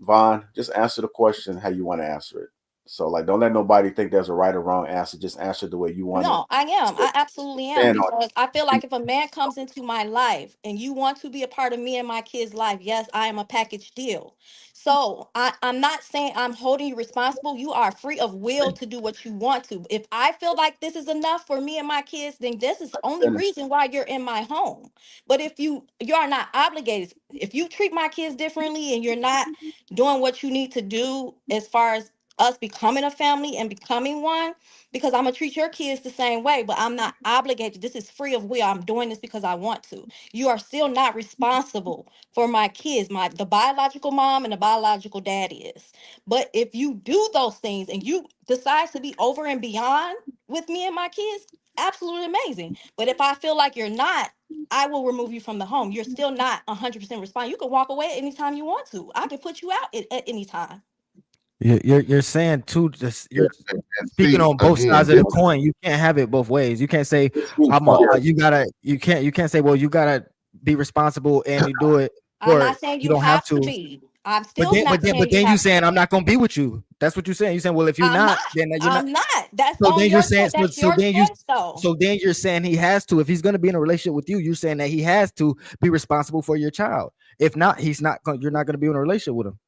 Vaughn, just answer the question how you want to answer it. So, like, don't let nobody think there's a right or wrong answer. Just answer the way you want No, I am. I absolutely am, stand on because I feel it. like if a man comes into my life and you want to be a part of me and my kids' life, yes, I am a package deal. So I'm not saying I'm holding you responsible. You are free of will to do what you want to. If I feel like this is enough for me and my kids, then this is the only Finish. reason why you're in my home. But if you are not obligated, if you treat my kids differently and you're not doing what you need to do as far as us becoming a family and becoming one, because I'm gonna treat your kids the same way, but I'm not obligated. This is free of will. I'm doing this because I want to. You are still not responsible for my kids. The biological mom and the biological daddy is. But if you do those things and you decide to be over and beyond with me and my kids, absolutely amazing. But if I feel like you're not, I will remove you from the home. You're still not 100% responsible. You can walk away at any time you want to. I can put you out at any time. You're saying too. Just you're And speaking see on both again, sides of this the coin. You can't have it both ways. You can't say I'm a. yeah, You can't say, well, you gotta be responsible and you do it, I'm or not saying you you don't have have to to. be. I'm But still not saying you you have to saying I'm be. not gonna be with you. That's what you're saying. You're saying, well, if you're I'm not. not, then you're not. I'm not. That's So on then you're your saying choice. That's your choice, though. so then you're saying he has to. If he's gonna be in a relationship with you, you're saying that he has to be responsible for your child. If not, he's not. You're not gonna be in a relationship with him.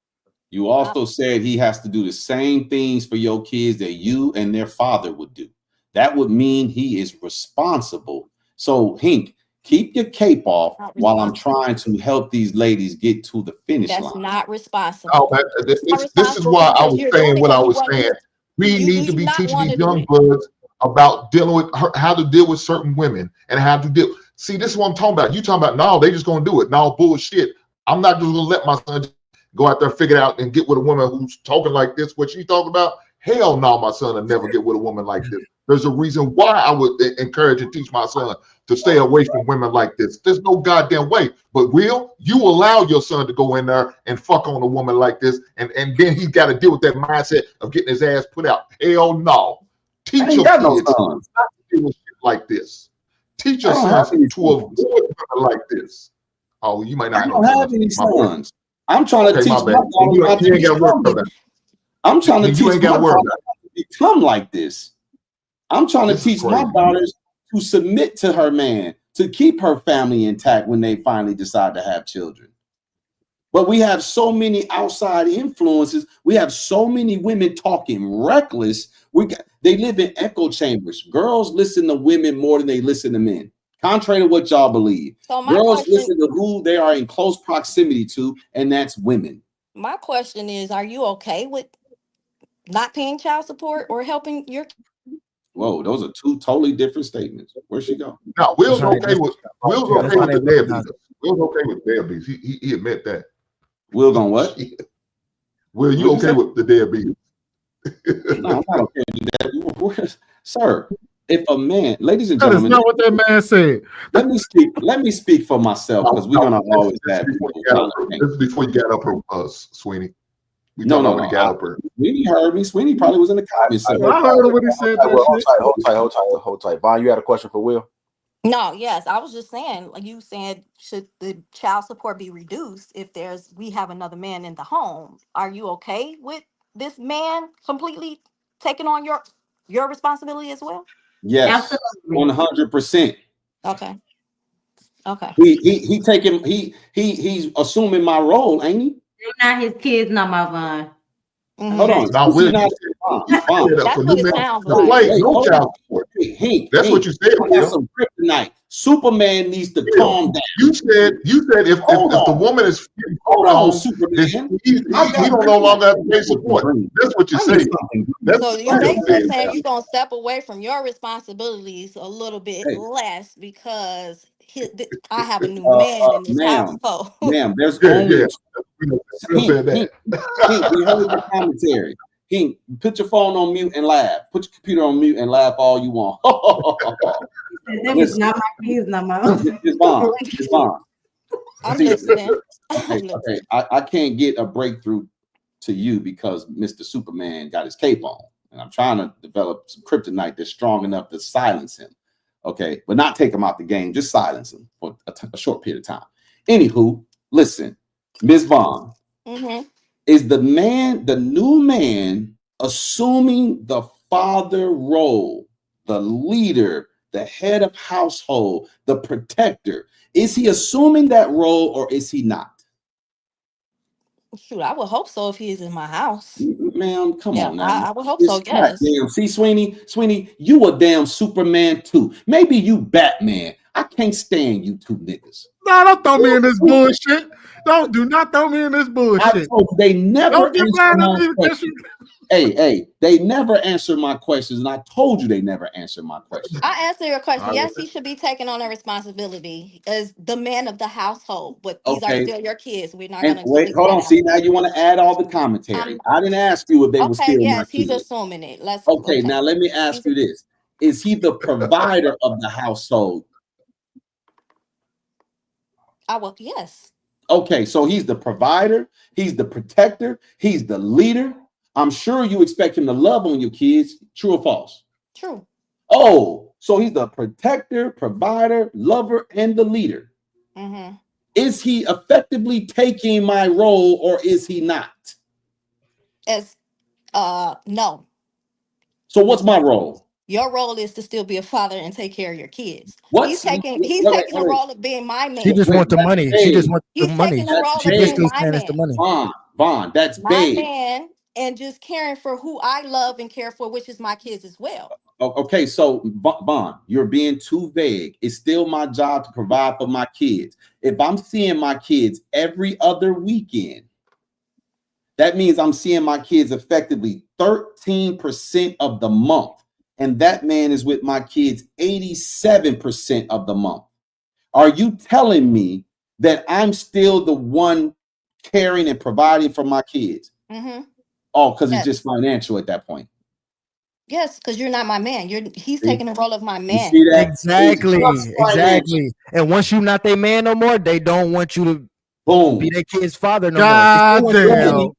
You also said he has to do the same things for your kids that you and their father would do. That would mean he is responsible. So, Hink, keep your cape off Not while I'm responsible. trying to help these ladies get to the finish That's line. not oh, responsible. man, It's not this is responsible why I because was you're doing saying it what I because you was want saying. to. We Do need to you be not teaching want these to do young it? bloods about dealing with how to deal with certain women and how to deal. See, this is what I'm talking about. You talking about no, they just gonna do it. No bullshit. I'm not just gonna let my son just go out there, figure it out, and get with a woman who's talking like this. What she's talking about? Hell no, my son will never get with a woman like this. There's a reason why I would encourage and teach my son to stay away from women like this. There's no goddamn way. But Will, you allow your son to go in there and fuck on a woman like this, and then he's got to deal with that mindset of getting his ass put out. Hell no. I Teach ain't your got no kids sons. not to deal with shit like this. Teach I your don't have sons any to avoid sons. women like this. Oh, you might not I have no don't have sons. any My bad. sons. I'm trying to Okay, my teach my bad. daughters not to You ain't got to worry become about this. that. I'm trying to Then you teach ain't my got to worry daughters about it. not to become like this. I'm trying to This is teach my crazy. daughters to submit to her man, to keep her family intact when they finally decide to have children. But we have so many outside influences. We have so many women talking reckless. They live in echo chambers. Girls listen to women more than they listen to men, contrary to what y'all believe. So my Girls question, listen to who they are in close proximity to, and that's women. is, are you okay with not paying child support or helping your? Whoa, those are two totally different statements. Where'd she go? Now, That's how they. Will's That's okay how with they the recognize deadbeats. it. Will's okay with deadbeats. He admit that. Will gonna what? Will, you What'd you okay say? with the deadbeats? No, I'm not okay with that. Sir, if a man, ladies and That is gentlemen, not what that man said. let me speak for myself, because we're gonna always have This people trying to think. is before you got up her, Sweeney. We No, talking no, about when no. he got up her. Sweeney heard me. Sweeney probably was in the comments I somewhere. heard him when he said that shit. Hold tight. Vaughn, you had a question for Will? No, yes, I was just saying, like you said, should the child support be reduced if we have another man in the home? Are you okay with this man completely taking on your responsibility as well? Yes, Absolutely. 100%. Okay. Okay. He's assuming my role, ain't he? They're not his kids, not my Vaughn. Hold on. Now, Is he Will, not? That's what it sounds no, like. wait, no hold child on. support. Hank, That's what you said, I got Will. some kryptonite. Superman needs to Will, calm down. You said if the woman is Hold on, home, Superman. he don't no longer have to pay support. That's what you said. So you're basically saying you're gonna step away from your responsibilities a little bit less because I have a new man in this household. Ma'am, there's Yeah, only yeah. We said that. we heard your commentary. He put your phone on mute and laugh. Put your computer on mute and laugh all you want. That was not my kids, not my own. It's Vaughn. I'm listening. Okay. I can't get a breakthrough to you because Mr. Superman got his cape on. And I'm trying to develop some kryptonite that's strong enough to silence him. Okay, but not take him out the game, just silence him for a short period of time. Anywho, listen, Ms. Vaughn, is the new man assuming the father role, the leader, the head of household, the protector? Is he assuming that role or is he not? Shoot, I would hope so if he is in my house. Ma'am, come on now. I would hope so, yes. Damn, see, Sweeney, you a damn Superman too. Maybe you Batman. I can't stand you two niggas. No, don't throw me in this bullshit. Do not throw me in this bullshit. I told you, they never answer my questions. Hey, they never answer my questions, and I told you they never answer my questions. I answer your question. Yes, he should be taking on a responsibility as the man of the household, but these are still your kids. We're not going to wait. Hold on. See, now you want to add all the commentary. I didn't ask you if they were still my kids. He's assuming it. Okay, now let me ask you this: is he the provider of the household? Yes. Okay, so he's the provider, he's the protector, he's the leader. I'm sure you expect him to love on your kids. True or false? True. Oh, so he's the protector, provider, lover, and the leader. Is he effectively taking my role or is he not? No. So what's my role? Your role is to still be a father and take care of your kids. He's taking the role of being my man. She just wants the money. She just wants the money. Taking the role She of being basically my saying man. it's the money. Vaughn, that's my big. Man, and just caring for who I love and care for, which is my kids as well. Okay, so Vaughn, you're being too vague. It's still my job to provide for my kids. If I'm seeing my kids every other weekend, that means I'm seeing my kids effectively 13% of the month. And that man is with my kids 87% of the month. Are you telling me that I'm still the one caring and providing for my kids? Oh, because it's just financial at that point. Yes, because you're not my man. He's taking the role of my man. You see that? Exactly. And once you're not their man no more, they don't want you to be their kid's father no more. God damn.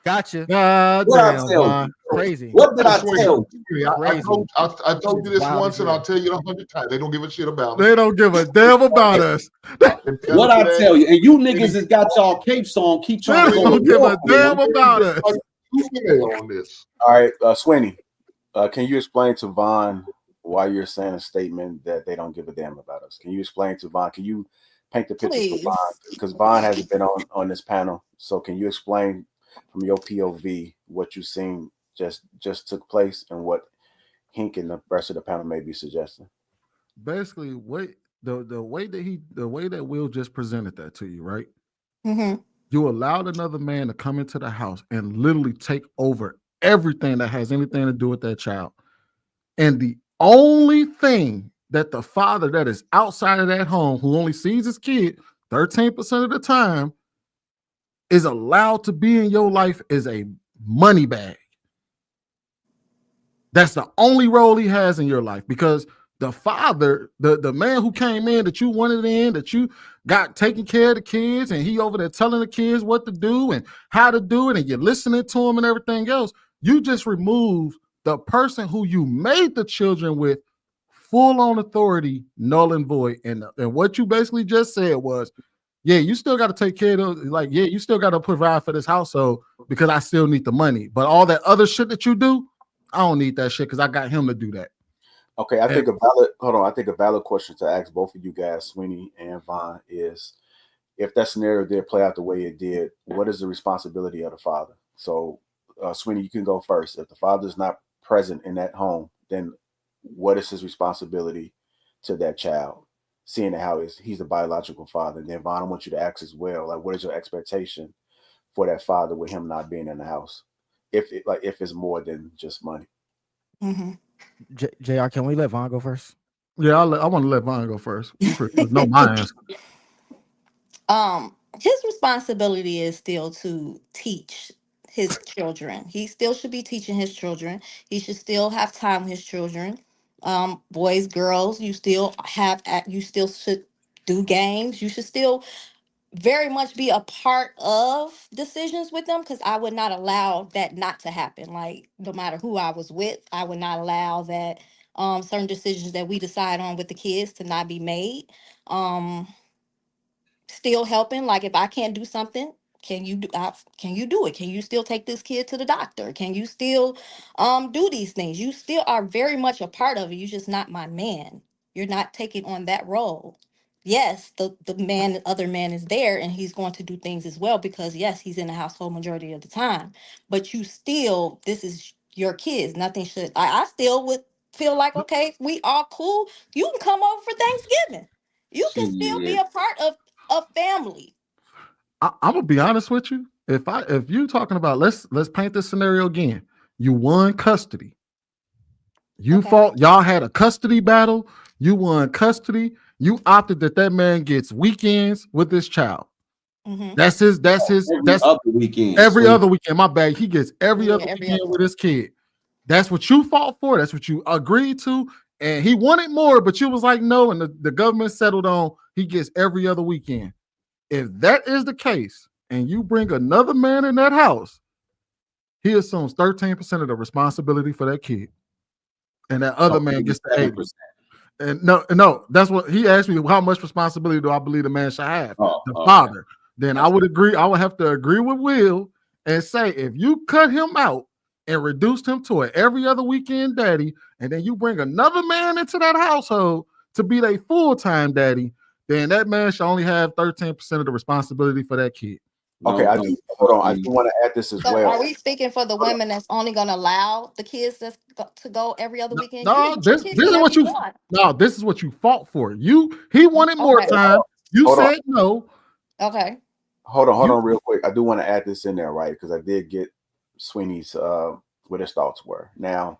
Gotcha. God damn. Crazy. What did I tell you? I told you this once, and I'll tell you 100 times. They don't give a shit about us. They don't give a damn about us. What I tell you, and you niggas has got y'all capes on. Keep trying to don't give a damn about us. On this. All right, Sweeney, can you explain to Vaughn why you're saying a statement that they don't give a damn about us? Can you explain to Vaughn? Can you paint the picture for Vaughn? Because Vaughn hasn't been on this panel, so can you explain from your POV what you've seen just took place and what Hink and the rest of the panel may be suggesting? Basically, the way that Will just presented that to you, right? You allowed another man to come into the house and literally take over everything that has anything to do with that child. And the only thing that the father that is outside of that home, who only sees his kid 13% of the time, is allowed to be in your life is a money bag. That's the only role he has in your life, because the father, the man who came in that you wanted in, that you got taking care of the kids, and he over there telling the kids what to do and how to do it, and you're listening to him and everything else, you just remove the person who you made the children with full on authority, null and void. And what you basically just said was, yeah, you still got to take care of, you still got to provide for this household because I still need the money. But all that other shit that you do, I don't need that shit because I got him to do that. Okay, I think a valid question to ask both of you guys, Sweeney and Vaughn, is if that scenario did play out the way it did, what is the responsibility of the father? So, Sweeney, you can go first. If the father is not present in that home, then what is his responsibility to that child? Seeing how he's the biological father. And then Vaughn, I want you to ask as well, like, what is your expectation for that father with him not being in the house? If it's more than just money. Mm-hmm. JR, can we let Vaughn go first? Yeah, I want to let Vaughn go first. You pretty much know my answer. His responsibility is still to teach his children. He still should be teaching his children. He should still have time with his children. Boys, girls, you still should do games. You should still very much be a part of decisions with them, because I would not allow that not to happen. Like, no matter who I was with, I would not allow that certain decisions that we decide on with the kids to not be made. Still helping. Like, if I can't do something, can you do it? Can you still take this kid to the doctor? Can you still do these things? You still are very much a part of it. You're just not my man. You're not taking on that role. Yes, the other man is there, and he's going to do things as well, because yes, he's in the household majority of the time. But this is your kids. Nothing should. I still would feel like, okay, if we all cool, you can come over for Thanksgiving. You can still be Shit. a part of family. I'm gonna be honest with you. If you talking about, let's paint this scenario again. You won custody. You fought. Y'all had a custody battle. You won custody. You opted that man gets weekends with this child. Mm-hmm. That's other weekend. Every other weekend. My bad. He gets every other every weekend other with his kid. That's what you fought for. That's what you agreed to. And he wanted more, but you was like, no. And the government settled on he gets every other weekend. If that is the case, and you bring another man in that house, he assumes 13% of the responsibility for that kid. And that other man gets the 80%. And no, that's what he asked me. How much responsibility do I believe the man should have? The father. Then I would agree. I would have to agree with Will and say, if you cut him out and reduced him to an every other weekend daddy, and then you bring another man into that household to be their full-time daddy, then that man should only have 13% of the responsibility for that kid. Okay, I do want to add this as well. Are we speaking for the women that's only going to allow the kids to go every other weekend? No, this is what you. No, this is what you fought for. He wanted more time. You said no. Okay. Hold on, real quick. I do want to add this in there, right? Because I did get Sweeney's what his thoughts were. Now,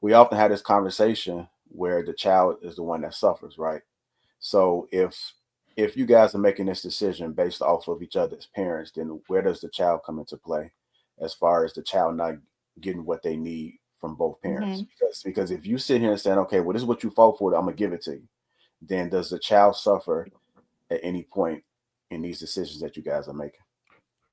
we often have this conversation where the child is the one that suffers, right? So if you guys are making this decision based off of each other's parents, then where does the child come into play as far as the child not getting what they need from both parents? Mm-hmm. Because if you sit here and saying, okay, well, this is what you fought for, I'm going to give it to you, then does the child suffer at any point in these decisions that you guys are making?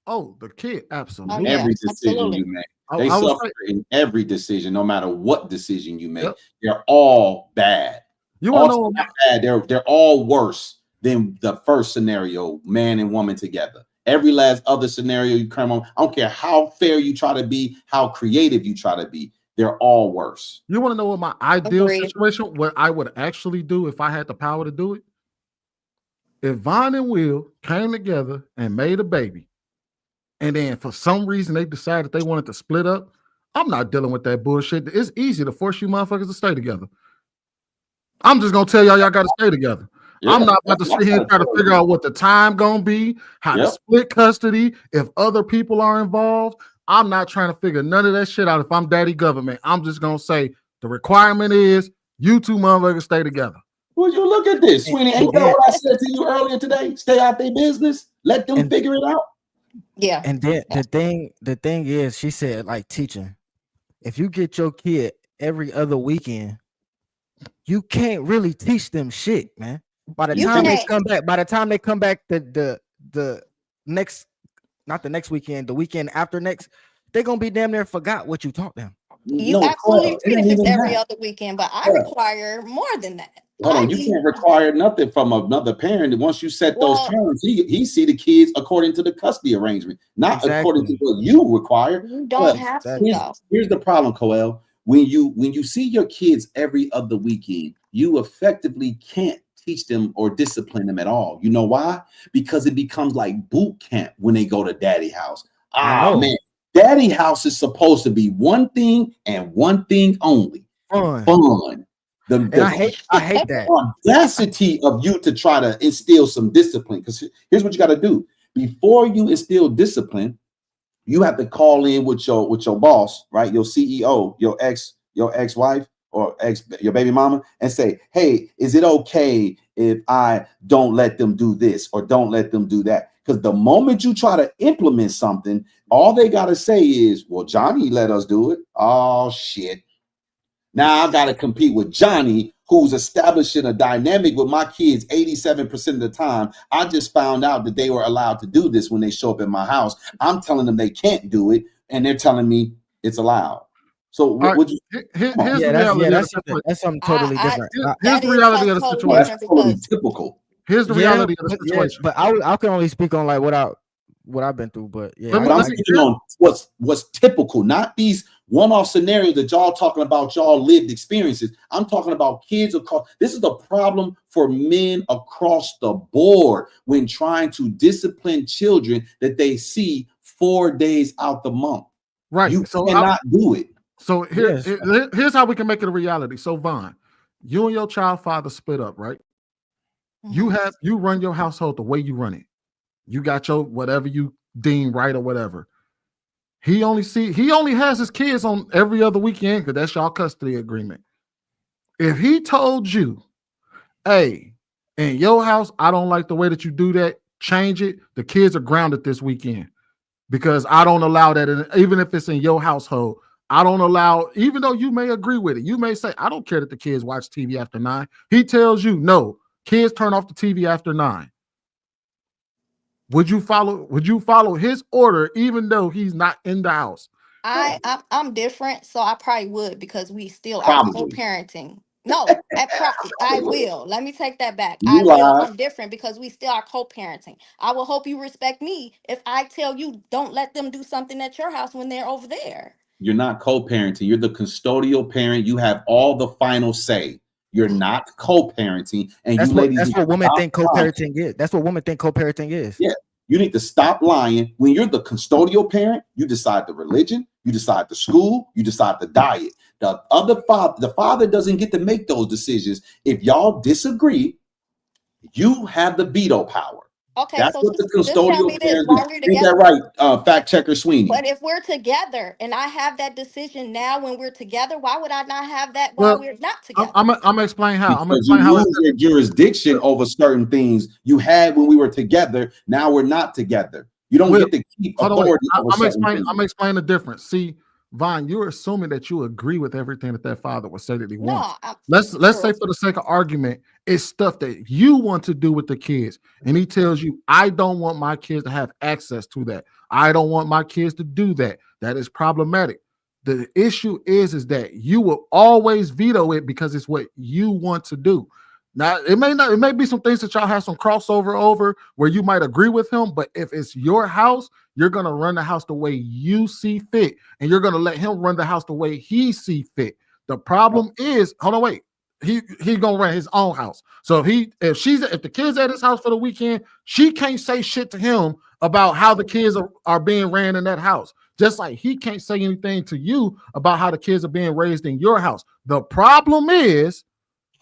Oh, the kid, absolutely. Every decision you make. They suffer in every decision, no matter what decision you make. Yep. They're all bad. You want to know bad. They're all worse than the first scenario, man and woman together. Every last other scenario you come on, I don't care how fair you try to be, how creative you try to be, they're all worse. You want to know what my ideal situation, what I would actually do if I had the power to do it? If Vaughn and Will came together and made a baby, and then for some reason they decided they wanted to split up, I'm not dealing with that bullshit. It's easy to force you motherfuckers to stay together. I'm just going to tell y'all got to stay together. Yeah, I'm not about to sit here and try to figure out what the time going to be, how to split custody, if other people are involved. I'm not trying to figure none of that shit out if I'm daddy government. I'm just going to say the requirement is you two motherfuckers stay together. Well, you look at this, Sweeney. Ain't that what I said to you earlier today? Stay out their business. Let them figure it out. Yeah. And then the thing is, she said, like, teaching. If you get your kid every other weekend, you can't really teach them shit, man. By the time they come back, the next, not the next weekend, the weekend after next, they're gonna be damn near forgot what you taught them. You absolutely treat it as every other weekend, but I require more than that. Hold on, you can't require nothing from another parent. Once you set those terms, he see the kids according to the custody arrangement, not according to what you require. You don't have to. Here's the problem, Coel. when you see your kids every other weekend, you effectively can't teach them or discipline them at all. You know why? Because it becomes like boot camp when they go to daddy house. Man, daddy house is supposed to be one thing and one thing only: fun. I hate that audacity of you to try to instill some discipline. Because here's what you got to do before you instill discipline. You have to call in with your boss, right? Your CEO, your ex-wife or your baby mama, and say, hey, is it okay if I don't let them do this or don't let them do that? Because the moment you try to implement something, all they got to say is, well, Johnny let us do it. Oh, shit. Now I got to compete with Johnny, who's establishing a dynamic with my kids 87% of the time. I just found out that they were allowed to do this when they show up in my house. I'm telling them they can't do it, and they're telling me it's allowed. So would you? Here's the reality. That's something totally different. Here's the reality of the situation. That's totally typical. Here's the reality of the situation. But I can only speak on like what I've been through. But yeah, but I'm speaking on what's typical, not these one-off scenarios that y'all talking about, y'all lived experiences. I'm talking about kids across. This is the problem for men across the board when trying to discipline children that they see 4 days out the month. Right. You cannot do it. So here's how we can make it a reality. So Vaughn, you and your child father split up, right? You run your household the way you run it. You got your whatever you deem right or whatever. He only has his kids on every other weekend because that's y'all custody agreement. If he told you, hey, in your house, I don't like the way that you do that, change it. The kids are grounded this weekend because I don't allow that. And even if it's in your household, I don't allow, even though you may agree with it, you may say, I don't care that the kids watch TV after 9. He tells you, no, kids turn off the TV after 9. Would you follow his order even though he's not in the house? I'm different, so I probably would because we still are co-parenting. No, I will. Let me take that back. I will. I'm different because we still are co-parenting. I will hope you respect me if I tell you don't let them do something at your house when they're over there. You're not co-parenting. You're the custodial parent. You have all the final say. You're not co-parenting, and that's what women think co-parenting is. That's what women think co-parenting is. Yeah, you need to stop lying. When you're the custodial parent, you decide the religion, you decide the school, you decide the diet. The father doesn't get to make those decisions. If y'all disagree, you have the veto power. Okay, that's so what the custodial parent is. Ain't that right, fact checker Sweeney? But if we're together and I have that decision now when we're together, why would I not have that while we're not together? I'm gonna explain how. Because you lose your jurisdiction over certain things you had when we were together. Now we're not together. You don't get to keep authority. I'm gonna explain the difference. See, Vaughn, you're assuming that you agree with everything that father would say that he wants. Let's say for the sake of argument, it's stuff that you want to do with the kids, and he tells you, I don't want my kids to have access to that. I don't want my kids to do that. That is problematic. The issue is that you will always veto it because it's what you want to do. Now, it may be some things that y'all have some crossover over where you might agree with him, but if it's your house, you're going to run the house the way you see fit, and you're going to let him run the house the way he see fit. The problem is, hold on, wait. He's going to run his own house. So if the kids at his house for the weekend, she can't say shit to him about how the kids are being ran in that house. Just like he can't say anything to you about how the kids are being raised in your house. The problem is,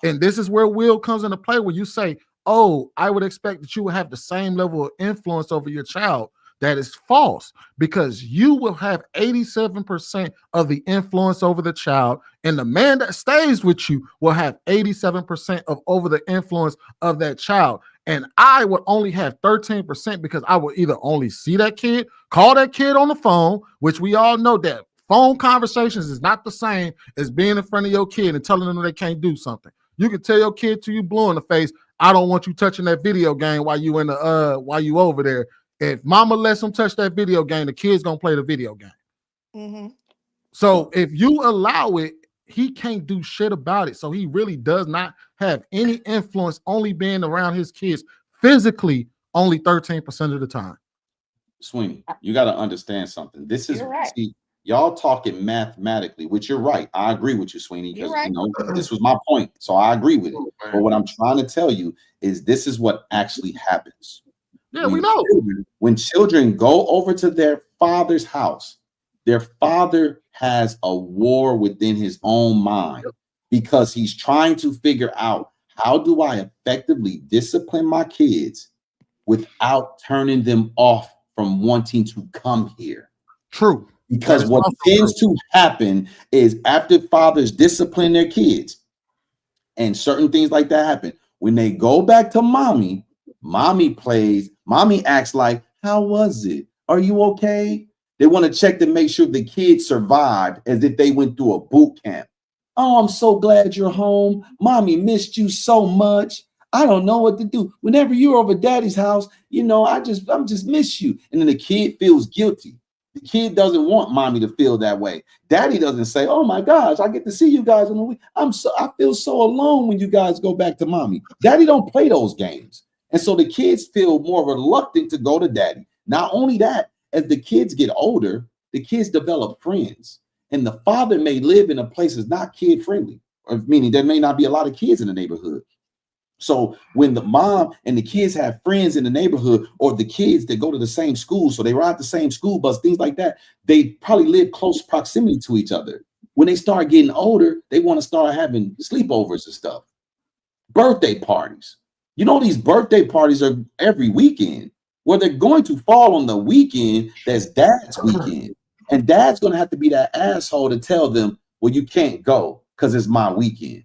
and this is where Will comes into play, where you say, oh, I would expect that you would have the same level of influence over your child. That is false, because you will have 87% of the influence over the child, and the man that stays with you will have 87% over the influence of that child. And I would only have 13% because I would either only see that kid, call that kid on the phone, which we all know that phone conversations is not the same as being in front of your kid and telling them they can't do something. You can tell your kid till you blue in the face, I don't want you touching that video game while you over there. If mama lets them touch that video game, the kid's gonna play the video game. Mm-hmm. So if you allow it, he can't do shit about it. So he really does not have any influence, only being around his kids physically only 13% of the time. Sweeney, you got to understand something. This is You're right. Y'all talking mathematically, which you're right. I agree with you, Sweeney, because You're right. this was my point. So I agree with it. But what I'm trying to tell you is this is what actually happens. Yeah, we know. When children go over to their father's house, their father has a war within his own mind because he's trying to figure out, how do I effectively discipline my kids without turning them off from wanting to come here? True. Because what tends to happen is after fathers discipline their kids and certain things like that happen, when they go back to mommy acts like, how was it? Are you okay? They want to check to make sure the kids survived as if they went through a boot camp. Oh, I'm so glad you're home. Mommy missed you so much. I don't know what to do. Whenever you're over daddy's house, I'm just miss you. And then the kid feels guilty. The kid doesn't want mommy to feel that way. Daddy doesn't say, oh my gosh, I get to see you guys on the week. I feel so alone when you guys go back to mommy. Daddy don't play those games. And so the kids feel more reluctant to go to daddy. Not only that, as the kids get older, the kids develop friends. And the father may live in a place that's not kid friendly, meaning there may not be a lot of kids in the neighborhood. So when the mom and the kids have friends in the neighborhood, or the kids that go to the same school, so they ride the same school bus, things like that, they probably live close proximity to each other. When they start getting older, they want to start having sleepovers and stuff. Birthday parties. These birthday parties are every weekend. Well, they're going to fall on the weekend that's dad's weekend. And dad's going to have to be that asshole to tell them, well, you can't go because it's my weekend.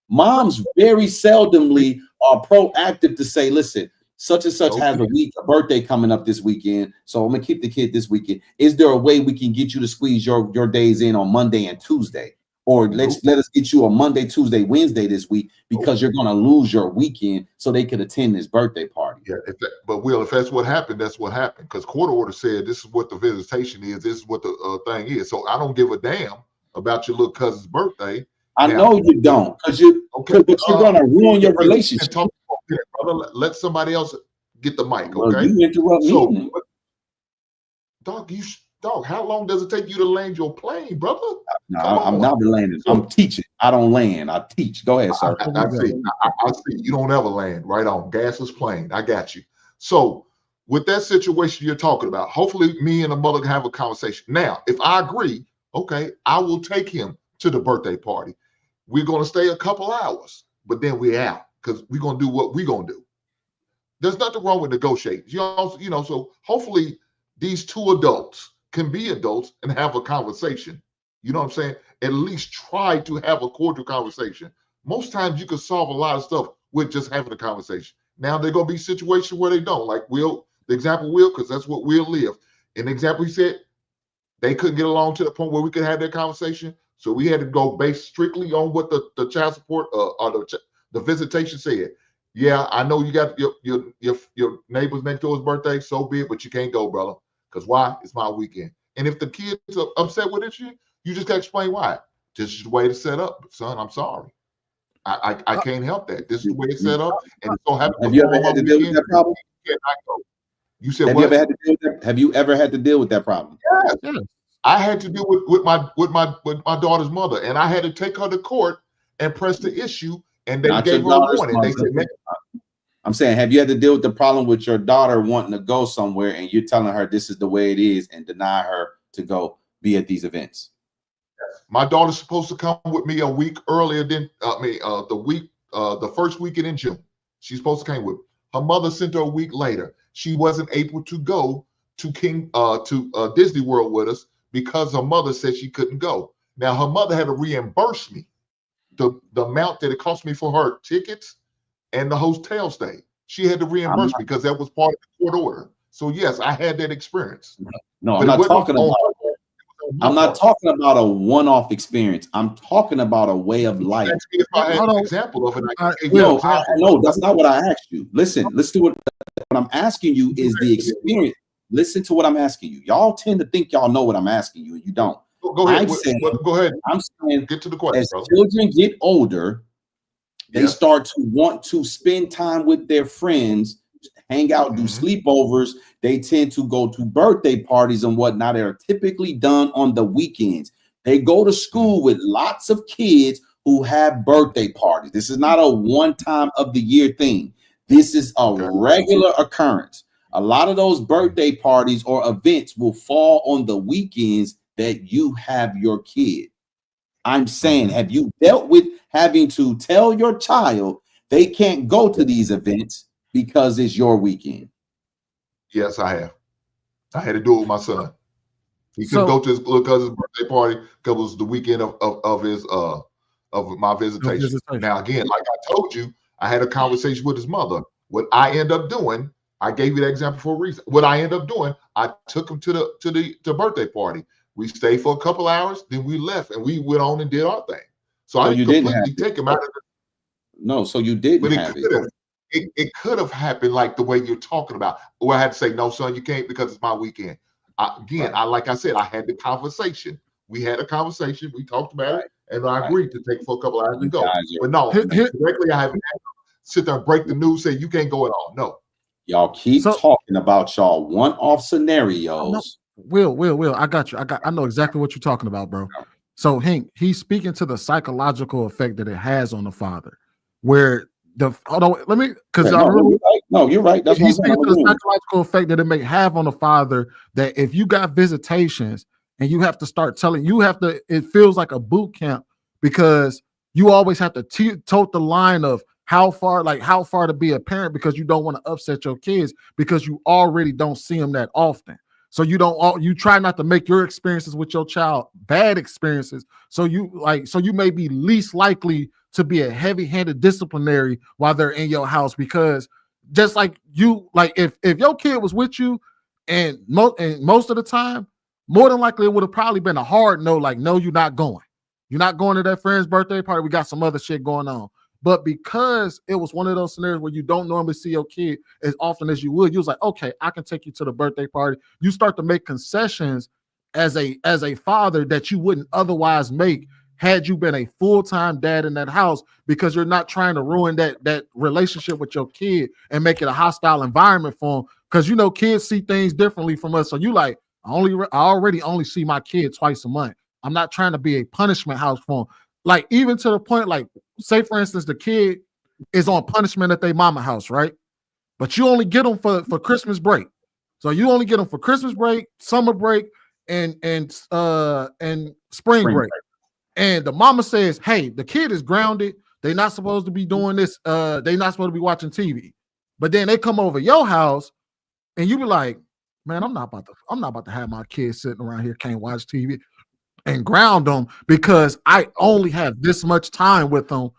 Moms very seldomly are proactive to say, listen, such and such has a birthday coming up this weekend, so I'm going to keep the kid this weekend. Is there a way we can get you to squeeze your days in on Monday and Tuesday? Or let us get you a Monday, Tuesday, Wednesday this week, because you're going to lose your weekend so they could attend this birthday party. Yeah, if that's what happened, that's what happened. Because court order said this is what the visitation is, this is what the thing is. So I don't give a damn about your little cousin's birthday. I know you don't, but you're going to ruin your relationship. Brother, let somebody else get the mic, okay? Well, you interrupt me. Dog, how long does it take you to land your plane, brother? No, I'm not landing. I'm teaching. I don't land. I teach. Go ahead, sir. I see. I see. You don't ever land. Right on. Gasless plane. I got you. So with that situation you're talking about, hopefully me and the mother can have a conversation. Now, if I agree, okay, I will take him to the birthday party. We're going to stay a couple hours, but then we're out because we're going to do what we're going to do. There's nothing wrong with negotiating. So hopefully these two adults can be adults and have a conversation. You know what I'm saying? At least try to have a cordial conversation. Most times you can solve a lot of stuff with just having a conversation. Now there are going to be situations where they don't, like the example Will, because that's what Will lived. In the example he said, they couldn't get along to the point where we could have that conversation. So we had to go based strictly on what the child support or the visitation said. Yeah, I know you got your neighbor's next door's birthday, so be it, but you can't go, brother. Because why? It's my weekend. And if the kids are upset with it, you just got to explain why. This is the way it's set up, son. I'm sorry. I can't help that. This is the way it's set up. And it so happens. Have you ever had to deal with that problem? You said have what? Have you ever had to deal with that problem? Yeah. I had to deal with my daughter's mother, and I had to take her to court and press the issue. And they gave her a warning. They said, I'm saying, have you had to deal with the problem with your daughter wanting to go somewhere and you're telling her this is the way it is and deny her to go be at these events? My daughter's supposed to come with me a week earlier than the first weekend in June. She's supposed to come with me. Her mother sent her a week later. She wasn't able to go to Disney World with us because her mother said she couldn't go. Now her mother had to reimburse me the amount that it cost me for her tickets and the hotel stay. She had to reimburse me because that was part of the court order. So yes, I had that experience. No, I'm not talking about a one-off experience. I'm talking about a way of life. If I had an example of it, no, that's not what I asked you. Listen to what I'm asking you is the experience. Listen to what I'm asking you. Y'all tend to think y'all know what I'm asking you, and you don't. Go ahead. Go ahead. I'm saying, get to the question. As children get older, they start to want to spend time with their friends, hang out, do sleepovers. They tend to go to birthday parties and whatnot that are typically done on the weekends. They go to school with lots of kids who have birthday parties. This is not a one-time of the year thing. This is a regular occurrence. A lot of those birthday parties or events will fall on the weekends that you have your kid. I'm saying, have you dealt with having to tell your child they can't go to these events because it's your weekend? Yes, I have. I had to do it with my son. He couldn't go to his little cousin's birthday party because it was the weekend of his of my visitation. Now, again, like I told you, I had a conversation with his mother. What I end up doing, I gave you that example for a reason. What I end up doing, I took him to the birthday party. We stayed for a couple hours, then we left, and we went on and did our thing. So I didn't completely take him out of it. No, so you didn't but have it. It could have happened like the way you're talking about, where I had to say, no, son, you can't because it's my weekend. Like I said, I had the conversation. We had a conversation. We talked about it, and I agreed to take for a couple hours to go. But no, directly, I haven't had to sit there and break the news, say you can't go at all. No. Y'all keep talking about y'all one-off scenarios. Will, I got you. I know exactly what you're talking about, bro. So Hank, he's speaking to the psychological effect that it has on the father, where let me, because you're right. That's he's speaking to the psychological effect that it may have on the father, that if you got visitations and you have to start telling, it feels like a boot camp, because you always have to tote the line of how far to be a parent, because you don't want to upset your kids, because you already don't see them that often. So you try not to make your experiences with your child bad experiences. So you may be least likely to be a heavy-handed disciplinary while they're in your house, because just like if your kid was with you and most of the time, more than likely it would have probably been a hard no, like, no, you're not going. You're not going to that friend's birthday party. We got some other shit going on. But because it was one of those scenarios where you don't normally see your kid as often as you would, you was like, okay, I can take you to the birthday party. You start to make concessions as a father that you wouldn't otherwise make had you been a full-time dad in that house, because you're not trying to ruin that relationship with your kid and make it a hostile environment for them. Because kids see things differently from us. So you like, I already only see my kid twice a month. I'm not trying to be a punishment house for them. Like, even to the point, like, say for instance, the kid is on punishment at their mama house, right? But you only get them for Christmas break. So you only get them for Christmas break, summer break, and spring break. And the mama says, hey, the kid is grounded. They're not supposed to be doing this. They're not supposed to be watching TV. But then they come over your house and you be like, man, I'm not about to have my kids sitting around here, can't watch TV, and ground them because I only have this much time with them.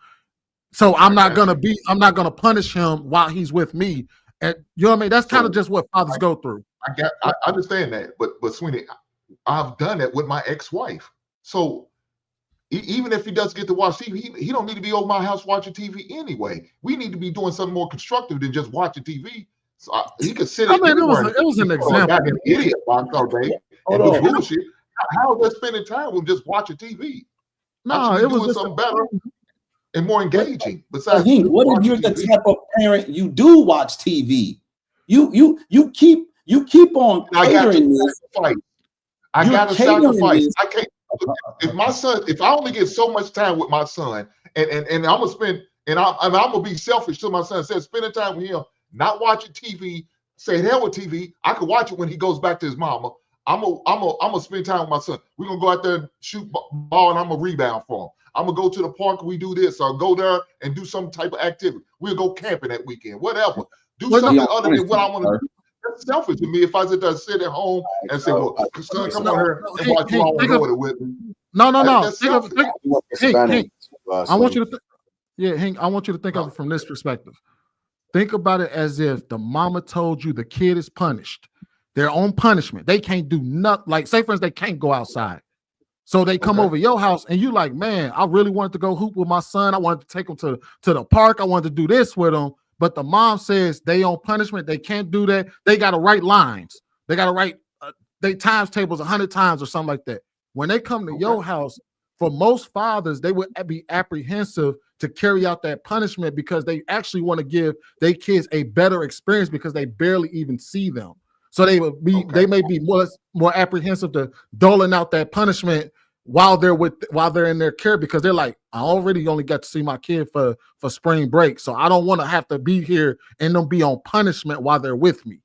So I'm not gonna punish him while he's with me. And you know what I mean? That's kind of just what fathers go through. I understand that, but Sweeney, I've done that with my ex-wife. So even if he does get to watch TV, he don't need to be over my house watching TV anyway. We need to be doing something more constructive than just watching TV. So he could sit. It was an example. Like an idiot all day and do bullshit. How is that spending time with just watching TV? No, it was doing something better and more engaging. Besides, what if you're the type of parent you do watch TV? You keep on catering this. I gotta sacrifice. I can't. If I only get so much time with my son, and I'm gonna spend, and I'm gonna be selfish to my son, says spending time with him, not watching TV. Say hell with TV. I could watch it when he goes back to his mama. I'm gonna spend time with my son. We're gonna go out there and shoot ball, and I'm gonna rebound for him. I'm gonna go to the park. We do this, or go there and do some type of activity. We'll go camping that weekend. Whatever. Do something other than what I want to do. That's selfish to me. If I sit at home and say, "Well, son, come on here and watch you all enjoy it with me." No. That's selfish. Hank, I want you to. Hank, I want you to think of it from this perspective. Think about it as if the mama told you the kid is punished. They're on punishment. They can't do nothing. Like, say, for instance, they can't go outside. So they come over your house and you like, man, I really wanted to go hoop with my son. I wanted to take him to the park. I wanted to do this with him. But the mom says they on punishment. They can't do that. They got to write lines. They got to write they times tables 100 times or something like that. When they come to your house, for most fathers, they would be apprehensive to carry out that punishment because they actually want to give their kids a better experience because they barely even see them. So they would be, they may be more apprehensive to doling out that punishment while they're in their care because they're like, I already only got to see my kid for spring break, so I don't want to have to be here and them be on punishment while they're with me.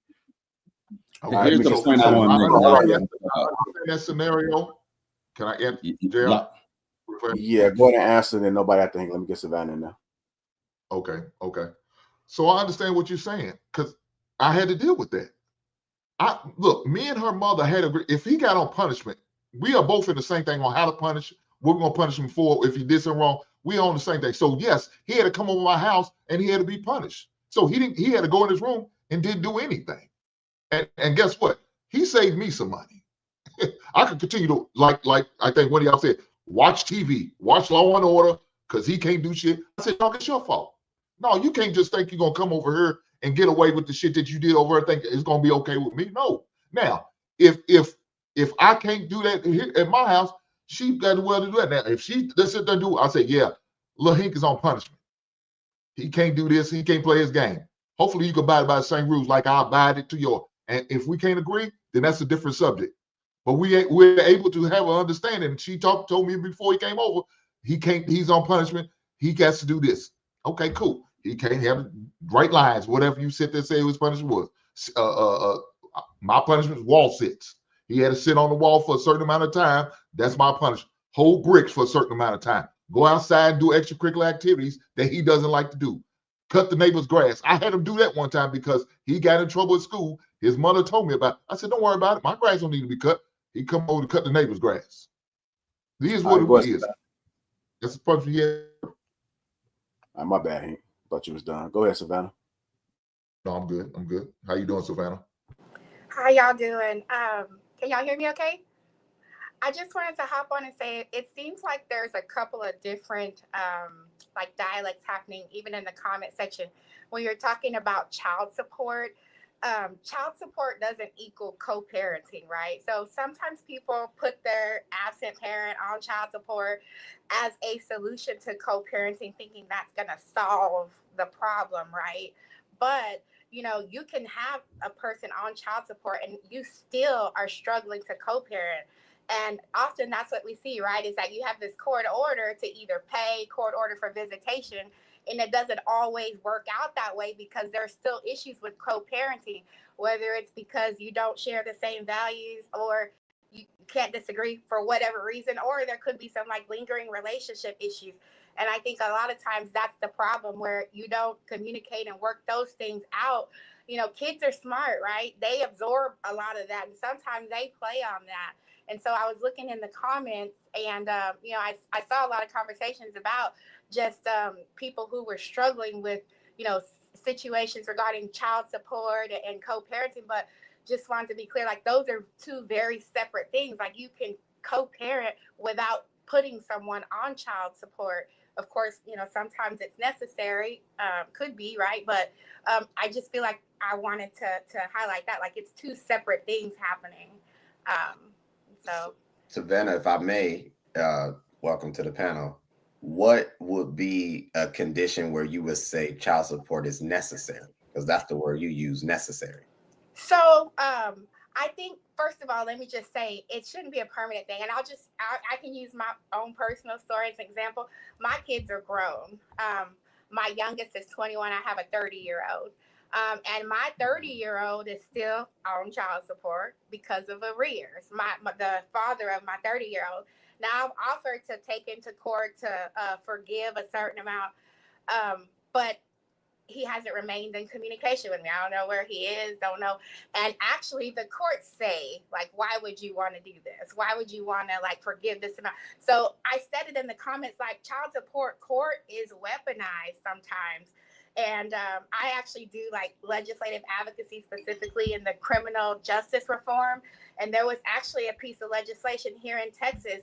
Okay, Here's the so point I want to make. in that scenario, can I answer? Yeah, go ahead and answer. Then nobody have to think. Let me get Savannah in there. Okay. So I understand what you're saying because I had to deal with that. Look, me and her mother had agreed. If he got on punishment, we are both in the same thing on how to punish. We're gonna punish him for if he did something wrong. We own the same thing. So yes, he had to come over my house and he had to be punished. So he had to go in his room and didn't do anything. And guess what? He saved me some money. I could continue to like I think one of y'all said, watch TV, watch Law and Order, because he can't do shit. I said, dog, it's your fault. No, you can't just think you're gonna come over here and get away with the shit that you did over there, think it's gonna be okay with me. No. Now, if I can't do that here at my house, she got the well to do that. Now, if she does sit there and do it, I say, yeah, Lil Hink is on punishment. He can't do this, he can't play his game. Hopefully you can abide by the same rules like I abided to yours. And if we can't agree, then that's a different subject. But we're able to have an understanding. She told me before he came over, he's on punishment. He has to do this. Okay, cool. He can't have right lines, whatever you sit there and say his punishment was. My punishment is wall sits. He had to sit on the wall for a certain amount of time. That's my punishment. Hold bricks for a certain amount of time. Go outside and do extracurricular activities that he doesn't like to do. Cut the neighbor's grass. I had him do that one time because he got in trouble at school. His mother told me about it. I said, don't worry about it. My grass don't need to be cut. He come over to cut the neighbor's grass. This is what it is. That's the punishment he had. My bad, Hank. Thought you was done. Go ahead, Savannah. No, I'm good. How you doing, Savannah? How y'all doing? Can y'all hear me okay? I just wanted to hop on and say it seems like there's a couple of different like dialects happening even in the comment section when you're talking about child support. Child support doesn't equal co-parenting, right? So sometimes people put their absent parent on child support as a solution to co-parenting, thinking that's going to solve the problem, right? But you can have a person on child support and you still are struggling to co-parent. And often that's what we see, right? Is that you have this court order to either pay, court order for visitation, and it doesn't always work out that way because there's still issues with co-parenting, whether it's because you don't share the same values or you can't disagree for whatever reason, or there could be some like lingering relationship issues. And I think a lot of times that's the problem where you don't communicate and work those things out. Kids are smart, right? They absorb a lot of that and sometimes they play on that. And so I was looking in the comments and, I saw a lot of conversations about just people who were struggling with, situations regarding child support and co-parenting, but just wanted to be clear, like those are two very separate things. Like you can co-parent without putting someone on child support. Of course, sometimes it's necessary, could be, right? But I just feel like I wanted to highlight that, like it's two separate things happening. So, Savannah, if I may, welcome to the panel. What would be a condition where you would say child support is necessary? Because that's the word you use, necessary. So I think, first of all, let me just say it shouldn't be a permanent thing. And I can use my own personal story as an example. My kids are grown. My youngest is 21. I have a 30-year-old. And my 30-year-old is still on child support because of arrears. The father of my 30-year-old. Now I've offered to take him to court to forgive a certain amount, but he hasn't remained in communication with me. I don't know where he is, don't know. And actually the courts say, like, why would you want to do this? Why would you want to forgive this amount? So I said it in the comments, like child support court is weaponized sometimes. And I actually do legislative advocacy specifically in the criminal justice reform. And there was actually a piece of legislation here in Texas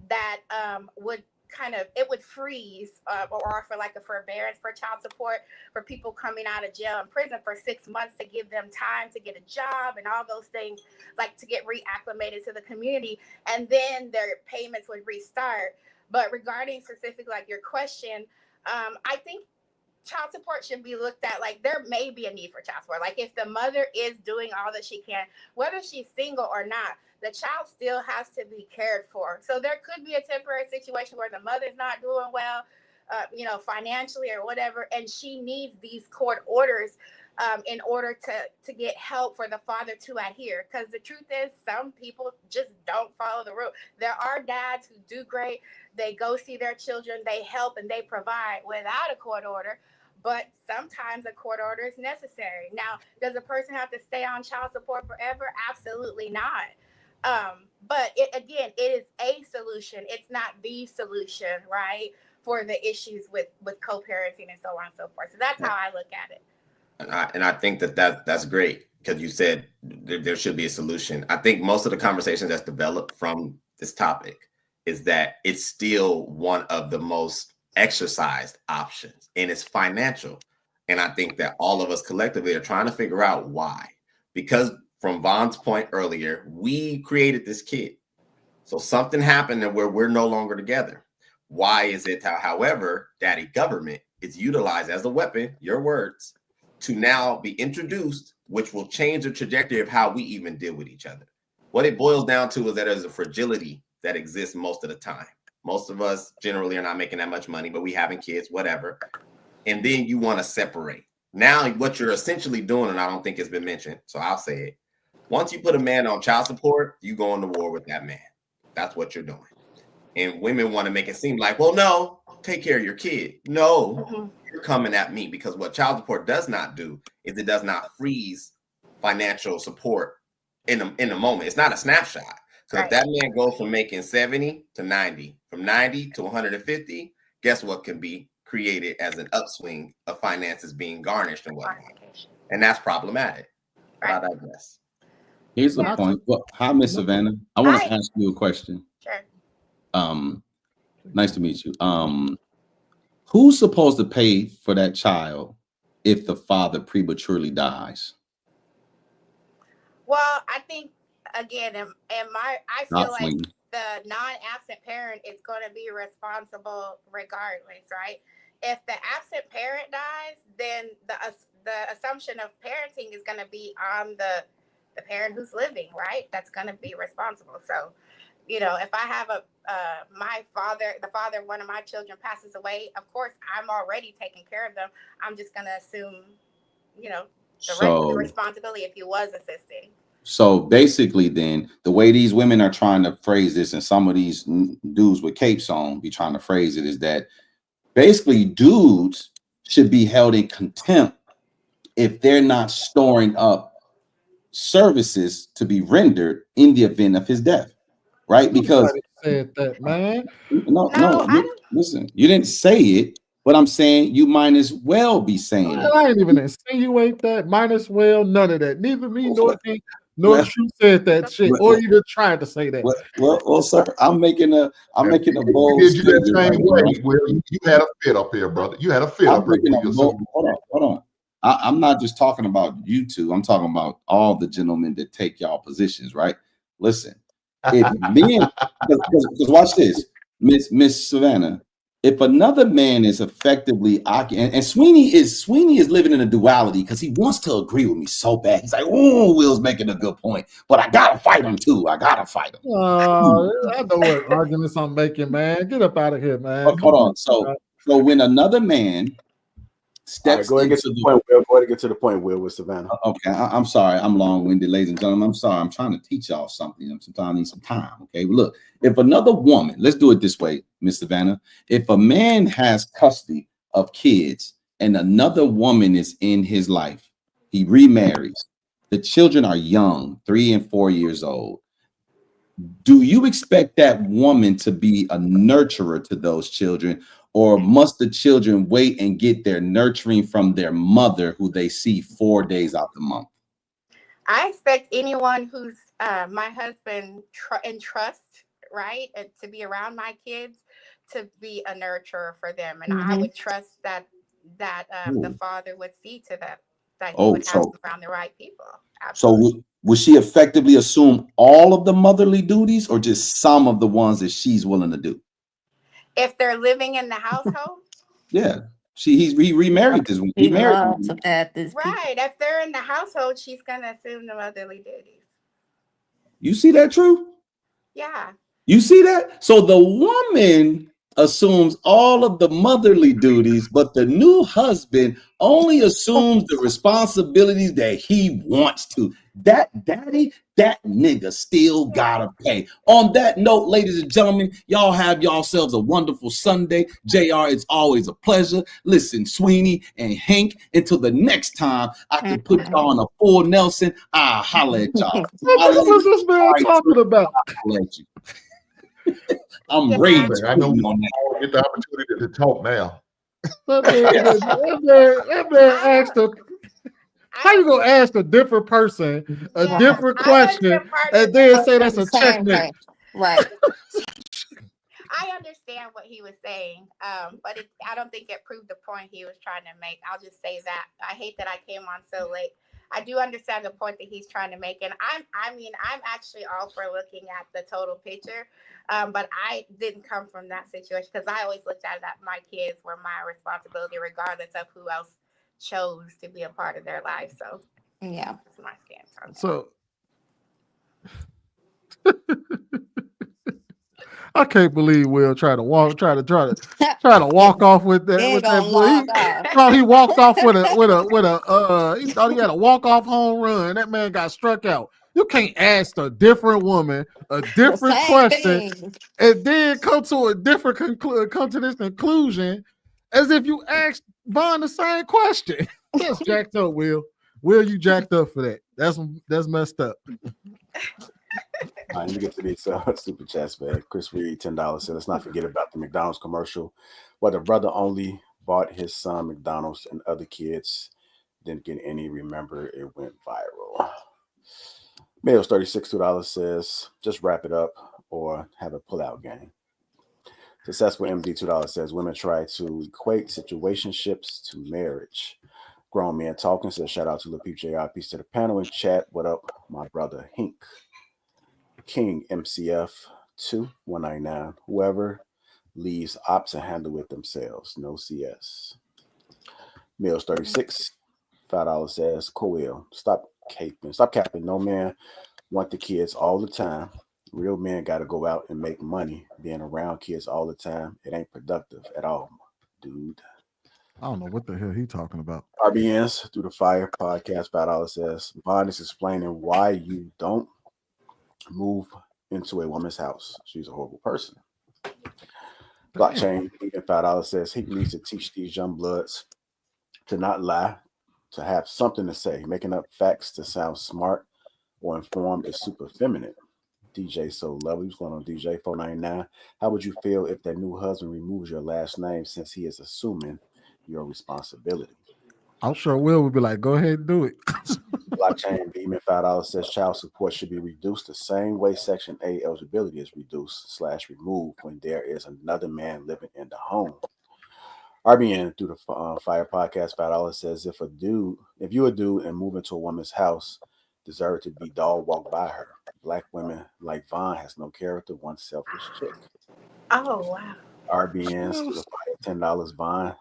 that would freeze or offer a forbearance for child support for people coming out of jail and prison for 6 months to give them time to get a job and all those things, to get reacclimated to the community, and then their payments would restart. But regarding specifically your question, I think child support should be looked at like there may be a need for child support. Like if the mother is doing all that she can, whether she's single or not, the child still has to be cared for. So there could be a temporary situation where the mother's not doing well, financially or whatever, and she needs these court orders in order to get help for the father to adhere. Because the truth is, some people just don't follow the rule. There are dads who do great. They go see their children, they help, and they provide without a court order. But sometimes a court order is necessary. Now, does a person have to stay on child support forever? Absolutely not. But it is a solution. It's not the solution, right, for the issues with co-parenting and so on and so forth. So that's how I look at it. And I think that's great because you said there should be a solution. I think most of the conversation that's developed from this topic is that it's still one of the most exercised options, and it's financial. And I think that all of us collectively are trying to figure out why. Because from Von's point earlier, we created this kid. So something happened where we're no longer together. Why is it, however, daddy government is utilized as a weapon, your words, to now be introduced, which will change the trajectory of how we even deal with each other. What it boils down to is that there's a fragility that exists most of the time. Most of us generally are not making that much money, but we having kids, whatever. And then you want to separate. Now, what you're essentially doing, and I don't think it's been mentioned, so I'll say it. Once you put a man on child support, you go into war with that man. That's what you're doing. And women want to make it seem like, well, no, take care of your kid. No, you're coming at me, because what child support does not do is it does not freeze financial support in the moment. It's not a snapshot. So if that man goes from making 70 to 90, from 90 to 150, guess what can be created as an upswing of finances being garnished and whatnot. And that's problematic. Right. But I digress. Here's the point. Well, hi, Miss Savannah. I want to ask you a question. Sure. Nice to meet you. Who's supposed to pay for that child if the father prematurely dies? Well, I think again, I feel like the non-absent parent is going to be responsible regardless, right? If the absent parent dies, then the assumption of parenting is going to be on the parent who's living, right? That's going to be responsible. So, if I have the father of one of my children passes away, of course, I'm already taking care of them. I'm just going to assume, the rest of the responsibility if he was assisting. So basically, then the way these women are trying to phrase this, and some of these dudes with capes on be trying to phrase it, is that basically dudes should be held in contempt if they're not storing up services to be rendered in the event of his death, right? Because said that, man. Listen, you didn't say it, but I'm saying you might as well be saying it. I ain't even insinuate that. Might as well, none of that. Neither me nor True said that shit, or even tried to say that. Well, sir, I'm making a bold Did you that same way? Well, you had a fit up here, brother. You had a fit up here. Hold on. I'm not just talking about you two. I'm talking about all the gentlemen that take y'all positions, right? Listen, if men, because watch this, Miss Savannah. If another man is effectively and Sweeney is living in a duality because he wants to agree with me so bad. He's like, oh, Will's making a good point, but I gotta fight him too. I gotta fight him. I know what arguments I'm making, man. Get up out of here, man. Hold on. So when another man steps go ahead and get to the point. Will. Go ahead and get to the point, Will, with Savannah. Okay, I'm sorry. I'm long-winded, ladies and gentlemen. I'm sorry. I'm trying to teach y'all something. Sometimes I need some time. Okay, well, look, if another woman, let's do it this way, Miss Savannah. If a man has custody of kids and another woman is in his life, he remarries. The children are young, 3 and 4 years old. Do you expect that woman to be a nurturer to those children? Or must the children wait and get their nurturing from their mother, who they see 4 days out the month? I expect anyone who's my husband entrusts, right, and to be around my kids, to be a nurturer for them, and I would trust that the father would see to that he would have around the right people. Absolutely. So would she effectively assume all of the motherly duties, or just some of the ones that she's willing to do? If they're living in the household, Yeah. He remarried this woman. He He married loves to add this. Right. If they're in the household, she's gonna assume the motherly duties. You see that, True? Yeah. You see that? So the woman assumes all of the motherly duties, but the new husband only assumes the responsibilities that he wants to. That daddy, that nigga still gotta pay. On that note, ladies and gentlemen, y'all have yourselves a wonderful Sunday. JR, it's always a pleasure. Listen, Sweeney and Hank, until the next time I can put y'all on a full Nelson, I'll holler at y'all. What was this man talking about? Holler at you. I'm Yeah. raging I know we on that. all get the opportunity to talk now. That man asked a. How you gonna ask a different person a Yeah. different I question understand part of and it. then say that's a Same checkmate? thing. Right. I understand what he was saying, but I don't think it proved the point he was trying to make. I'll just say that. I hate that I came on so late. I do understand the point that he's trying to make, and I'm actually all for looking at the total picture, but I didn't come from that situation because I always looked at it that my kids were my responsibility, regardless of who else chose to be a part of their life. So Yeah. that's my stance on that. So I can't believe Will try to walk off with that. He ain't With that gonna boy. log off. He thought he walked off with a he thought he had a walk-off home run. That man got struck out. You can't ask a different woman a different Same question thing. and then come to a different come to this conclusion as if you asked Vaughn the same question. That's jacked up, Will. Will, you jacked up for that. That's messed up. All right, let me get to these super chats, man. Chris Reed, $10 said, let's not forget about the McDonald's commercial where the brother only bought his son McDonald's and other kids didn't get any. Remember, it went viral. Males 36 $2 says, just wrap it up or have a pullout game. Successful MD $2 says, women try to equate situationships to marriage. Grown Man Talking says, shout out to Lapeef JR. Peace to the panel and chat. What up, my brother Hink? King MCF 2199. Whoever leaves ops to handle it themselves. No CS. Mills 36. $5 says, Coil. Stop caping. Stop capping. No man want the kids all the time. Real men got to go out and make money. Being around kids all the time, it ain't productive at all, dude. I don't know what the hell he talking about. RBNs Through the Fire podcast, $5 says, Bond is explaining why you don't move into a woman's house. She's a horrible person. Blockchain, $5 says, he needs to teach these young bloods to not lie, to have something to say. Making up facts to sound smart or informed is super feminine. DJ So Lovely, what's going on, DJ 499? How would you feel if that new husband removes your last name since he is assuming your responsibility? I'm sure Will would be like, go ahead and do it. Blockchain Beeman $5 says child support should be reduced the same way Section 8 eligibility is reduced / removed when there is another man living in the home. RBN Through the Fire podcast $5 says if you a dude and move into a woman's house, deserve to be dog walked by her. Black women like Vaughn has no character, one selfish chick. Oh wow. RBNs Through the Fire $10 Vaughn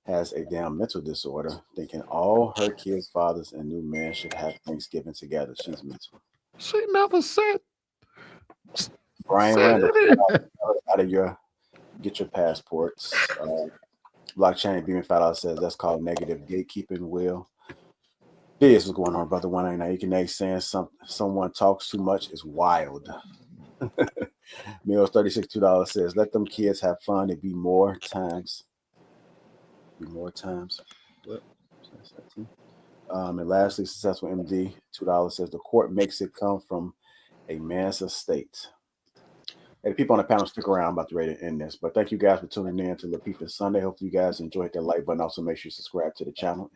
has a damn mental disorder, thinking all her kids' fathers and new men should have Thanksgiving together. She's mental. She never said. Brian Randall, get your passports. Blockchain Beaming $5 says that's called negative gatekeeping. Will, this is going on, brother. 199. You can saying someone talks too much is wild. Mills 36 $2 says let them kids have fun. It be more times. What? And lastly, Successful MD $2 says the court makes it come from a man's estate. Hey, the people on the panel, stick around. I'm about to ready to end this. But thank you guys for tuning in to Lapeef Sunday. Hopefully you guys enjoyed that like button. Also, make sure you subscribe to the channel.